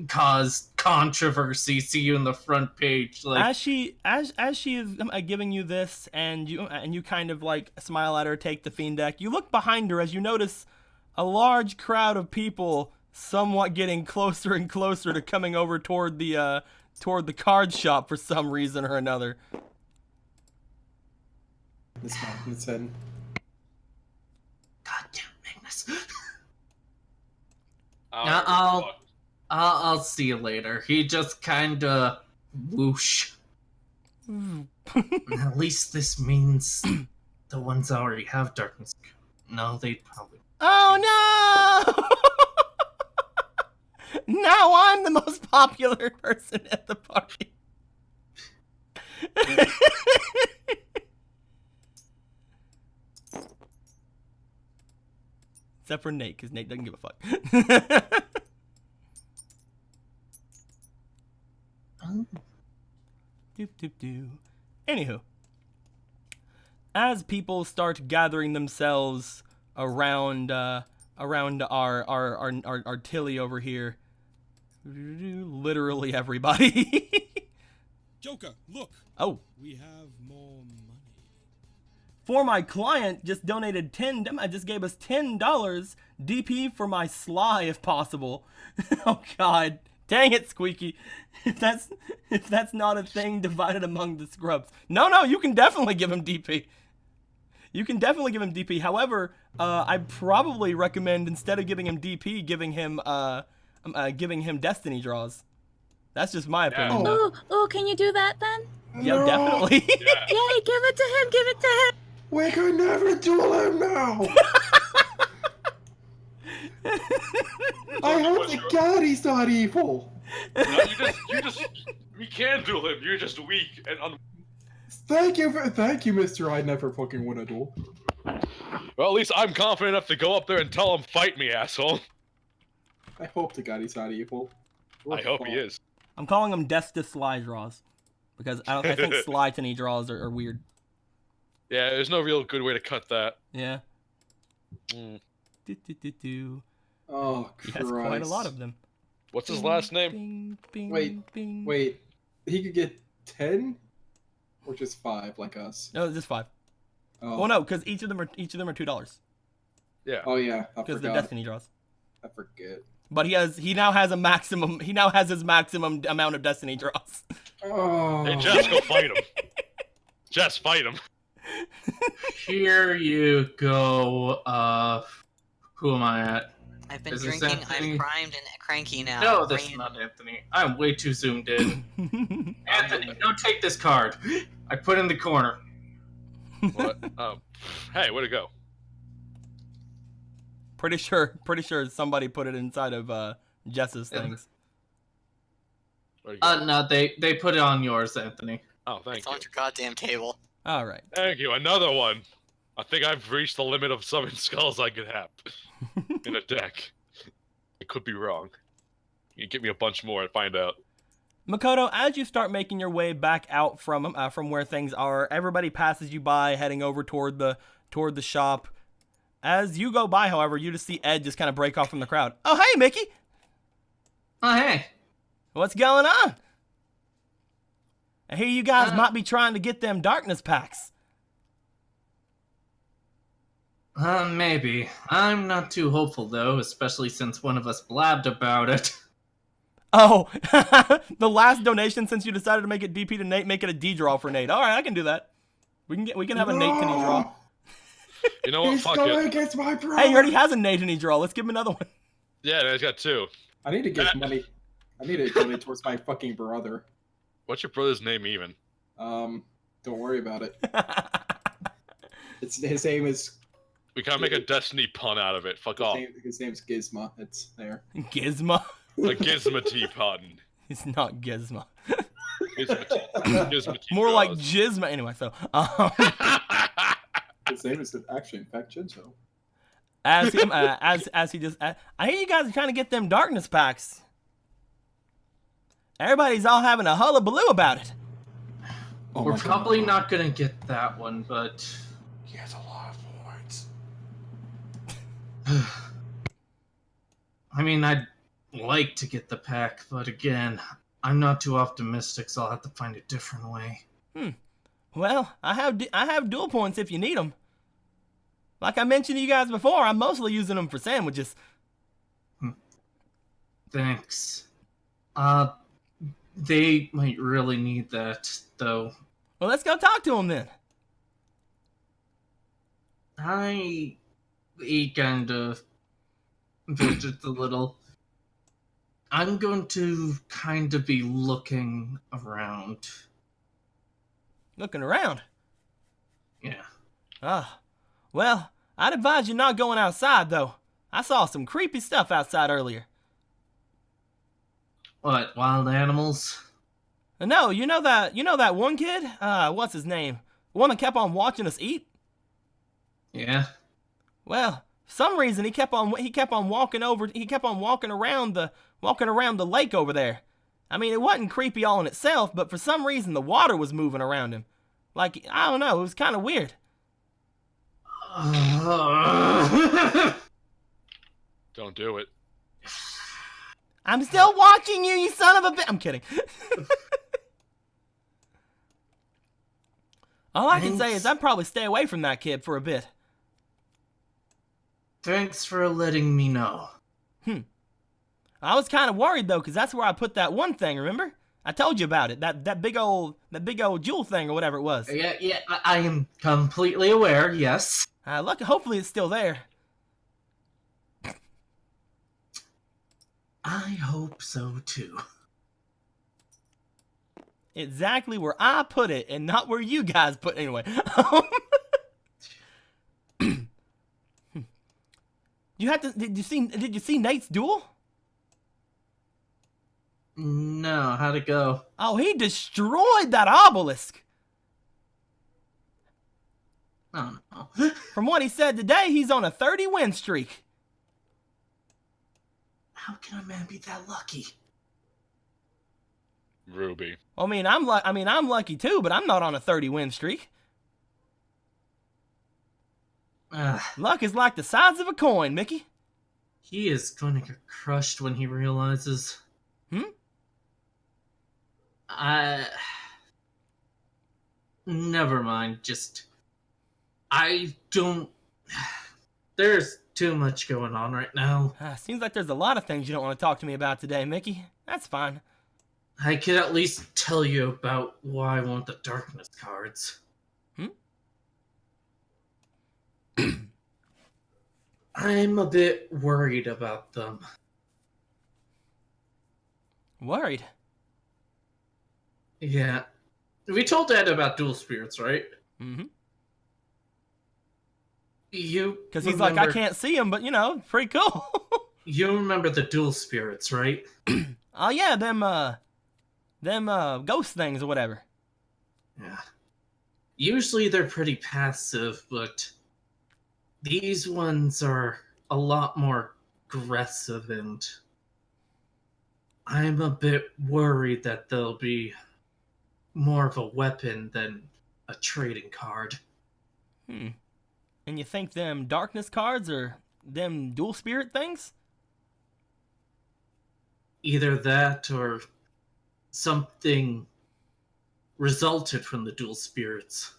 cause controversy. See you in the front page. Like, As she is giving you this, and you kind of like smile at her, take the fiend deck. You look behind her as you notice a large crowd of people, somewhat getting closer and closer to coming over toward the card shop for some reason or another. This man, his head. goddamn Magnus. Oh, I'll see you later. He just kinda whoosh. At least this means the ones that already have darkness. No, they'd probably. Oh no! Now I'm the most popular person at the party. Except for Nate, because Nate doesn't give a fuck. Doop doop doo. Anywho, as people start gathering themselves around our Tilly over here, literally everybody. Joker, look. Oh, We have more money. for my client just donated just gave us $10 DP for my sly if possible. Oh god. Dang it, Squeaky. If that's not a thing divided among the scrubs. No, you can definitely give him DP. You can definitely give him DP. However, I probably recommend instead of giving him DP, giving him destiny draws. That's just my opinion. though. Oh, can you do that then? Yeah, definitely. Yeah. Yay, give it to him, give it to him. We could never duel him now! I hope to God he's not evil! No, we can duel him. You're just weak and Thank you, Mr. I never fucking win a duel. Well, at least I'm confident enough to go up there and tell him, fight me, asshole. I hope to God he's not evil. I hope he is. I'm calling them Desta Sly draws. Because I think Sly-tony draws are weird. Yeah, there's no real good way to cut that. Yeah. Mm. Do. Oh, He Christ. has quite a lot of them. What's his last name? Bing, bing, Wait, bing. Wait, he could get 10? Or just 5, like us? No, just 5. Oh, Well, no, because each of them are $2. Yeah. Oh yeah, I Because they're forgot. Destiny draws. I forget. But he now has his maximum amount of Destiny draws. Oh. Hey, Jess, go fight him. Jess, fight him. Here you go. Who am I at? I've been Is this drinking. Anthony? I'm primed and cranky now. No, this Bring is it- not Anthony. I'm way too zoomed in. Anthony, don't take this card. I put it in the corner. What? Oh. Hey, way to go. Pretty sure somebody put it inside of Jess's Yeah. things. There you go. No, they put it on yours, Anthony. Oh, thank It's you. on your goddamn table. All right. Thank you. Another one. I think I've reached the limit of summon skulls I could have in a deck. I could be wrong. You give me a bunch more and find out. Makoto, as you start making your way back out from where things are, everybody passes you by, heading over toward the shop. As you go by, however, you just see Ed just kind of break off from the crowd. Oh, hey, Mickey. Oh, hey. What's going on? I hear you guys might be trying to get them darkness packs. Maybe. I'm not too hopeful, though, especially since one of us blabbed about it. Oh, the last donation since you decided to make it DP to Nate, make it a D draw for Nate. All right, I can do that. We can have a Nate to draw. You know what? He's Fuck going it. against my brother. Hey, he already has a Nate to draw. Let's give him another one. Yeah, he's got 2. I need to give money. I need to donate towards my fucking brother. What's your brother's name even? Don't worry about it. His name is. We can't make a Destiny pun out of it. Fuck off. His name's Gizma. It's there. Gizmo. A Gizma pun. It's not Gizmo. Gizma More like Jizma. Anyway, so His name is actually, in fact, Jinzo. as he just, I hear you guys are trying to get them darkness packs. Everybody's all having a hullabaloo about it. Oh We're my God. probably not gonna get that one, but He has a lot of words. I mean, I'd like to get the pack, but again, I'm not too optimistic, so I'll have to find a different way. Well, I have dual points if you need them. Like I mentioned to you guys before, I'm mostly using them for sandwiches. Thanks. They might really need that, though. Well, let's go talk to them then. He kind of fidgets a little. I'm going to kind of be looking around. Looking around. Yeah. Ah, well, I'd advise you not going outside though. I saw some creepy stuff outside earlier. What, wild animals? No, you know that one kid? What's his name? The one that kept on watching us eat? Yeah. Well, for some reason he kept on walking around the lake over there. I mean, it wasn't creepy all in itself, but for some reason the water was moving around him. Like, I don't know, it was kind of weird. Don't do it. I'm still watching you, you son of a bitch. I'm kidding. All I can say is I'd probably stay away from that kid for a bit. Thanks for letting me know. I was kind of worried though, because that's where I put that one thing, remember? I told you about it, that big old jewel thing or whatever it was. Yeah, I am completely aware, yes. Look, hopefully it's still there. I hope so too. Exactly where I put it, and not where you guys put it. Anyway. Did you see Nate's duel? No, how'd it go? Oh, he destroyed that obelisk. Oh no. From what he said today, he's on a 30-win streak. How can a man be that lucky? Ruby. I mean, I'm lucky too, but I'm not on a 30-win streak. Luck is like the size of a coin, Mickey. He is gonna get crushed when he realizes. Never mind, I don't... There's too much going on right now. Seems like there's a lot of things you don't want to talk to me about today, Mickey. That's fine. I could at least tell you about why I want the darkness cards. I'm a bit worried about them. Worried? Yeah. We told Dad about dual spirits, right? Mm-hmm. Because he's like, I can't see him, but pretty cool. You remember the dual spirits, right? Oh yeah, them ghost things or whatever. Yeah. Usually they're pretty passive, but these ones are a lot more aggressive, and I'm a bit worried that they'll be more of a weapon than a trading card. And you think them darkness cards are them dual spirit things? Either that or something resulted from the dual spirits.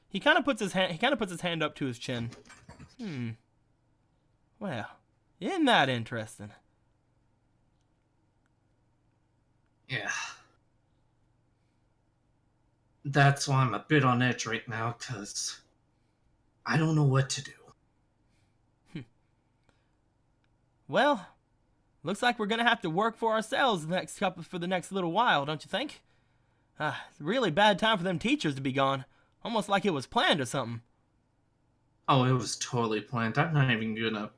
He kind of puts his hand up to his chin. Well, Isn't that interesting? Yeah. That's why I'm a bit on edge right now, because I don't know what to do. Well, looks like we're gonna have to work for ourselves for the next little while, don't you think? It's a really bad time for them teachers to be gone. Almost like it was planned or something. Oh, it was totally planned. I'm not even gonna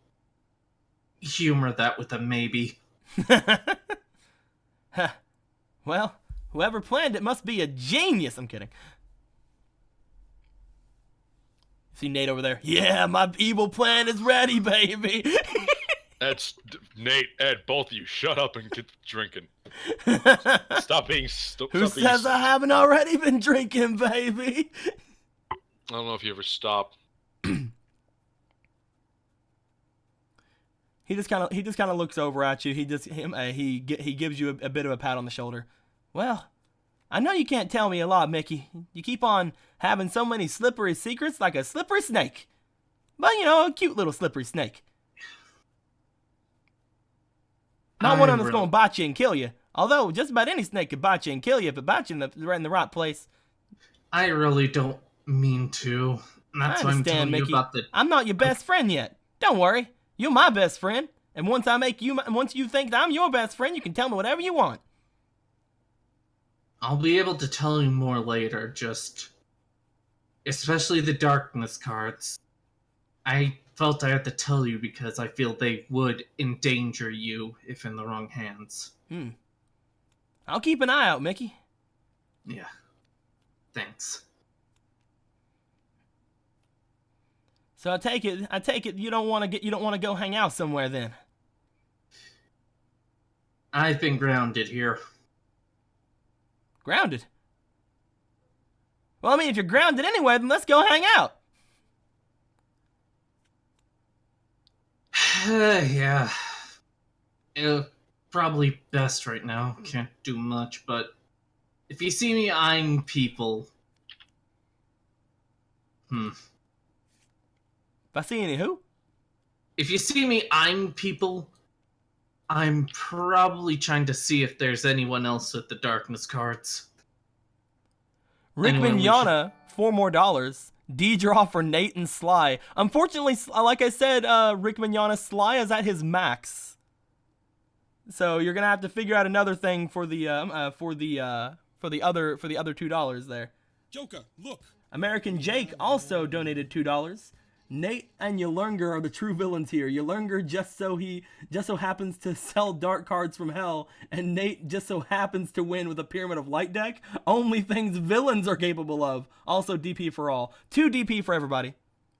humor that with a maybe. Well, whoever planned it must be a genius. I'm kidding. See Nate over there? Yeah, my evil plan is ready, baby. That's Nate, Ed, both of you, shut up and get drinking. Stop being. Who says I haven't already been drinking, baby? I don't know if you ever stop. He just kind of looks over at you. He gives you a bit of a pat on the shoulder. Well, I know you can't tell me a lot, Mickey. You keep on having so many slippery secrets like a slippery snake. But you know, a cute little slippery snake. Not one that's going to bite you and kill you. Although just about any snake could bite you and kill you if it bites you in the right place. I really don't mean to. That's why I'm telling Mickey. you about the. I'm not your best friend yet. Don't worry. You're my best friend. And once you think that I'm your best friend, you can tell me whatever you want. I'll be able to tell you more later, especially the darkness cards. I felt I had to tell you because I feel they would endanger you if in the wrong hands. I'll keep an eye out, Mickey. Yeah. Thanks. So I take it you don't want to go hang out somewhere then. I've been grounded here. Grounded? Well, I mean, if you're grounded anyway, then let's go hang out. Yeah. Probably best right now. Can't do much, but if you see me eyeing people... If I see any who? If you see me eyeing people, I'm probably trying to see if there's anyone else with the darkness cards. Rick Mignogna, $4 more. D-draw for Nate and Sly. Unfortunately, like I said, Rick Mignogna, Sly is at his max. So you're gonna have to figure out another thing for the other $2 there. Joker, look. American Jake also donated $2. Nate and Yulurnger are the true villains here. Yulurnger just so happens to sell dark cards from hell, and Nate just so happens to win with a Pyramid of Light deck. Only things villains are capable of. Also DP for all. 2 DP for everybody.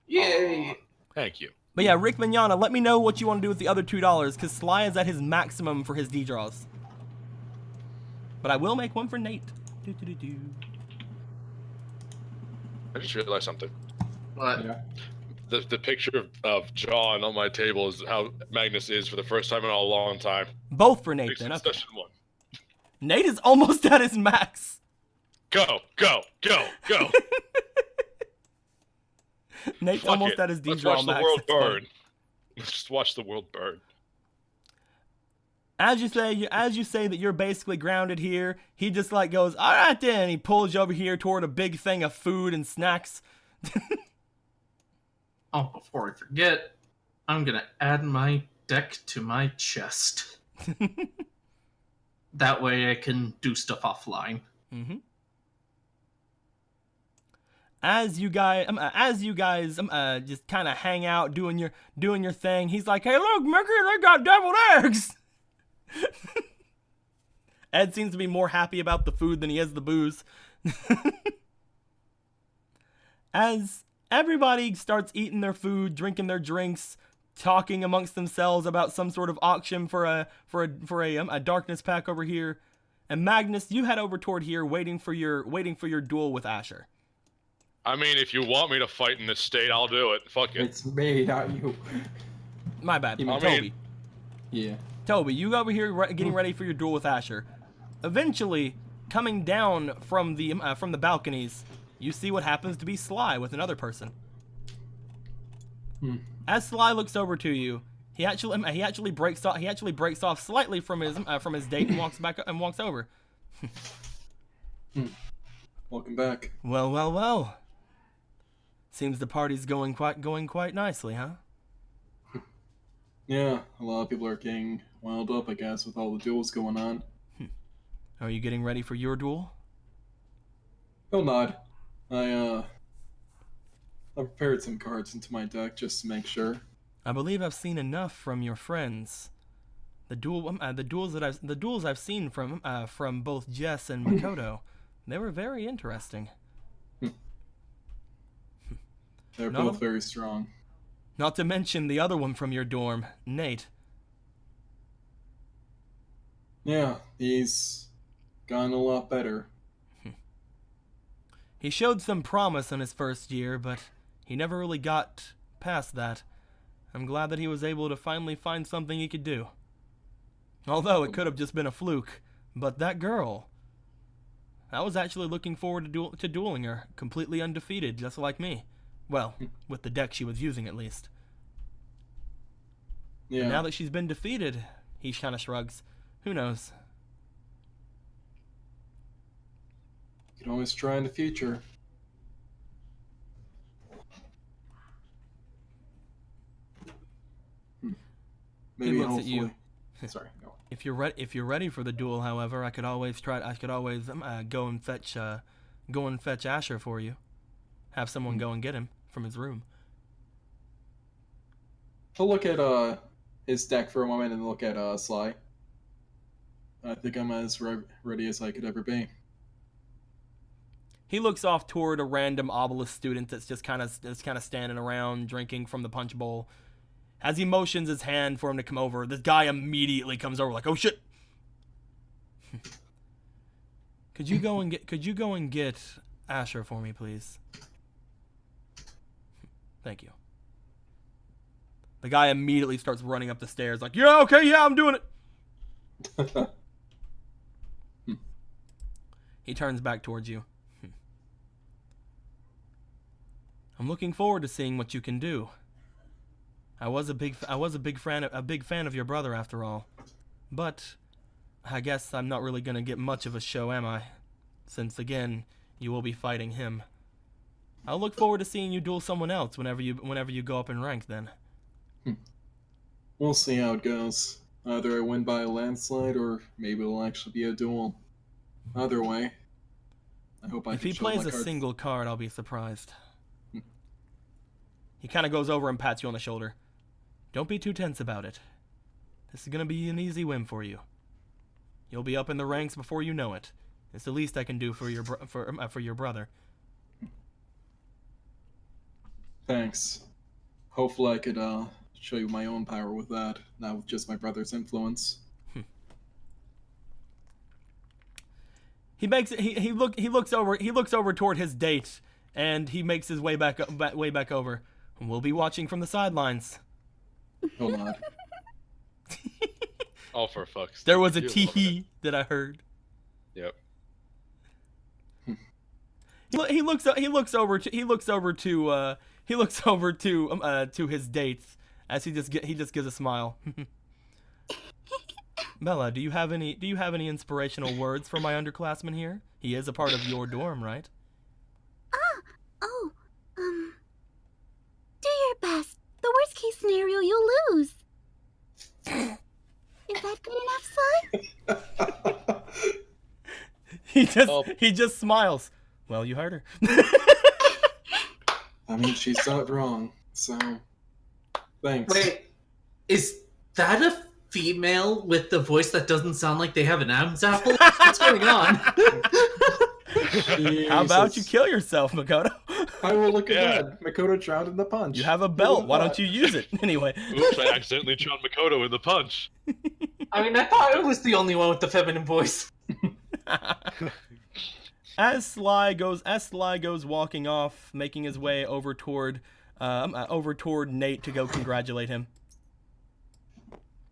Yay! Thank you. But yeah, Rick Mignogna, let me know what you want to do with the other $2, because Sly is at his maximum for his D-draws. But I will make one for Nate. I just realized something. What? Yeah. The picture of John on my table is how Magnus is for the first time in a long time. Both for Nate then. Okay. Session 1. Nate is almost at his max. Go. Nate's Fuck almost it. at his D-draw Let's watch max. the world That's funny. burn. Let's just watch the world burn. As you say that you're basically grounded here, he just like goes, all right then, and he pulls you over here toward a big thing of food and snacks. Oh, before I forget, I'm gonna add my deck to my chest. That way I can do stuff offline. Mm-hmm. As you guys just kind of hang out doing your thing, he's like, hey look, Mickey, they got deviled eggs. Ed seems to be more happy about the food than he is the booze. As everybody starts eating their food, drinking their drinks, talking amongst themselves about some sort of auction for a darkness pack over here, and Magnus, you head over toward here, waiting for your duel with Asher. I mean, if you want me to fight in this state, I'll do it. Fuck it. It's me, not you. My bad. You mean Toby. Yeah. Toby, you over here getting ready for your duel with Asher. Eventually, coming down from the balconies, you see what happens to be Sly with another person. As Sly looks over to you, He actually breaks off. He actually breaks off slightly from his date and walks over. Welcome back. Well, well, well. Seems the party's going quite nicely, huh? Yeah, a lot of people are getting wound up, I guess, with all the duels going on. Are you getting ready for your duel? He'll nod. I prepared some cards into my deck just to make sure. I believe I've seen enough from your friends. The duels I've seen from both Jess and Makoto, they were very interesting. They're both very strong. Not to mention the other one from your dorm, Nate. Yeah, he's gotten a lot better. He showed some promise in his first year, but he never really got past that. I'm glad that he was able to finally find something he could do. Although it could have just been a fluke, but that girl... I was actually looking forward to dueling her, completely undefeated, just like me. Well, with the deck she was using at least. Yeah. But now that she's been defeated, he kind of shrugs. Who knows? You can always try in the future. Maybe looks at hopefully. you. Sorry, go on. If you're ready for the duel, however, I could always go and fetch Asher for you. Have someone go and get him from his room. I'll look at his deck for a moment and look at Sly. I think I'm as ready as I could ever be. He looks off toward a random obelisk student that's just kind of standing around drinking from the punch bowl. As he motions his hand for him to come over, this guy immediately comes over like, "Oh shit!" Could you go and get Asher for me, please? Thank you. The guy immediately starts running up the stairs like, "Yeah, okay, yeah, I'm doing it." He turns back towards you. I'm looking forward to seeing what you can do. I was a big fan of your brother after all, but I guess I'm not really gonna get much of a show, am I? Since again, you will be fighting him. I'll look forward to seeing you duel someone else whenever you go up in rank. Then. We'll see how it goes. Either I win by a landslide, or maybe it'll actually be a duel. Either way, I hope I If can he show my plays a cards. single card, I'll be surprised. He kind of goes over and pats you on the shoulder. Don't be too tense about it. This is gonna be an easy win for you. You'll be up in the ranks before you know it. It's the least I can do for your brother. Thanks. Hopefully I could show you my own power with that, not with just my brother's influence. He looks over toward his date, and he makes his way back over. We'll be watching from the sidelines. Hold on. Oh, for fuck's sake. There was a You tee love hee that I heard. it. Yep. He looks over to his dates as he just gives a smile. Bella, do you have any inspirational words for my underclassman here? He is a part of your dorm, right? Do your best. The worst case scenario, you'll lose. Is that good enough, Sly? He just smiles. Well, you heard her. I mean, she's not wrong, so thanks. Wait, is that a female with the voice that doesn't sound like they have an Adam's apple? What's going on? How about you kill yourself, Makoto? I will look at Yeah. that. Makoto drowned in the punch. You have a belt. Why don't you use it? Anyway. Oops, I accidentally drowned Makoto in the punch. I mean, I thought it was the only one with the feminine voice. As Sly goes walking off, making his way over toward Nate to go congratulate him.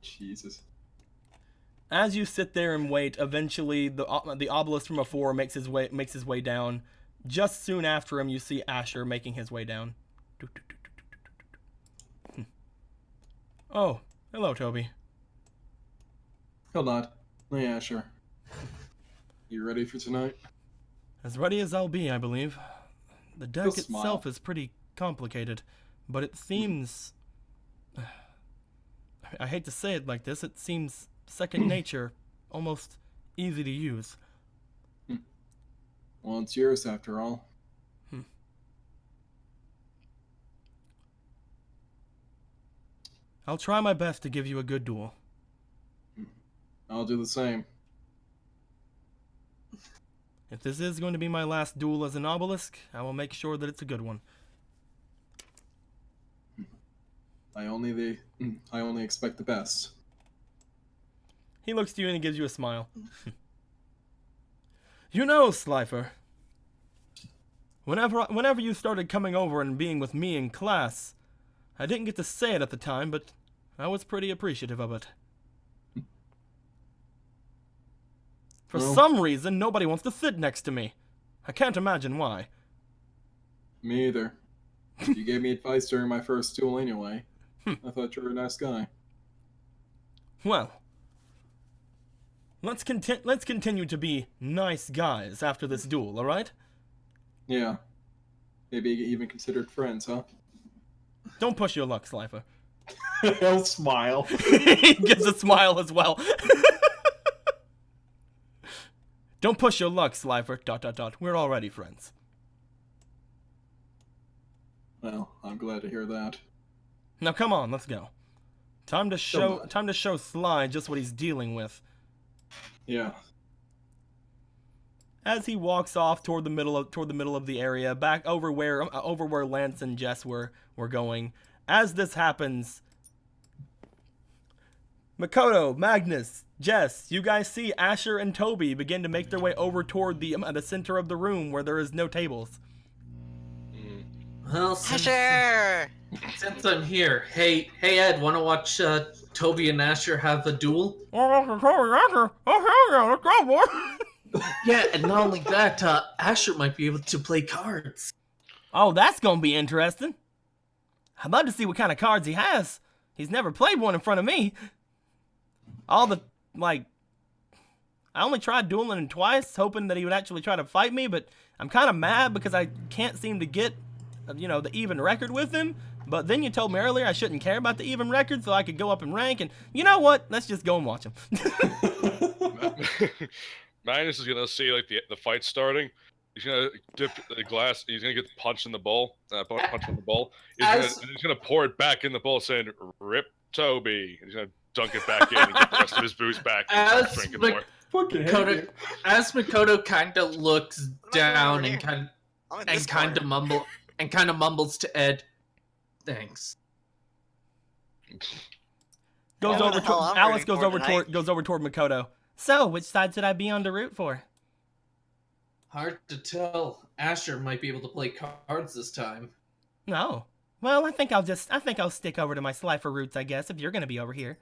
Jesus. As you sit there and wait, eventually the obelisk from afore makes his way down. Just soon after him, you see Asher making his way down. Oh, Hello, Toby. He'll nod. Oh, yeah, sure. You ready for tonight? As ready as I'll be, I believe. The deck He'll itself smile. is pretty complicated, but it seems... I hate to say it like this, it seems second nature, almost easy to use. Well, it's yours after all. I'll try my best to give you a good duel. I'll do the same. If this is going to be my last duel as an obelisk, I will make sure that it's a good one. I only expect the best. He looks to you and he gives you a smile. You know, Slifer, whenever you started coming over and being with me in class, I didn't get to say it at the time, but I was pretty appreciative of it. For Well, some reason, nobody wants to sit next to me. I can't imagine why. Me either. You gave me advice during my first duel anyway. I thought you were a nice guy. Well, let's continue to be nice guys after this duel, all right? Yeah. Maybe even considered friends, huh? Don't push your luck, Slifer. He'll smile. He gives a smile as well. Don't push your luck, Slifer. ... We're already friends. Well, I'm glad to hear that. Now come on, let's go. Time to show Sly just what he's dealing with. Yeah. As he walks off toward the middle of the area, back over where Lance and Jess were going. As this happens, Makoto, Magnus, Jess, you guys see Asher and Toby begin to make their way over toward the center of the room where there is no tables. Well, since I'm here, hey Ed, want to watch Toby and Asher have a duel? Yeah, and not only that, Asher might be able to play cards. Oh, that's gonna be interesting. I'd love to see what kind of cards he has. He's never played one in front of me. I only tried dueling him twice, hoping that he would actually try to fight me, but I'm kind of mad because I can't seem to get, the even record with him. But then you told me earlier I shouldn't care about the even record so I could go up in rank, and you know what? Let's just go and watch him. Magnus is gonna see like the fight starting. He's gonna dip the glass. He's gonna get punched in the bowl. Punch in the bowl. He's gonna pour it back in the bowl, saying "Rip Toby." He's gonna dunk it back in and get the rest of his booze back. And start drinking more. As Makoto kind of looks down and kind of mumbles to Ed, "Thanks." Alice goes over toward Makoto. So, which side should I be on to root for? Hard to tell. Asher might be able to play cards this time. No. Well, I think I'll stick over to my Slifer roots, I guess, if you're gonna be over here.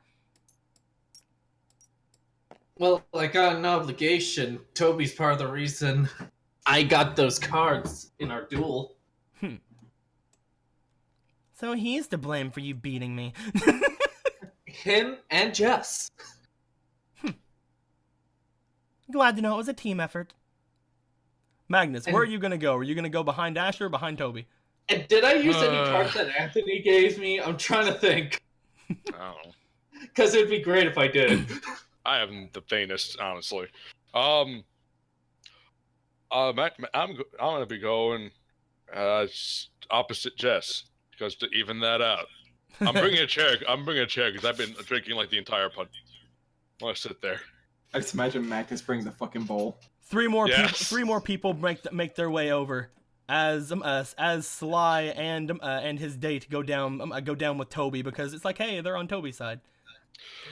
Well, I got an obligation. Toby's part of the reason I got those cards in our duel. So he's to blame for you beating me. Him and Jess. Glad to know it was a team effort. Magnus, where are you gonna go? Are you gonna go behind Asher or behind Toby? And did I use any cards that Anthony gave me? I'm trying to think. Oh. Because it'd be great if I did. I haven't the faintest, honestly. I'm gonna be going opposite Jess because to even that out, I'm bringing a chair. Because I've been drinking like the entire punch. I want to sit there. I just imagine Magnus bringing the fucking bowl. Three more people make their way over as Sly and his date go down with Toby because it's like, hey, they're on Toby's side.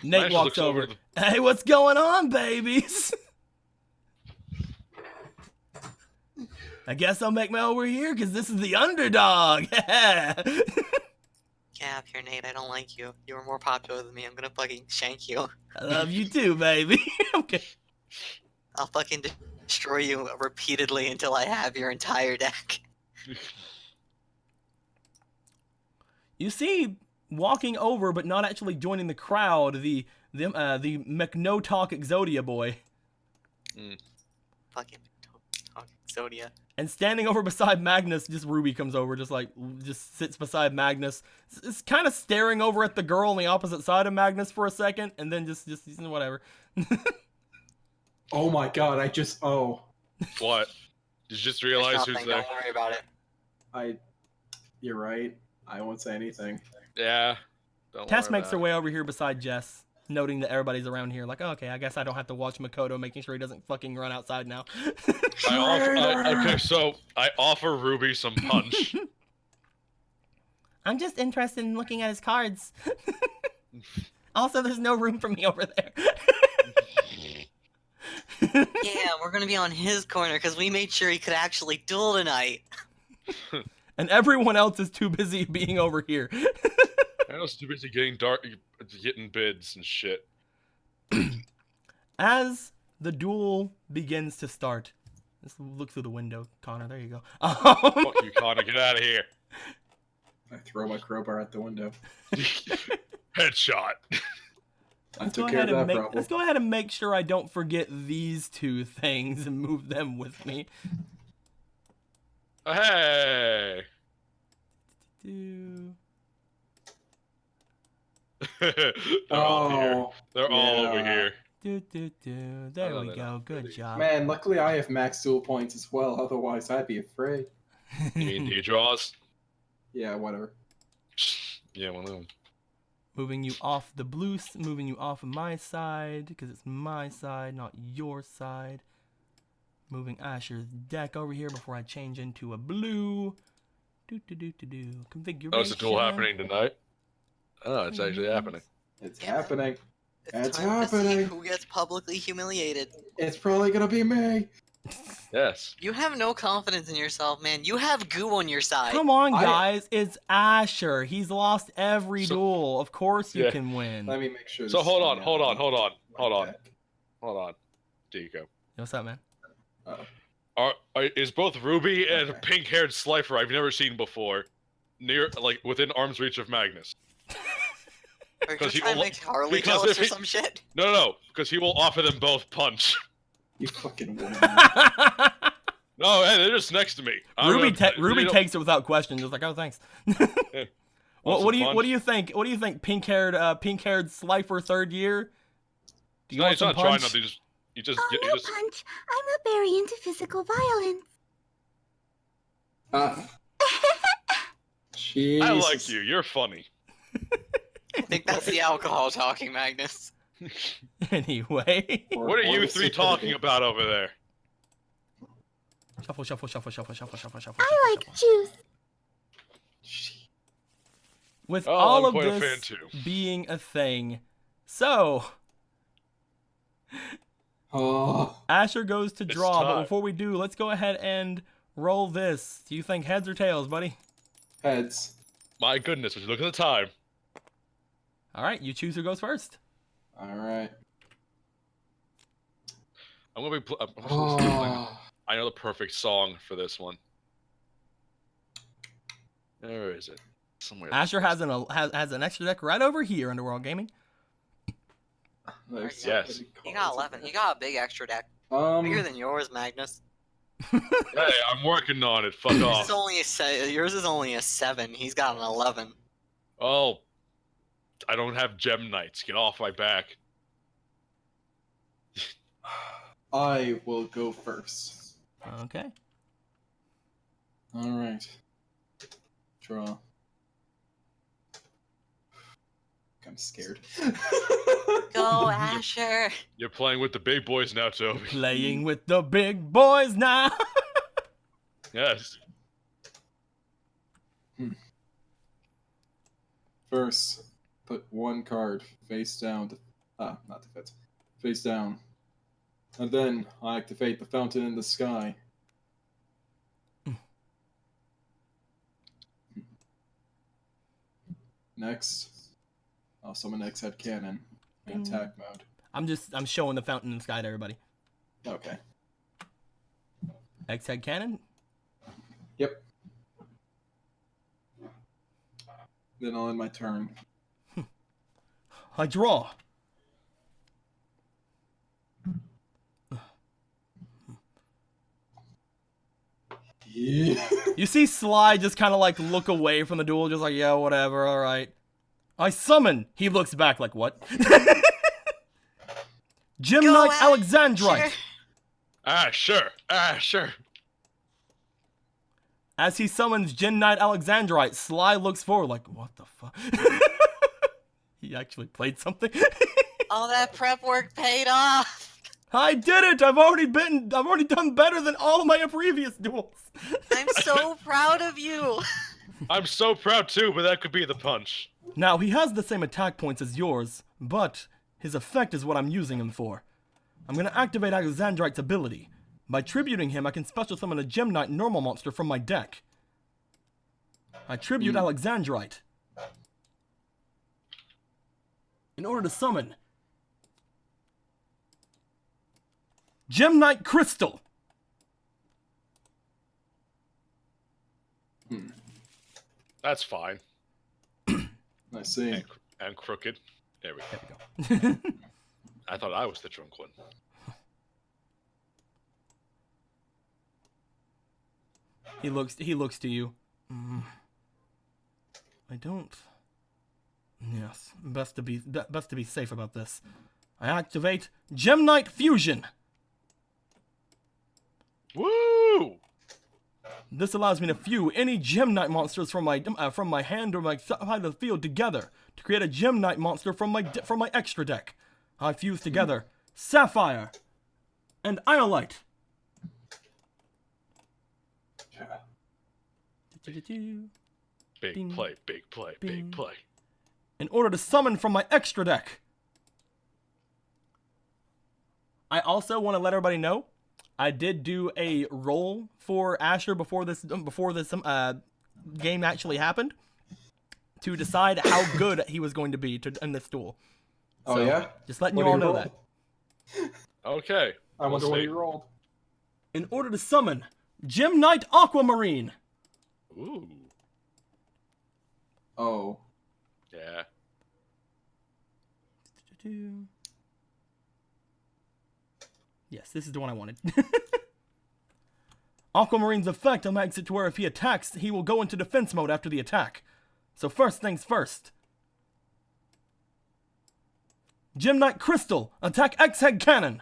Nate walks over. Hey, what's going on, babies? I guess I'll make my way over here because this is the underdog. Get up here, Nate. I don't like you. You were more popular than me. I'm gonna fucking shank you. I love you too, baby. Okay. I'll fucking destroy you repeatedly until I have your entire deck. You see walking over but not actually joining the crowd, the McNo-Talk Exodia boy. Fucking Zodia. And standing over beside Magnus, just Ruby comes over, just sits beside Magnus. It's kind of staring over at the girl on the opposite side of Magnus for a second, and then just whatever. Oh my god, What? Did you just It's realize nothing, who's there? don't worry about it. You're right. I won't say anything. Yeah. Don't Tess worry makes her about way over here beside Jess, noting that everybody's around here. Like, oh, okay, I guess I don't have to watch Makoto, making sure he doesn't fucking run outside now. Okay, so I offer Ruby some punch. I'm just interested in looking at his cards. Also, there's no room for me over there. Yeah, we're gonna be on his corner because we made sure he could actually duel tonight. And everyone else is too busy being over here. I was too busy getting bids and shit. As the duel begins to start, let's look through the window, Connor. There you go. Fuck you, Connor. Get out of here. I throw my crowbar at the window. Headshot. Let's go ahead and make sure I don't forget these two things and move them with me. Hey. They're all here. They're all over here. There we go. Good job. Man, luckily I have max duel points as well. Otherwise, I'd be afraid. You mean D draws? Yeah, whatever. Yeah, one of them. Moving you off the blue, moving you off of my side, because it's my side, not your side. Moving Asher's deck over here before I change into a blue. Configuration. Oh, is the duel happening tonight? Oh, it's actually happening. It's happening. It's time to see happening. who gets publicly humiliated. It's probably gonna be me. Yes. You have no confidence in yourself, man. You have goo on your side. Come on, guys. It's Asher. He's lost every So- duel. Of course you Yeah. can win. Let me make sure. So this hold is on, my, hold on, hold on, my hold on, deck. hold on. Deco. What's up, man? Is both Ruby and Okay. pink-haired Slifer I've never seen before within arm's reach of Magnus? Are you 'Cause he trying to will- make Harley because jealous if or he- some shit? No, because he will offer them both punch. You fucking woman. No, hey, they're just next to me. Ruby Ruby takes it without question. Just like, oh, thanks. What do you think? What do you think? Pink-haired Slifer third year. Do you want He's some not trying punch? nothing. You just Oh, no punch. I'm not very into physical violence. Jesus. I like you. You're funny. I think that's the alcohol talking, Magnus. Anyway. What are you three talking about over there? Shuffle, shuffle, shuffle, shuffle, shuffle, shuffle, shuffle. I like juice. With Oh, all I'm of quite a fan this too. being a thing, so Oh. Asher goes to It's draw. But time. before we do, let's go ahead and roll this. Do you think heads or tails, buddy? Heads. My goodness, would you look at the time? All right, you choose who goes first. All right. I'm gonna be. Oh. I know the perfect song for this one. Where is it? Somewhere. Asher has an extra deck right over here, Underworld Gaming. There's Yes. so many He got cards 11. in He there. got a big extra deck. Bigger than yours, Magnus. Hey, I'm working on it. Fuck Yours off. is only yours is only a 7. He's got an 11. Oh, I don't have gem knights. Get off my back. I will go first. Okay. All right. Draw. I'm scared. Go, Asher. You're playing with the big boys now, Toby. Playing with the big boys now. Yes. First, put one card face down. Not defense. Face down. And then I activate the fountain in the sky. Next, I'll summon X-Head Cannon in attack mode. I'm showing the fountain in the sky to everybody. Okay. X-Head Cannon. Yep. Then I'll end my turn. I draw. Yeah. You see Sly just kind of like look away from the duel, just like, yeah, whatever, alright. I summon. He looks back like, what? Gym Go Knight at- Alexandrite. Sure. Sure. As he summons Gym Knight Alexandrite, Sly looks forward like, what the fuck? He actually played something. All that prep work paid off. I did it! I've already done better than all of my previous duels. I'm so proud of you. I'm so proud too, but that could be the punch. Now, he has the same attack points as yours, but his effect is what I'm using him for. I'm gonna activate Alexandrite's ability. By tributing him, I can special summon a Gem Knight normal monster from my deck. I tribute Alexandrite. In order to summon Gem Knight Crystal. That's fine. I see. And crooked. There we go. There we go. I thought I was the drunk one. He looks to you. I don't. Yes, best to be safe about this. I activate Gem Knight Fusion. Woo! This allows me to fuse any Gem Knight monsters from my hand or my side of the field together to create a Gem Knight monster from my extra deck. I fuse together Sapphire and Iolite. Big play, big play, big play. In order to summon from my extra deck. I also want to let everybody know I did do a roll for Asher before this game actually happened to decide how good he was going to be in this duel. Oh, So, yeah? Just letting What you all do you know roll? that. Okay. I wonder we'll what see. you rolled. In order to summon Gem Knight Aquamarine. Ooh. Oh. Yeah. Yes, this is the one I wanted. Aquamarine's effect makes it to where if he attacks, he will go into defense mode after the attack. So first things first. Gem Knight Crystal, attack X-Head Cannon.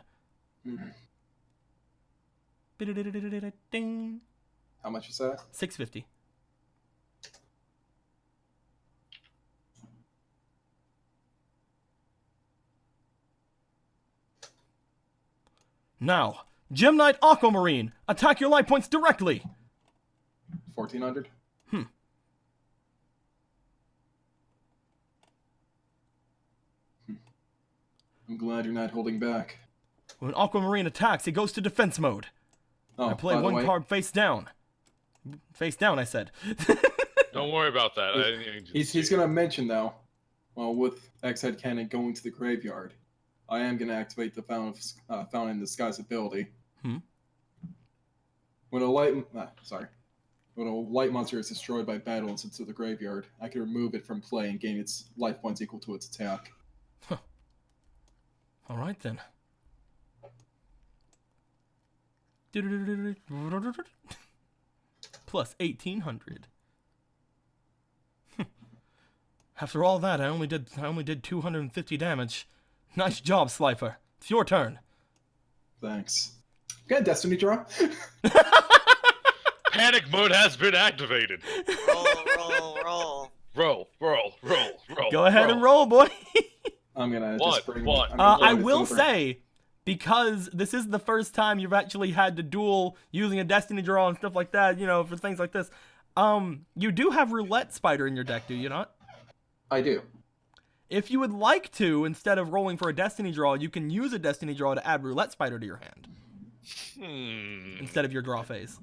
Ding. How much is that? 650. Now, Gem Knight Aquamarine, attack your life points directly. 1,400? I'm glad you're not holding back. When Aquamarine attacks, he goes to defense mode. Oh, I play by the one way, card face down. Face down, I said. Don't worry about that. I didn't even He's gonna mention though, well, with X-Head Cannon going to the graveyard, I am gonna activate the Fountain in the Skies ability. When a light monster is destroyed by battle and sent to the graveyard, I can remove it from play and gain its life points equal to its attack. All right then. Plus 1,800. After all that, I only did 250 damage. Nice job, Slifer. It's your turn. Thanks. Got a Destiny draw? Panic mode has been activated. Roll. Roll. Go ahead and roll, boy. I'm gonna What? just bring. What? I'm gonna I bring will this over. say, because this is the first time you've actually had to duel using a Destiny draw and stuff like that, for things like this, you do have Roulette Spider in your deck, do you not? I do. If you would like to, instead of rolling for a Destiny draw, you can use a Destiny draw to add Roulette Spider to your hand instead of your draw phase.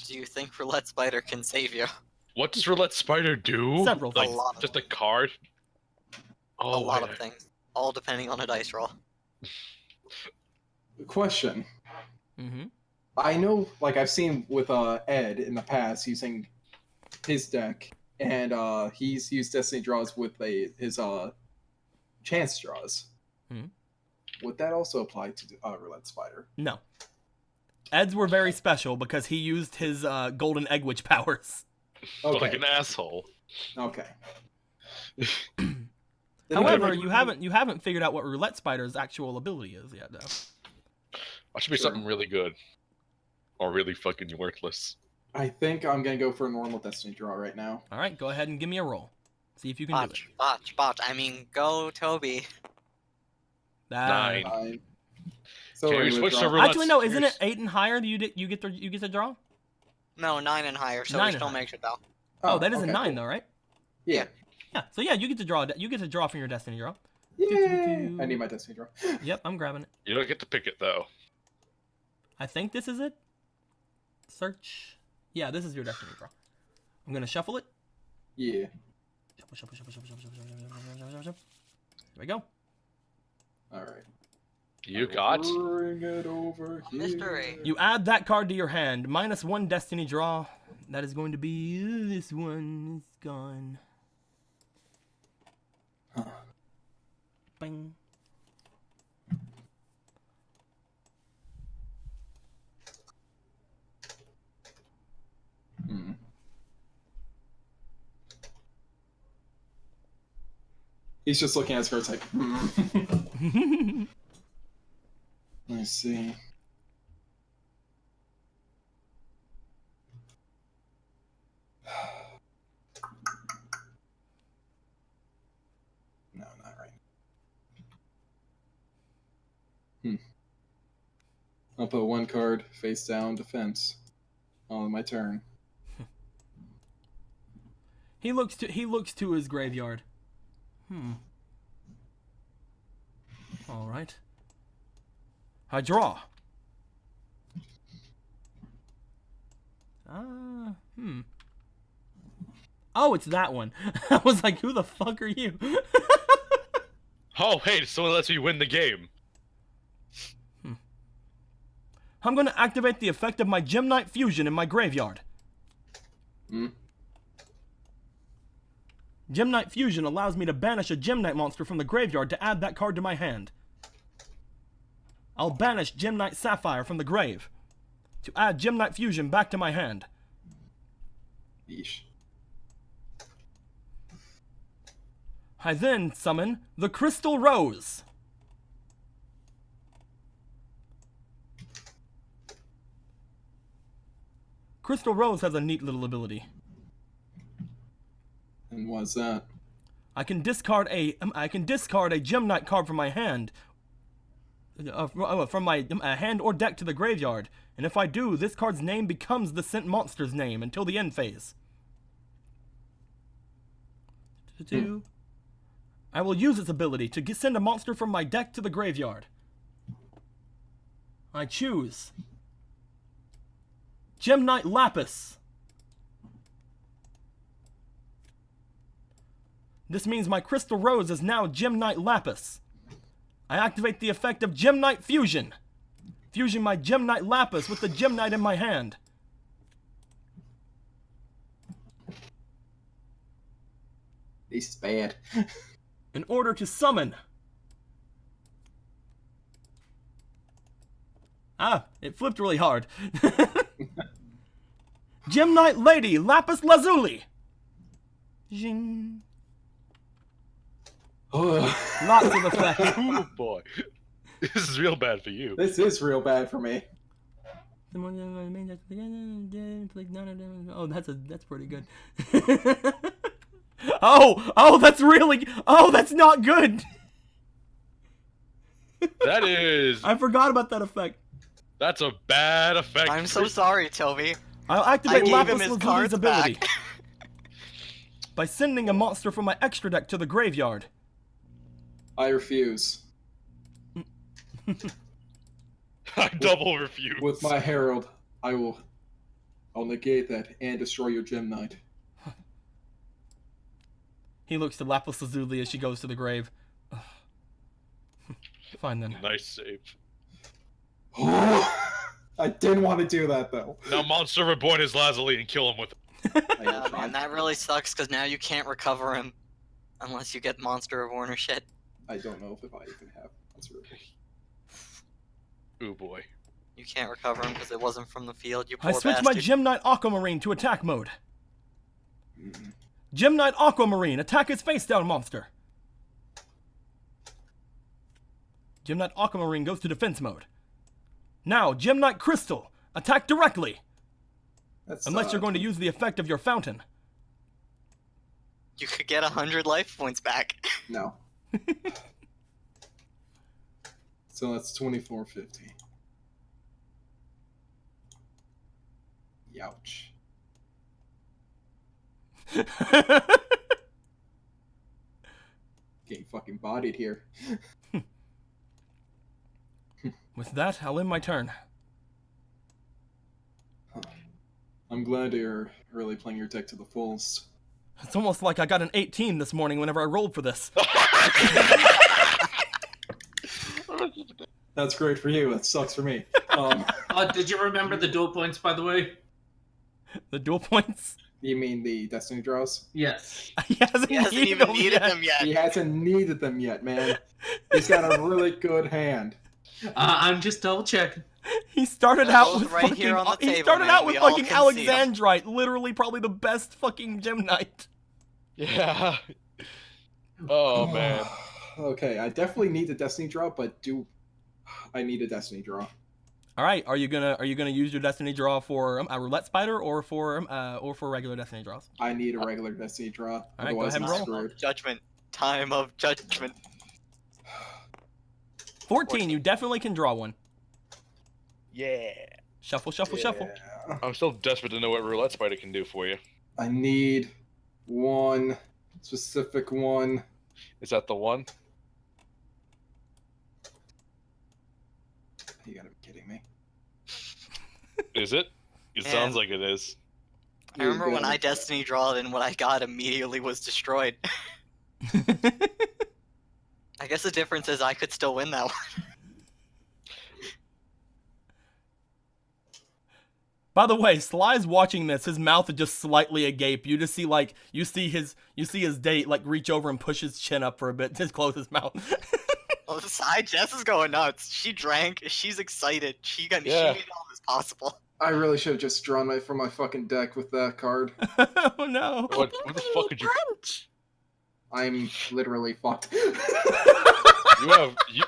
Do you think Roulette Spider can save you? What does Roulette Spider do? Several Like, things. A lot of just a card? A Oh, lot wait, of things, all depending on a dice roll. Question. Mm-hmm. I know, like I've seen with Ed in the past using his deck and he's used Destiny draws with his chance draws. Hmm. Would that also apply to Roulette Spider? No. Ed's were very special because he used his golden egg witch powers. Okay. Like an asshole. Okay. However, you haven't figured out what Roulette Spider's actual ability is yet, though. That should be something really good. Or really fucking worthless. I think I'm gonna go for a normal Destiny draw right now. All right, go ahead and give me a roll. See if you can do it. Botch. I mean, go, Toby. 9. So Okay, we're we gonna switch to draw- roulette. Actually, no. Isn't it 8 and higher? You get to draw. No, 9 and higher, so 9 we and still higher. makes it though. Oh, that is a okay, 9 cool. though, right? Yeah. Yeah. So yeah, you get to draw. You get to draw from your Destiny draw. Yay! I need my Destiny draw. Yep, I'm grabbing it. You don't get to pick it though. I think this is it. Search. Yeah, this is your Destiny draw. I'm gonna shuffle it. Yeah. Shuffle. There we go. All right. You got. Bring it over here. Mystery. You add that card to your hand. -1 Destiny draw. That is going to be this one. It's gone. Huh. Bing. Hmm. He's just looking at his cards like, Let's see. No, not right. I'll put one card face down defense on my turn. He looks to his graveyard. All right. I draw. Oh, it's that one. I was like, who the fuck are you? Oh, hey, someone lets me win the game. I'm going to activate the effect of my Gem Knight Fusion in my graveyard. Gem Knight Fusion allows me to banish a Gem Knight monster from the graveyard to add that card to my hand. I'll banish Gem Knight Sapphire from the grave to add Gem Knight Fusion back to my hand. Yeesh. I then summon the Crystal Rose. Crystal Rose has a neat little ability. And what's that? I can discard a Gem Knight card from my hand, from my hand or deck to the graveyard, and if I do, this card's name becomes the sent monster's name until the end phase. I will use its ability to send a monster from my deck to the graveyard. I choose Gem Knight Lapis. This means my Crystal Rose is now Gem Knight Lapis. I activate the effect of Gem Knight Fusion. Fusing my Gem Knight Lapis with the Gem Knight in my hand. This is bad. In order to summon. It flipped really hard. Gem Knight Lady Lapis Lazuli. Zing. Lots of effects. Oh boy. This is real bad for you. This is real bad for me. Oh, that's pretty good. that's not good. That is. I forgot about that effect. That's a bad effect. I'm so sorry, Toby. I'll activate I gave Lapis him his Lazuli's cards ability back. by sending a monster from my extra deck to the graveyard. I refuse. I double refuse. With my Herald, I'll negate that and destroy your Gem Knight. He looks to Lapis Lazuli as she goes to the grave. Fine then. Nice save. I didn't want to do that though. Now Monster Reborn is Lazuli and kill him with it. Yeah, man, that really sucks because now you can't recover him unless you get Monster Reborn or shit. I don't know if I even have. That's really... Ooh boy. You can't recover him because it wasn't from the field. You I poor switch my bastard. Gem Knight Aquamarine to attack mode. Gem Knight Aquamarine, attack its face down monster. Gem Knight Aquamarine goes to defense mode. Now, Gem Knight Crystal, attack directly. That's, Unless you're going to use the effect of your fountain. You could get 100 life points back. No. So that's 2450. Youch. Getting fucking bodied here. With that, I'll end my turn. I'm glad you're really playing your deck to the fullest. It's almost like I got an 18 this morning whenever I rolled for this. That's great for you. That sucks for me. Did you remember the dual points, by the way? The dual points? You mean the Destiny draws? Yes. He hasn't, He hasn't even needed them yet. He hasn't needed them yet, man. He's got a really good hand. I'm just double checking. He started They're out both with right fucking. here on the He table, started man. out with We all fucking can see 'em. Alexandrite, literally probably the best fucking Gem Knight. Yeah. Oh man. Okay, I definitely need a Destiny draw, but I need a Destiny draw? All right, are you gonna use your Destiny draw for a roulette spider or for regular Destiny draws? I need a regular Destiny draw. All right, go Otherwise, ahead and I'm roll. screwed. Judgment. Time of judgment. 14, you definitely can draw one. Yeah. Shuffle, shuffle, shuffle. Yeah. I'm still desperate to know what Roulette Spider can do for you. I need one specific one. Is that the one? You gotta be kidding me. Is it? It Yeah. sounds like it is. I remember when I Destiny drawed and what I got immediately was destroyed. I guess the difference is I could still win that one. By the way, Sly's watching this. His mouth is just slightly agape. You just see you see his date like reach over and push his chin up for a bit to close his mouth. Oh, the side Jess is going nuts. She drank. She's excited. She made all this possible. I really should have just drawn from my fucking deck with that card. Oh no! What the fuck could you? Punch. I'm literally fucked. Wait,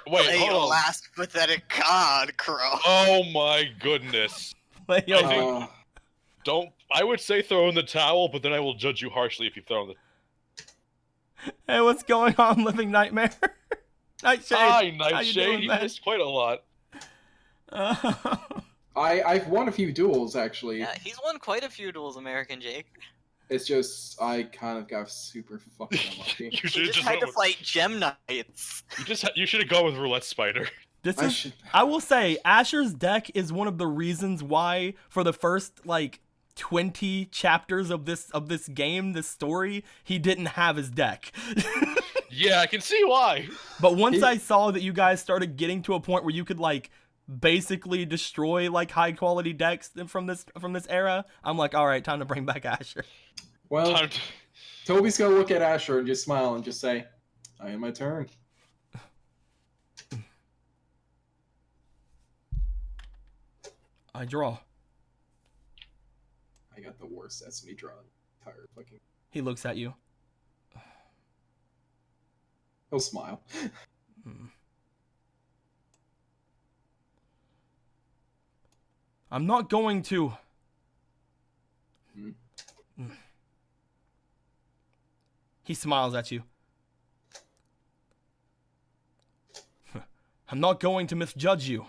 Hey, hold on. last pathetic card, Crow. Oh my goodness. Like, yo, I think- Don't. I would say throw in the towel, but then I will judge you harshly if you throw in the. hey, what's going on, Living Nightmare? Nightshade. Hi, How you Nightshade. doing, You man? missed quite a lot. I've won a few duels actually. Yeah, he's won quite a few duels, American Jake. It's just I kind of got super fucking unlucky. You He should just just had to went fight Gem Knights. you should have gone with Roulette Spider. This I is. should. I will say, Asher's deck is one of the reasons why, for the first 20 chapters of this game, this story, he didn't have his deck. Yeah, I can see why. But once I saw that you guys started getting to a point where you could basically destroy high quality decks from this era, I'm like, all right, time to bring back Asher. Well, Time to... Toby's gonna look at Asher and just smile and just say, "I am my turn." I draw. I got the worst Destiny draw in the entire fucking. He looks at you. He'll smile. I'm not going to. He smiles at you. I'm not going to misjudge you.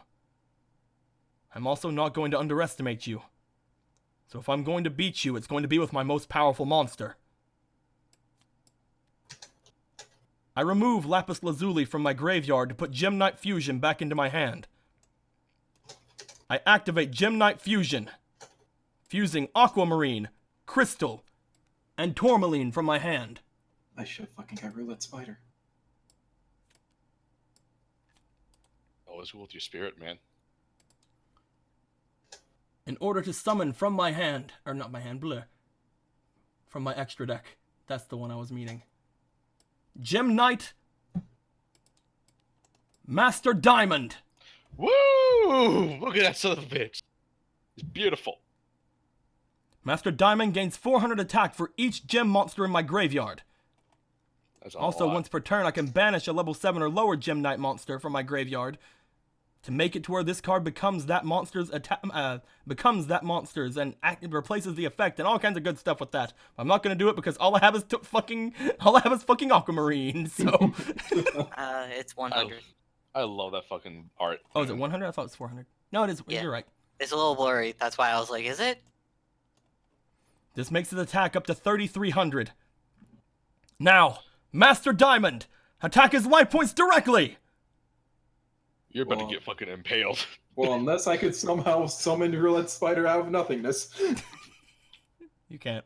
I'm also not going to underestimate you. So if I'm going to beat you, it's going to be with my most powerful monster. I remove Lapis Lazuli from my graveyard to put Gem Knight Fusion back into my hand. I activate Gem Knight Fusion, fusing Aquamarine, Crystal, and Tourmaline from my hand. I should have fucking got Roulette Spider. Always go with your spirit, man. In order to summon from my hand, or not my hand, bleh. from my extra deck. That's the one I was meaning. Gem Knight. Master Diamond. Woo! Look at that son of a bitch. It's beautiful. Master Diamond gains 400 attack for each gem monster in my graveyard. That's a Also, lot. once per turn, I can banish a level 7 or lower Gem Knight monster from my graveyard to make it to where this card becomes that monster's and replaces the effect and all kinds of good stuff with that. But I'm not gonna do it because all I have is fucking Aquamarine. So It's 100. I love that fucking art. oh, is it 100? I thought it was 400. No, it is. Yeah. You're right. It's a little blurry. That's why I was like, is it? This makes its attack up to 3,300. Now, Master Diamond, attack his life points directly. You're about to get fucking impaled. Well, unless I could somehow summon Roulette Spider out of nothingness. You can't.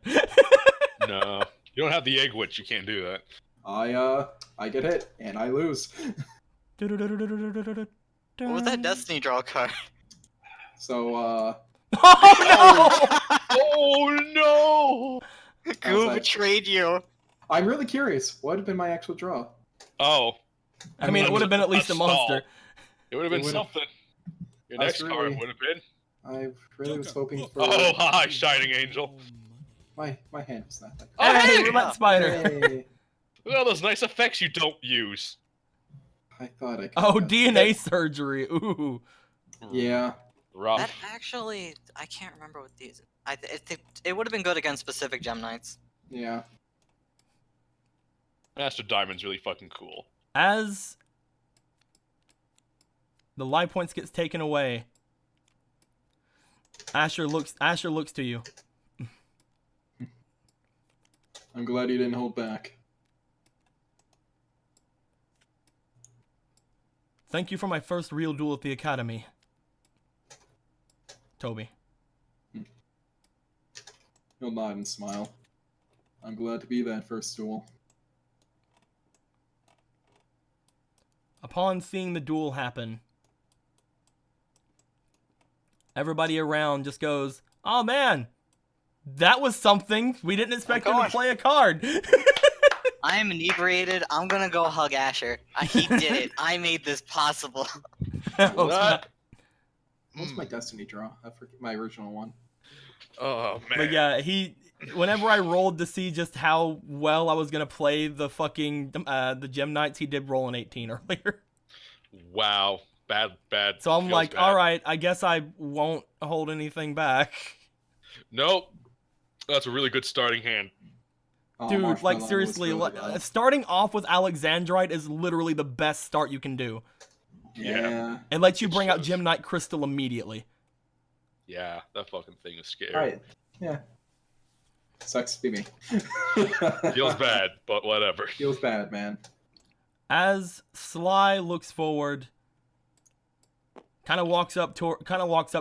No. You don't have the egg witch, you can't do that. I get hit, and I lose. What was that Destiny draw card? So, Oh no! Who that? betrayed you? I'm really curious. What would have been my actual draw? Oh. I mean, it would have been at least a stall. monster. It would have been It would've- something. Your I next was card really- would have been. I really was Joker, hoping look. for... Oh, hi, Shining Angel. My hand is not that Oh, Hey, hey! Roulette Spider. Hey, Look at all those nice effects you don't use. I thought I could... Oh, DNA surgery. Ooh. Yeah. Rough. That actually, I can't remember what these. I think it would have been good against specific Gem Knights. Yeah. Master Diamond's really fucking cool. As the life points gets taken away, Asher looks to you. I'm glad you didn't hold back. Thank you for my first real duel at the academy, Toby. He'll nod and smile. I'm glad to be that first duel. Upon seeing the duel happen, everybody around just goes, "Oh man, that was something. We didn't expect him to gosh. play a card." I am inebriated. I'm gonna go hug Asher. He did it. I made this possible. What? What's my Destiny draw? I forget my original one. Oh, man. But yeah, whenever I rolled to see just how well I was gonna play the fucking the Gem Knights, he did roll an 18 earlier. Wow. Bad. So I'm Feels like, bad. all right, I guess I won't hold anything back. Nope. That's a really good starting hand. Oh, Dude, Marshmallow like was seriously, really well. starting off with Alexandrite is literally the best start you can do. Yeah. It lets you bring out shows. Gem Knight Crystal immediately. Yeah, that fucking thing is scary. Alright. Yeah. Sucks to be me. Feels bad, but whatever. Feels bad, man. As Sly looks forward, kind of walks up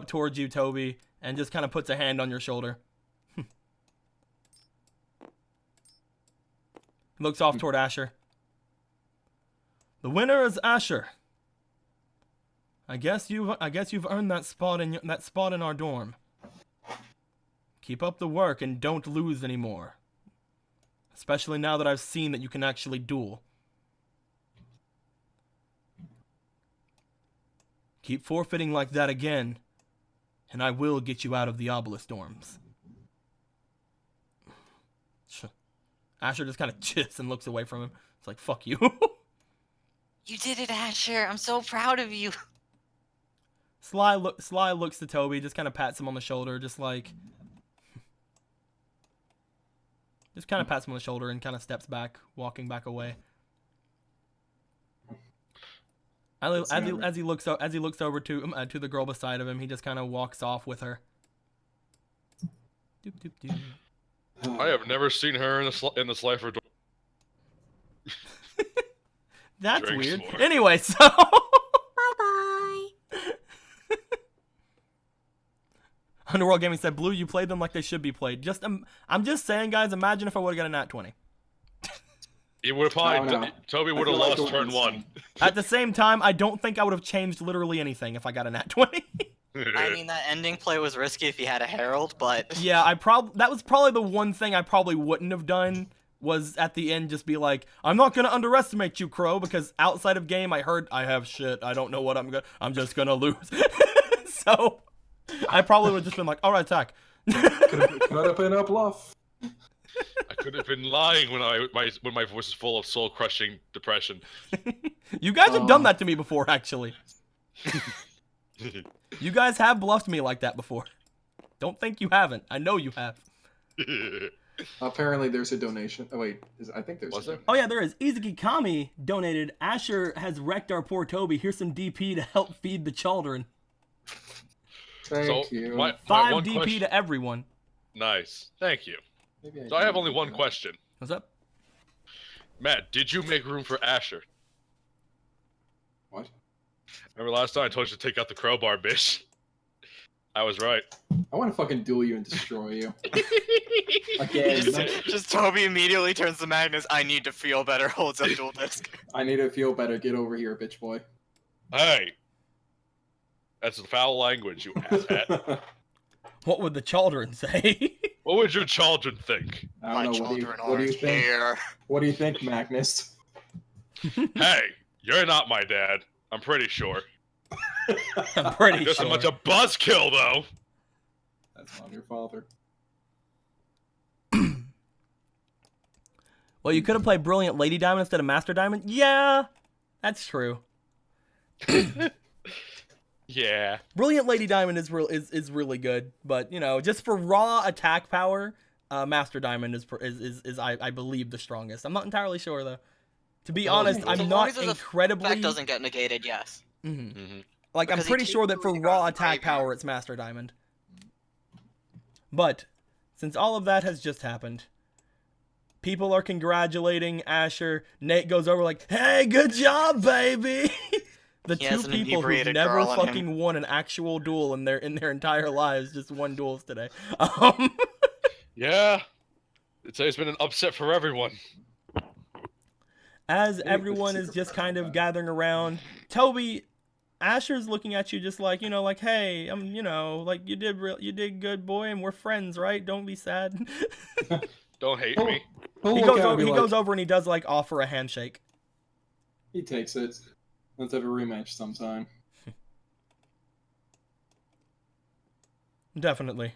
towards you, Toby, and just kind of puts a hand on your shoulder. Looks off toward Asher. The winner is Asher. I guess you've earned that spot in our dorm. Keep up the work and don't lose anymore. Especially now that I've seen that you can actually duel. Keep forfeiting like that again, and I will get you out of the obelisk dorms. Asher just kind of chits and looks away from him. It's like, fuck you. You did it, Asher. I'm so proud of you. Sly looks to Toby, just kind of pats him on the shoulder, just kind of pats him on the shoulder and kind of steps back, walking back away. As he looks over to the girl beside of him, he just kind of walks off with her. Doop, doop, doop. I have never seen her in the Slifer door. That's Drinks weird. more. Anyway, so Bye-bye. Underworld Gaming said, "Blue, you played them like they should be played." I'm just saying, guys. Imagine if I would have got a nat 20. He would have probably. No. Toby I would have feel like lost it turn was- one. At the same time, I don't think I would have changed literally anything if I got a nat 20. I mean, that ending play was risky if he had a Herald, but Yeah, that was probably the one thing I probably wouldn't have done, was at the end just be like, I'm not gonna underestimate you, Crow, because outside of game I heard I have shit. I don't know what I'm just gonna lose. So I probably would have just been like, all right, attack. Could have been a bluff. I could have been lying when my voice is full of soul crushing depression. You guys have done that to me before, actually. You guys have bluffed me like that before. Don't think you haven't. I know you have. Apparently, there's a donation. Oh wait, I think there's. Was there? Oh yeah, there is. Izuki Kami donated. Asher has wrecked our poor Toby. Here's some DP to help feed the children. Thank you. 5 one DP question- to everyone. Nice. Thank you. Maybe So I have only one question. What's up? Matt, did you make room for Asher? What? Remember last time I told you to take out the crowbar, bitch? I was right. I want to fucking duel you and destroy you. Again. just Toby immediately turns to Magnus. I need to feel better. Holds up dual disc. I need to feel better. Get over here, bitch boy. Hey! That's foul language, you asshat. What would the children say? What would your children think? I don't know. What do you think? Here. What do you think, Magnus? Hey, you're not my dad. I'm pretty sure. I'm pretty Just sure. a bunch of buzzkill, though. That's not your father. Well, you could have played Brilliant Lady Diamond instead of Master Diamond. Yeah, that's true. Yeah. Brilliant Lady Diamond is really good, but you know, just for raw attack power, Master Diamond is I believe the strongest. I'm not entirely sure though. To be honest, So I'm long not as his incredibly. effect doesn't get negated, yes. Mhm. Mm-hmm. Like I'm Because he pretty keeps sure that for moving raw around the attack graveyard. power, it's Master Diamond. But since all of that has just happened, people are congratulating Asher. Nate goes over like, "Hey, good job, baby." The He two has an people who inebriated never girl in him. fucking won an actual duel in their entire lives just won duels today. Yeah. It's been an upset for everyone. As everyone is just kind of gathering around, Toby, Asher's looking at you just like, you know, like, hey, you know, like you did good, boy, and we're friends, right? Don't be sad. Don't hate Oh. me. He'll He look goes at it and over, be he like, goes over and he does like offer a handshake. He takes it. Let's have a rematch sometime. Definitely.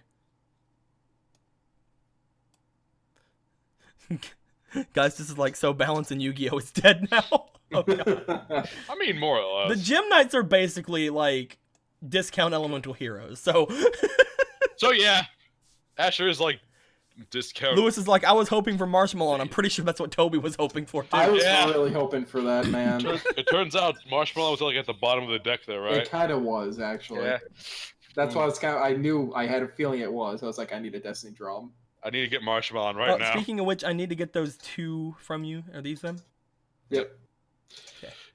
Guys, this is like so balanced and Yu-Gi-Oh! Is dead now. Oh, God. I mean, more or The less. Gym Knights are basically like discount elemental heroes. So So yeah, Asher is like discount. Lewis is like, I was hoping for Marshmallow, and I'm pretty sure that's what Toby was hoping for too. I was Yeah. really hoping for that, man. It turns out Marshmallow was like at the bottom of the deck there, right? It kind of was, actually. Yeah. That's why I was I had a feeling it was. I was like, I need a Destiny Drum. I need to get Marshmallow on right now. Speaking of which, I need to get those 2 from you. Are these them? Yep.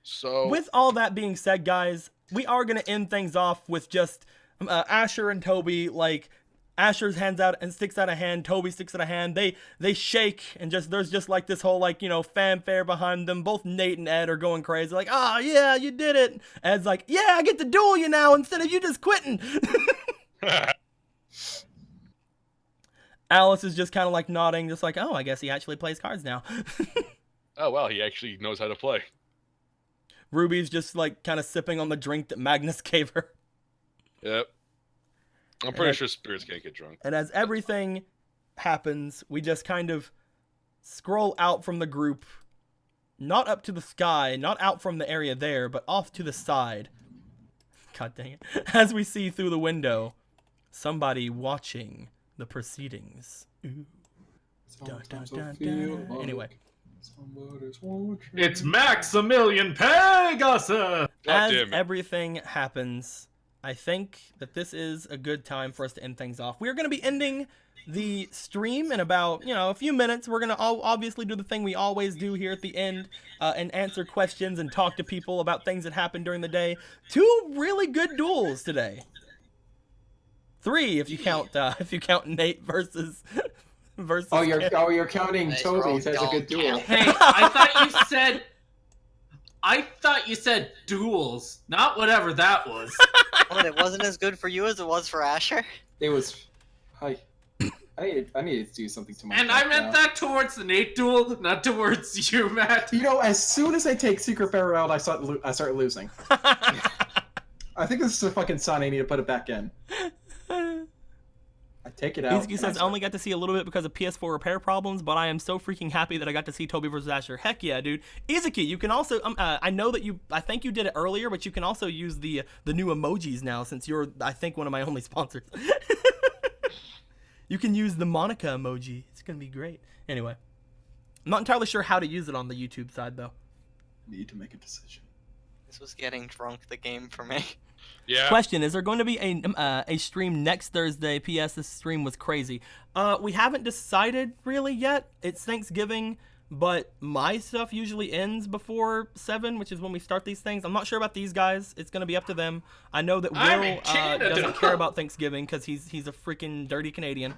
So With all that being said, guys, we are going to end things off with just Asher and Toby, like, Asher's hands out and sticks out a hand, Toby sticks out a hand, they shake, and there's just like this whole, like, you know, fanfare behind them. Both Nate and Ed are going crazy, like, oh yeah, you did it. Ed's like, yeah, I get to duel you now instead of you just quitting. Alice is just kind of like nodding, just like, oh, I guess he actually plays cards now. oh well, he actually knows how to play. Ruby's just like kind of sipping on the drink that Magnus gave her. Yep. I'm pretty sure spirits can't get drunk. And as everything happens, we just kind of scroll out from the group, not up to the sky, not out from the area there, but off to the side. God dang it. As we see through the window, somebody watching the proceedings. Ooh. Dun, dun, dun, dun. Anyway. Somebody's watching. It's Maximilian Pegasus! God As damn it. everything happens, I think that this is a good time for us to end things off. We're going to be ending the stream in about, you know, a few minutes. We're going to obviously do the thing we always do here at the end and answer questions and talk to people about things that happened during the day. 2 really good duels today. 3 if you count Nate versus Oh, Ken. you're counting Nice, Toby's bro. as a good Don't duel. count. Hey, I thought you said duels, not whatever that was. What, it wasn't as good for you as it was for Asher? It was. I needed to do something to my. And deck I meant now. that towards the Nate duel, not towards you, Matt. You know, as soon as I take Secret Barrel out, I start losing. I think this is a fucking sign. I need to put it back in. I take it out. Izuki says, I only got to see a little bit because of PS4 repair problems, but I am so freaking happy that I got to see Toby vs. Asher. Heck yeah, dude. Izuki, you can also, I know that I think you did it earlier, but you can also use the new emojis now since you're, I think, one of my only sponsors. You can use the Monica emoji. It's going to be great. Anyway, I'm not entirely sure how to use it on the YouTube side, though. Need to make a decision. This was getting drunk the game for me. Yeah. Question: is there going to be a stream next Thursday? P.S. This stream was crazy. We haven't decided really yet. It's Thanksgiving, but my stuff usually ends before 7, which is when we start these things. I'm not sure about these guys. It's going to be up to them. I know that I'm in Will Canada. doesn't care about Thanksgiving because he's a freaking dirty Canadian.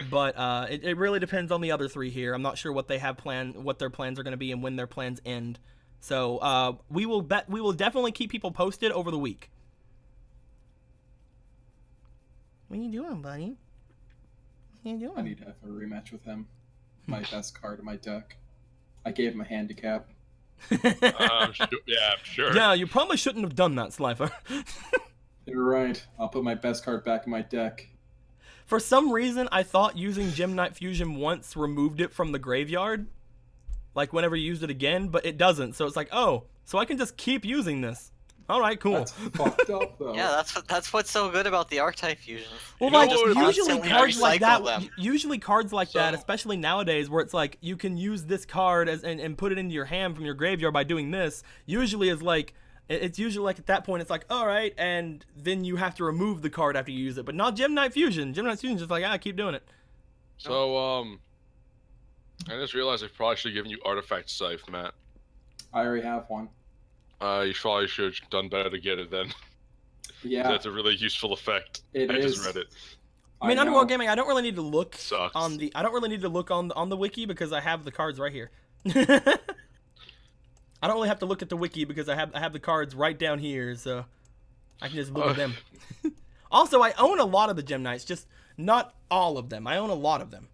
But it really depends on the other 3 here. I'm not sure what they have planned, what their plans are going to be, and when their plans end. So we will definitely keep people posted over the week. What are you doing, buddy? What are you doing? I need to have a rematch with him. My best card in my deck. I gave him a handicap. Yeah, sure. Yeah, you probably shouldn't have done that, Slifer. You're right. I'll put my best card back in my deck. For some reason, I thought using Gem Knight Fusion once removed it from the graveyard. Like whenever you used it again, but it doesn't. So it's like, oh, so I can just keep using this. All right, cool. That's fucked up, though. Yeah, that's what's so good about the archetype fusion. Well, You know like what was- usually Constantly cards like recycle that, them. usually cards like that, So- especially nowadays, where it's like you can use this card and put it into your hand from your graveyard by doing this. Usually is like it's usually like at that point it's like all right, and then you have to remove the card after you use it. But not Gem Knight Fusion. Gem Knight Fusion is just like keep doing it. So, I just realized I probably should have given you Artifact Scythe, Matt. I already have one. You probably should have done better to get it then. Yeah, That's a really useful effect. it I is. just read it. I mean, know. Underworld Gaming. I don't really need to look Sucks. on the. I don't really need to look on the wiki because I have the cards right here. I don't really have to look at the wiki because I have the cards right down here, so I can just look at them. Also, I own a lot of the Gem Knights, just not all of them. I own a lot of them.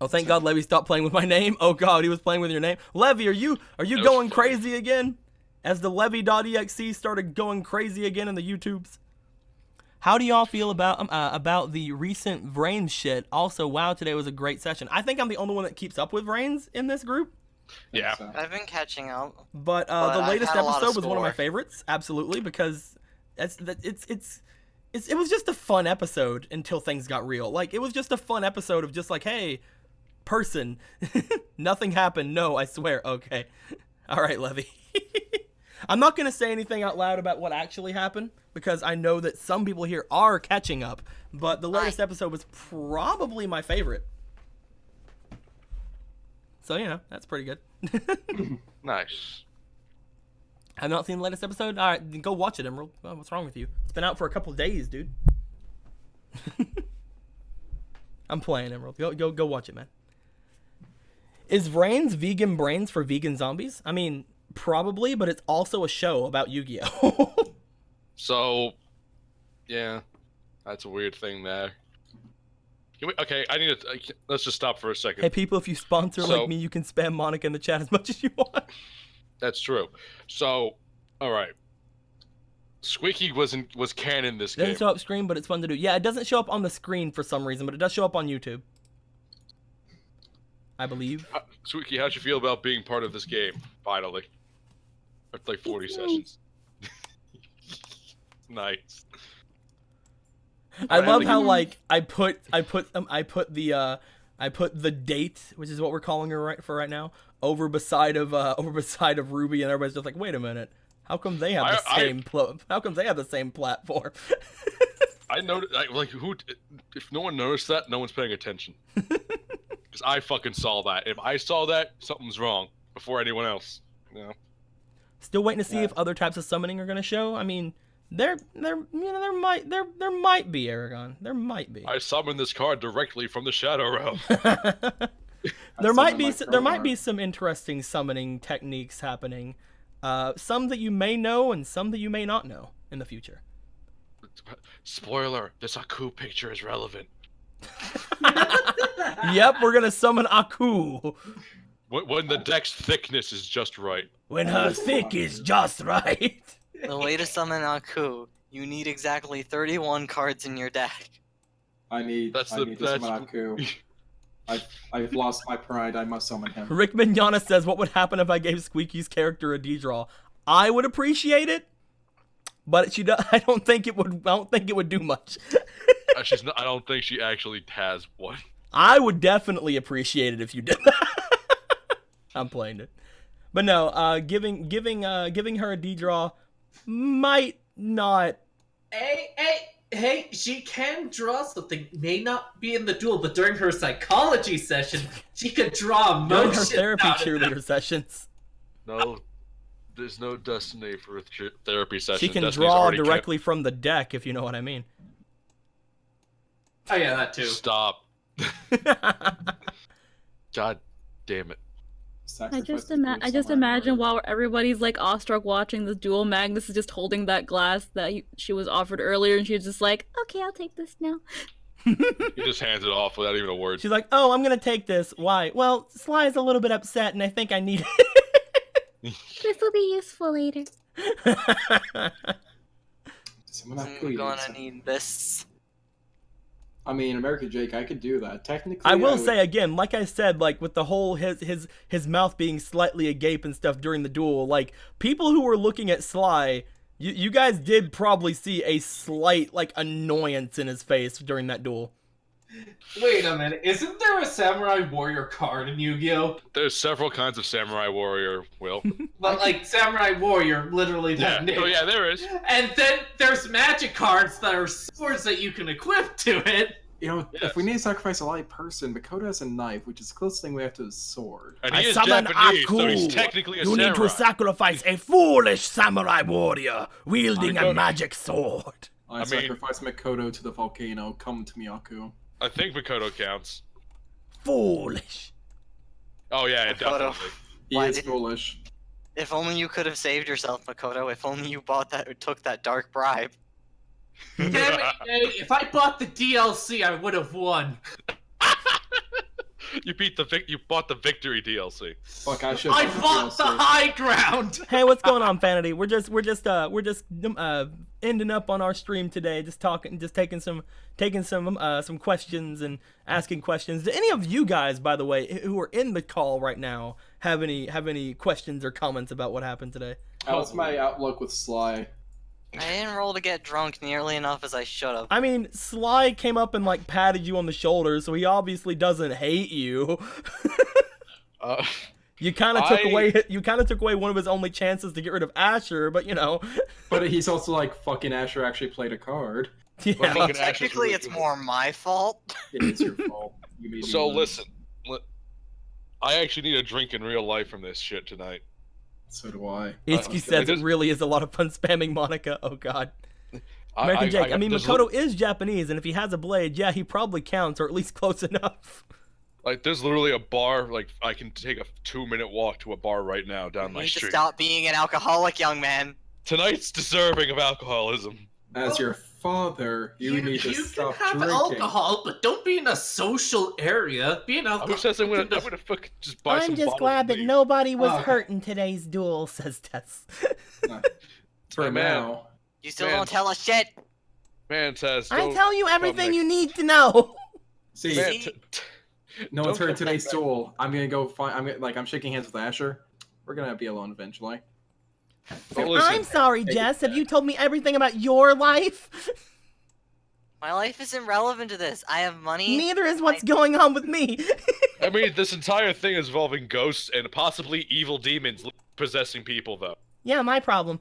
Oh, thank God Levy stopped playing with my name. Oh God, he was playing with your name. Levy, are you was going funny. crazy again? As the Levy.exe started going crazy again in the YouTubes. How do y'all feel about the recent Vrains shit? Also, wow, today was a great session. I think I'm the only one that keeps up with Vrains in this group. Yeah. So, I've been catching up. But the I've latest had a lot of episode was one of my score. favorites, absolutely, because it was just a fun episode until things got real. Like it was just a fun episode of just like, hey, person, nothing happened. No, I swear. Okay, all right, Levy. I'm not gonna say anything out loud about what actually happened because I know that some people here are catching up. But the latest episode was probably my favorite. So that's pretty good. Nice. Have not seen the latest episode? All right, then go watch it, Emerald. Oh, what's wrong with you? It's been out for a couple days, dude. I'm playing, Emerald. Go watch it, man. Is Vrains vegan brains for vegan zombies? I mean, probably, but it's also a show about Yu-Gi-Oh. So, yeah, that's a weird thing there. Okay, let's just stop for a second. Hey, people, if you sponsor So- like me, you can spam Monica in the chat as much as you want. That's true. So, all right. Squeaky was canon this It doesn't game. show up screen, but it's fun to do. Yeah, it doesn't show up on the screen for some reason, but it does show up on YouTube. I believe. Squeaky, how'd you feel about being part of this game? Finally, after like 40 sessions. Nice. I love Finally. how like I put the date, which is what we're calling her right now, over beside of Ruby, and everybody's just like, wait a minute, how come they have how come they have the same platform? I noticed, if no one noticed that, no one's paying attention. Because I fucking saw that. If I saw that, something's wrong before anyone else. You know? Still waiting to see if other types of summoning are gonna show. I mean, there might be Aragon. There might be. I summoned this card directly from the Shadow Realm. There might be crowbar. some interesting summoning techniques happening. Some that you may know and some that you may not know in the future. Spoiler: this Aku picture is relevant. Yep, we're gonna summon Aku. When the deck's thickness is just right. When her thick is just right. The way to summon Aku, you need exactly 31 cards in your deck. I need to summon Aku. I've lost my pride. I must summon him. Rick Mignana says, "What would happen if I gave Squeaky's character a D-draw? I would appreciate it, but I don't think it would. I don't think it would do much. I don't think she actually has one. I would definitely appreciate it if you did that. I'm playing it, but no. Giving her a D-draw might not. Hey, she can draw something. May not be in the duel, but during her psychology session, she could draw emotion. During her therapy cheerleader sessions. No, there's no destiny for a therapy session. She can Destiny's draw already directly from the deck, if you know what I mean. Oh yeah, that too. Stop. God damn it. I just imagine while everybody's like awestruck watching this duel, Magnus is just holding that glass that she was offered earlier, and she's just like, "Okay, I'll take this now." He just hands it off without even a word. She's like, "Oh, I'm gonna take this. Why? Well, Sly's a little bit upset, and I think I need it." This will be useful later. I'm gonna need this. I mean, American Jake, I could do that. Technically, I will say again, like I said, like with the whole his mouth being slightly agape and stuff during the duel, like people who were looking at Sly, you guys did probably see a slight like annoyance in his face during that duel. Wait a minute, isn't there a Samurai Warrior card in Yu-Gi-Oh? There's several kinds of Samurai Warrior, Will. But like Samurai Warrior, literally that name. Oh yeah, there is. And then there's magic cards that are swords that you can equip to it. You know, Yes. if we need to sacrifice a live person, Makoto has a knife, which is the closest thing we have to a sword. And I he is summon Japanese, so Aku. he's technically a You samurai. need to sacrifice a foolish samurai warrior wielding a magic sword. I mean- sacrifice Makoto to the volcano. Come to me, Aku. I think Makoto counts. Foolish. Oh yeah, Makoto. definitely. He Why is didn't- foolish. If only you could have saved yourself, Makoto. If only you took that dark bribe. Damn it, Jay, if I bought the DLC, I would have won. You bought the victory DLC. Fuck, I should. I bought the high ground. Hey, what's going on, Fanity? We're just ending up on our stream today, just taking some questions and asking questions. Do any of you guys, by the way, who are in the call right now, have any questions or comments about what happened today? How's my outlook with Sly? I didn't roll to get drunk nearly enough as I should have. I mean, Sly came up and like patted you on the shoulder, so he obviously doesn't hate you. You kind of took away one of his only chances to get rid of Asher, but you know. But he's also like, fucking Asher actually played a card. Yeah. Fucking Asher's Technically, really it's good. more my fault. It is your fault. You made me So lose. listen, I actually need a drink in real life from this shit tonight. So do I. Itsuki says it just- really is a lot of fun spamming Monica. Oh god. I- American Jake, I mean, there's Makoto is Japanese, and if he has a blade, yeah, he probably counts, or at least close enough. Like, there's literally a bar, like, I can take a 2-minute walk to a bar right now down You my need to street. stop being an alcoholic, young man. Tonight's deserving of alcoholism. As your father, you need to you stop can have drinking. alcohol, but don't be in a social area. Be an alcohol. Who says I'm gonna fucking just buy some bottles and leave? nobody was hurt in today's duel, says Tess. For Hey, man. now. You still Man. don't tell us shit. Man says, I don't tell you come everything next- you need to know. See, Man, See? no one's don't heard come today's back. duel. I'm gonna go find. I'm shaking hands with Asher. We're gonna be alone eventually. But listen, sorry, Take it Jess. Have back. you told me everything about your life? My life isn't relevant to this. I have money. Neither is what's going on with me. I mean, this entire thing is involving ghosts and possibly evil demons possessing people, though. Yeah, my problem.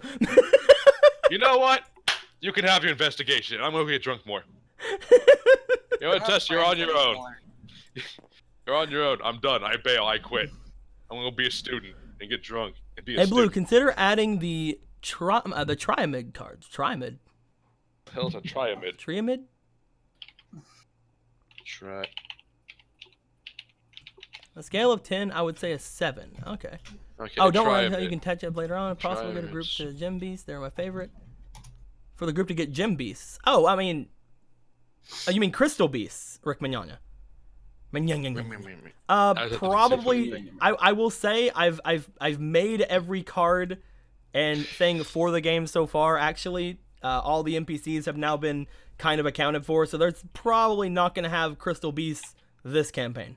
You know what? You can have your investigation. I'm gonna get drunk more. You know what, Tess? You're on your own. You're on your own. I'm done. I bail. I quit. I'm gonna be a student and get drunk and be a Hey, Blue, student. consider adding the Triamid cards. Triamid. Hell's a triamid. Triamid? Try. A scale of 10, I would say a 7. Okay. Okay. Oh, don't try worry. a You bit. can touch up later on. Possibly get a group to Gem Beasts. They're my favorite. For the group to get Gem Beasts. Oh, I mean... Oh, you mean Crystal Beasts, Rick Mignogna. Probably... I will say I've made every card and thing for the game so far, actually. All the NPCs have now been kind of accounted for, so there's probably not going to have Crystal Beasts this campaign.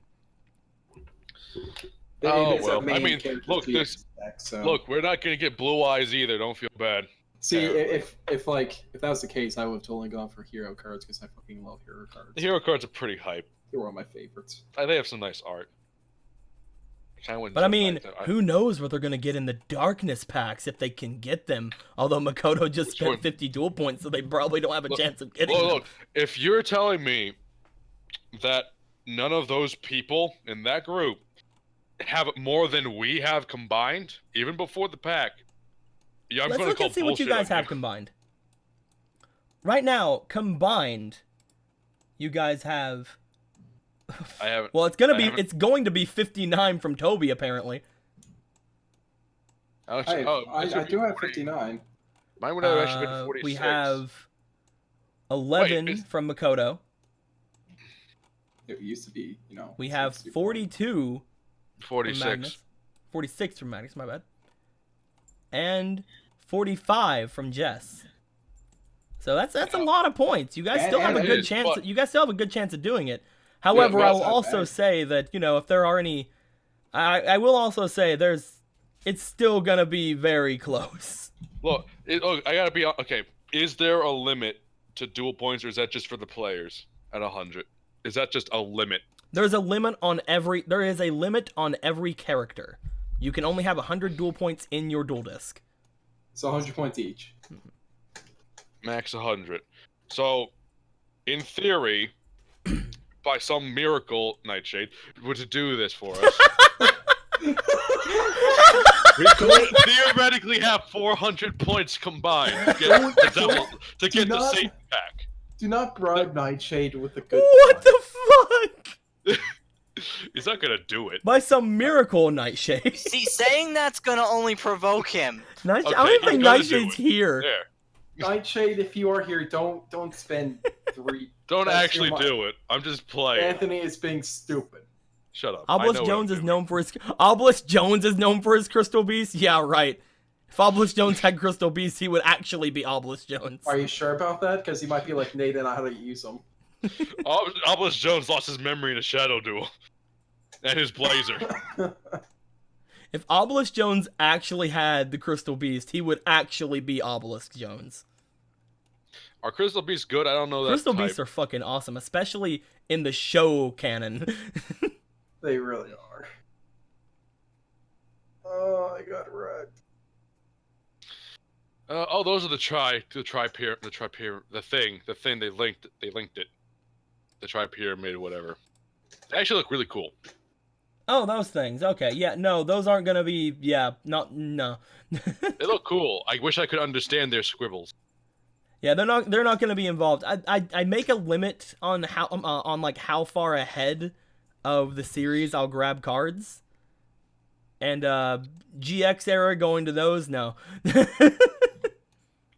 Oh, well, I mean, look, look, we're not going to get Blue Eyes either, don't feel bad. See, if that was the case, I would have totally gone for hero cards because I fucking love hero cards. The hero cards are pretty hype. They're one of my favorites. They have some nice art. But I mean, who knows what they're going to get in the darkness packs if they can get them. Although Makoto just spent 50 duel points, so they probably don't have a chance of getting them. Look, if you're telling me that none of those people in that group have more than we have combined, even before the pack, yeah, I'm going to call bullshit. Let's see what you guys have combined. Right now, combined, you guys have... I haven't. Well, it's going to be 59 from Toby apparently. I do have 59. Mine would have actually been 46. We have 11 from Makoto. It used to be, We have 42. 46. 46 from Magnus, my bad. And 45 from Jess. So that's a lot of points. You guys still have a good chance. You guys still have a good chance of doing it. However, I will also say that, if there are any... I will also say it's still going to be very close. Look, I got to be... Okay, is there a limit to dual points, or is that just for the players at 100? Is that just a limit? There is a limit on every character. You can only have 100 dual points in your dual disc. So 100 points each. Max 100. So, in theory... by some miracle, Nightshade, were to do this for us, we could theoretically have 400 points combined to get the Satan pack. Do not bribe Nightshade with a good What the fuck? He's not gonna do it. By some miracle, Nightshade. See, saying that's gonna only provoke him. I don't even think Nightshade's here. There. Nightshade, if you are here, don't spend 3... Don't actually do it. I'm just playing. Anthony is being stupid. Shut up. Obelisk Jones is known for his Crystal Beast? Yeah, right. If Obelisk Jones had Crystal Beast, he would actually be Obelisk Jones. Are you sure about that? Because he might be like Nate and I how to use them. Obelisk Jones lost his memory in a Shadow Duel. And his blazer. If Obelisk Jones actually had the Crystal Beast, he would actually be Obelisk Jones. Are Crystal Beasts good? I don't know that Crystal Beasts are fucking awesome, especially in the show canon. They really are. Oh, I got wrecked. Those are the thing they linked it. The tri-pyramid, whatever. They actually look really cool. Oh, those things. Okay, yeah, no, those aren't gonna be. Yeah, no. They look cool. I wish I could understand their scribbles. Yeah, they're not going to be involved. I make a limit on how far ahead of the series I'll grab cards. And GX era going to those, no.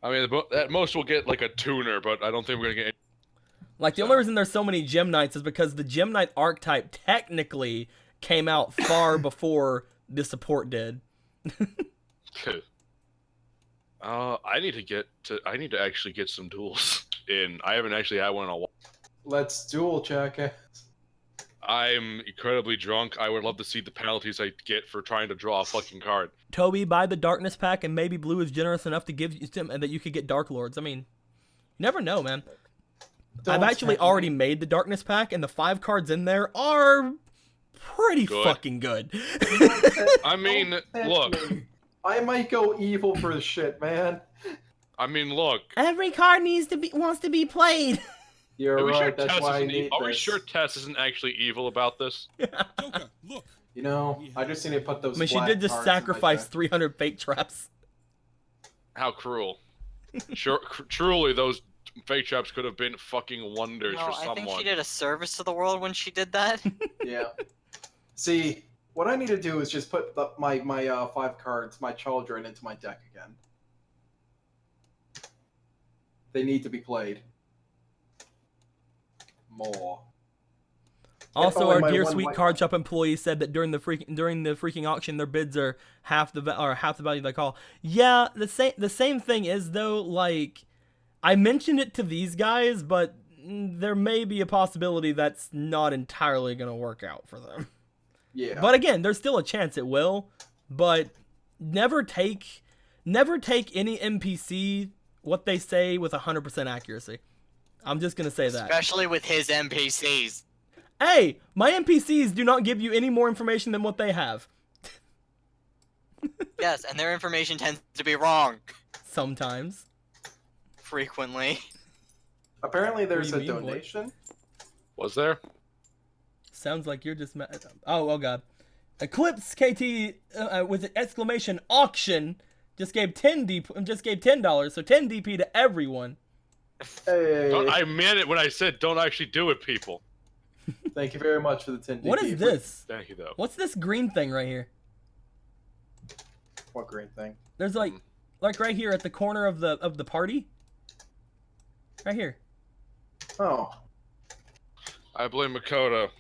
I mean, at most we'll get like a tuner, but I don't think we're gonna get any. Like the only reason there's so many Gem Knights is because the Gem Knight archetype technically came out far before the support did. I need to actually get some duels in. I haven't actually had one in a while. Let's duel check it. I'm incredibly drunk. I would love to see the penalties I get for trying to draw a fucking card. Toby, buy the Darkness pack, and maybe Blue is generous enough to give you some, and that you could get Dark Lords. I mean, you never know, man. I've actually already made the Darkness pack, and the 5 cards in there are pretty fucking good. I mean, look. I might go evil for the shit, man. I mean, look. Every card wants to be played. You're right. That's why I need Are we sure Tess isn't actually evil about this? Joker, look. I just need to put those. I mean, she did just sacrifice 300 fake traps. How cruel! Truly, those fake traps could have been fucking wonders for someone. I think she did a service to the world when she did that. Yeah. See, what I need to do is just put my 5 cards, my children, into my deck again. They need to be played. More. Also, Oh, and our my dear one sweet white card one. shop employee said that during the freaking auction, their bids are half the value of the call. Yeah, the same thing is though. Like, I mentioned it to these guys, but there may be a possibility that's not entirely gonna work out for them. Yeah. But again, there's still a chance it will. But never take any NPC what they say with 100% accuracy. I'm just gonna say that. Especially with his NPCs. Hey, my NPCs do not give you any more information than what they have. Yes, and their information tends to be wrong. Sometimes. Frequently. Apparently, there's What a do you mean, boy? donation. Was there? Sounds like you're just mad. Oh god. Eclipse KT with an exclamation auction just gave $10, so 10 DP to everyone. Hey, I meant it when I said don't actually do it, people. thank you very much for the 10 DP. What is this? Thank you, though. What's this green thing right here? What great thing? There's like right here at the corner of the party. Right here. Oh. I blame Makoto.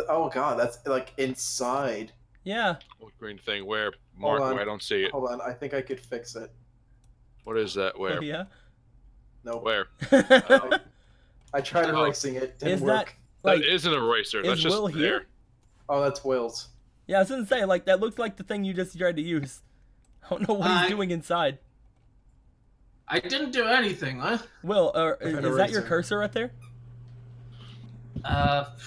Oh god, that's like inside. Yeah. What green thing? Where? Mark, on. I don't see it. Hold on, I think I could fix it. What is that? Where? Oh, yeah. No. Where? I tried Oh. erasing it. Didn't Is work. that like? That is an eraser. That's is just Will here? there. Oh, that's Will's. Yeah, I was gonna say like that looks like the thing you just tried to use. I don't know what he's doing inside. I didn't do anything, huh? Will, I've had is that your eraser. cursor right there?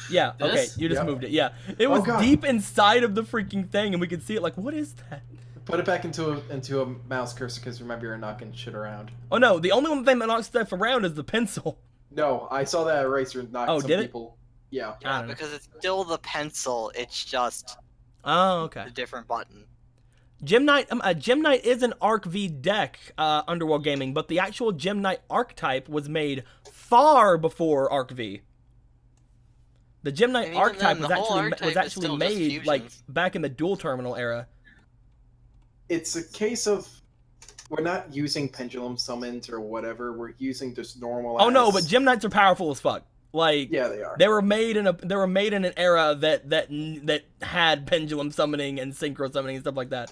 Yeah. Okay, This? you just Yep. moved it. Yeah, it was God. deep inside of the freaking thing, and we could see it. Like, what is that? Put it back into a mouse cursor because remember you're knocking shit around. Oh no, the only one thing that knocks stuff around is the pencil. No, I saw that eraser knock Oh, some did it? people. Yeah. I Yeah, don't know. because it's still the pencil, it's just Oh, okay. a different button. Gem Knight is an Arc V deck, Underworld Gaming, but the actual Gem Knight archetype was made far before Arc V. The Gem Knight And even archetype then, was the whole actually archetype is still just made like fusions. back in the Duel Terminal era. It's a case of we're not using pendulum summons or whatever. We're using just normal. Oh no, but Gem Knights are powerful as fuck. Like, Yeah, they are. they were made in an era that had pendulum summoning and synchro summoning and stuff like that.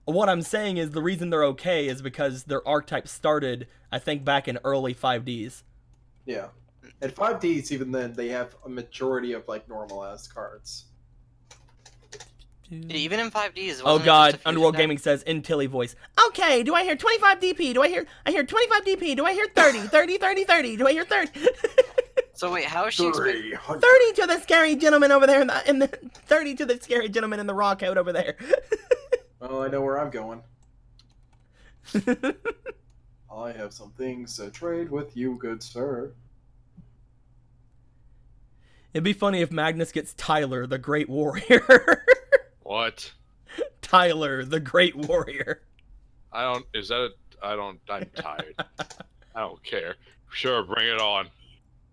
What I'm saying is the reason they're okay is because their archetype started, I think, back in early 5Ds. Yeah. At 5Ds, even then, they have a majority of like normal ass cards. Even in 5Ds. Oh wasn't it god, just a Underworld fusion Gaming says in Tilly voice. Okay, do I hear 25 DP? I hear 25 DP? Do I hear 30? 30, 30, 30? Do I hear 30? deck? So wait, how is she expecting? 300. 30 to the scary gentleman over there in the 30 to the scary gentleman in the rock out over there. Well, I know where I'm going. I have some things to trade with you, good sir. It'd be funny if Magnus gets Tyler, the Great Warrior. What? Tyler, the Great Warrior. I don't. Is that? I'm tired. I don't care. Sure, bring it on.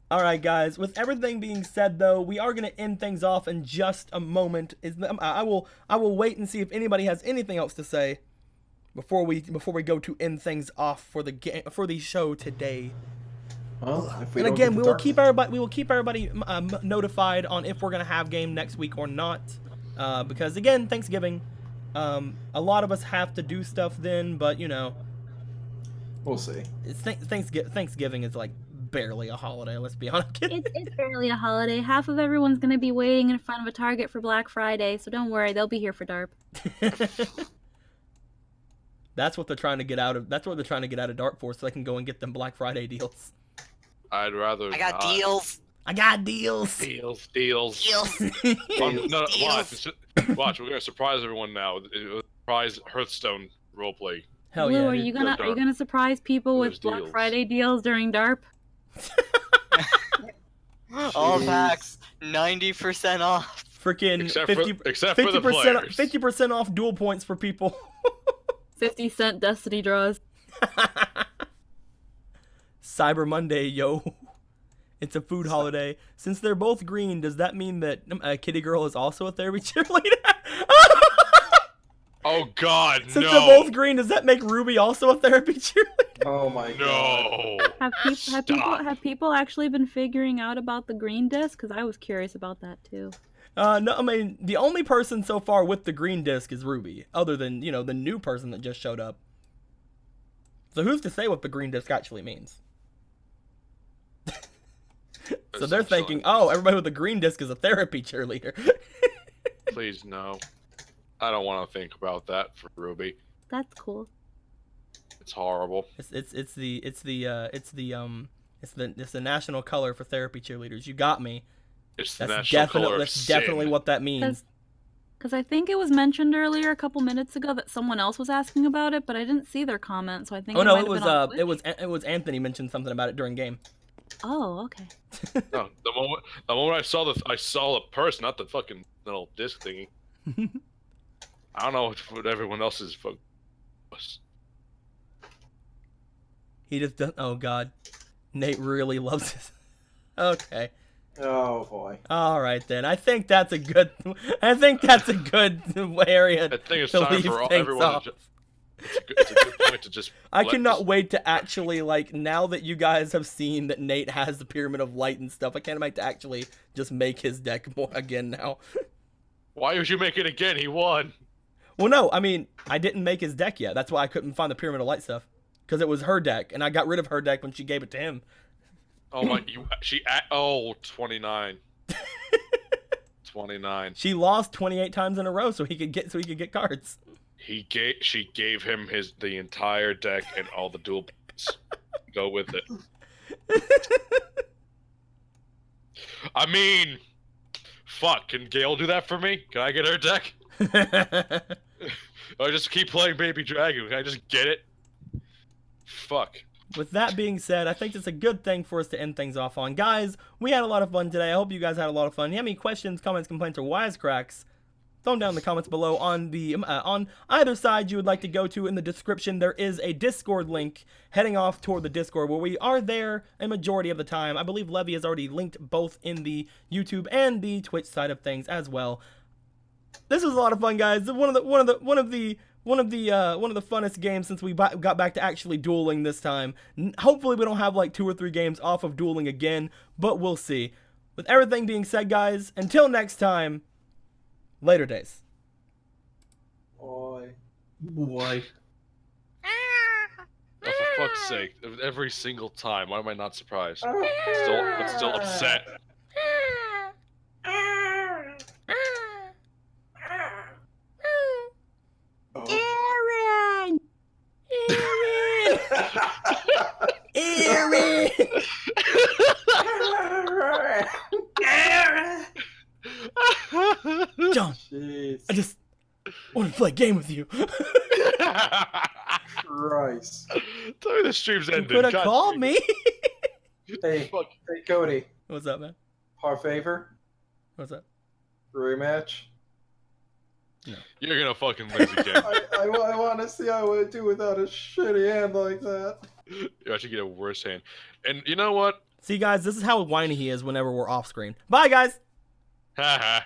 All right, guys. With everything being said, though, we are gonna end things off in just a moment. I will wait and see if anybody has anything else to say before we go to end things off for the show today. Well, if we And don't again, get we the will keep everybody notified on if we're gonna have game next week or not. Because again, Thanksgiving, a lot of us have to do stuff then, but you know, We'll see. Thanksgiving is like barely a holiday. Let's be honest. It's barely a holiday. Half of everyone's gonna be waiting in front of a Target for Black Friday, so don't worry, they'll be here for DARP. That's what they're trying to get out of. That's what they're trying to get out of Dark Force, so they can go and get them Black Friday deals. I'd rather. I got not. deals. I got deals. Deals. Deals. No, Deals. watch. We're gonna surprise everyone now. Surprise Hearthstone roleplay. Hell Blue, yeah. are dude. you Yeah, gonna surprise people There's with Black deals. Friday deals during DARP? All Jeez. packs 90% off. Freaking Except 50, for the 50%, players. 50% off dual points for people. 50-cent Destiny draws. Cyber Monday, yo. It's a food holiday. Since they're both green, does that mean that Kitty Girl is also a therapy cheerleader? Oh God, Since no! they're both green, does that make Ruby also a therapy cheerleader? Oh my god. No. Have people actually been figuring out about the green disc? Because I was curious about that too. No, I mean, the only person so far with the green disc is Ruby, other than, you know, the new person that just showed up. So who's to say what the green disc actually means? So they're thinking, oh, everybody with the green disc is a therapy cheerleader. Please no. I don't want to think about that for Ruby. That's cool. It's horrible. It's the national color for therapy cheerleaders. You got me. It's the That's national color of that's definitely sin. what that means. Because I think it was mentioned earlier a couple minutes ago that someone else was asking about it, but I didn't see their comment, so I think. Oh no, might have been on Twitch. it was Anthony mentioned something about it during game. Oh, okay. No, the moment I saw the person, not the fucking little disc thingy. I don't know what everyone else is focused. He just doesn't. Oh god, Nate really loves this. Okay. Oh boy. All right then. I think that's a good. I think that's a good area I think it's to time leave for things everyone off. to it's a good point to just. I let cannot this- wait to actually, like, now that you guys have seen that Nate has the Pyramid of Light and stuff, I can't wait to actually just make his deck more again now. Why would you make it again? He won. Well, no, I mean, I didn't make his deck yet. That's why I couldn't find the Pyramid of Light stuff. Because it was her deck, and I got rid of her deck when she gave it to him. Oh my! Oh, 29. 29. She lost 28 times in a row so he could get cards. She gave him the entire deck and all the dual points. Go with it. I mean, fuck, can Gale do that for me? Can I get her deck? I just keep playing Baby Dragon. Can I just get it? Fuck. With that being said, I think it's a good thing for us to end things off on. Guys, we had a lot of fun today. I hope you guys had a lot of fun. If you have any questions, comments, complaints, or wisecracks, throw them down in the comments below. On either side you would like to go to in the description, there is a Discord link heading off toward the Discord where we are there a majority of the time. I believe Levy has already linked both in the YouTube and the Twitch side of things as well. This was a lot of fun, guys. One of the funnest games since we got back to actually dueling this time. Hopefully we don't have like 2 or 3 games off of dueling again, but we'll see. With everything being said, guys, until next time, later days. Boy. Boy. Oh, for fuck's sake! Every single time. Why am I not surprised? Still upset. Aaron! Aaron! John, Jeez. I just want to play a game with you. Christ. Tell me the stream's You ended. could have God called damn me. Hey, Fuck. hey, Cody. What's up, man? Par favor? What's up? Rematch? You're gonna fucking lose again. I want to see how I do without a shitty hand like that. You actually get a worse hand. And you know what? See, guys, this is how whiny he is whenever we're off screen. Bye, guys. Haha.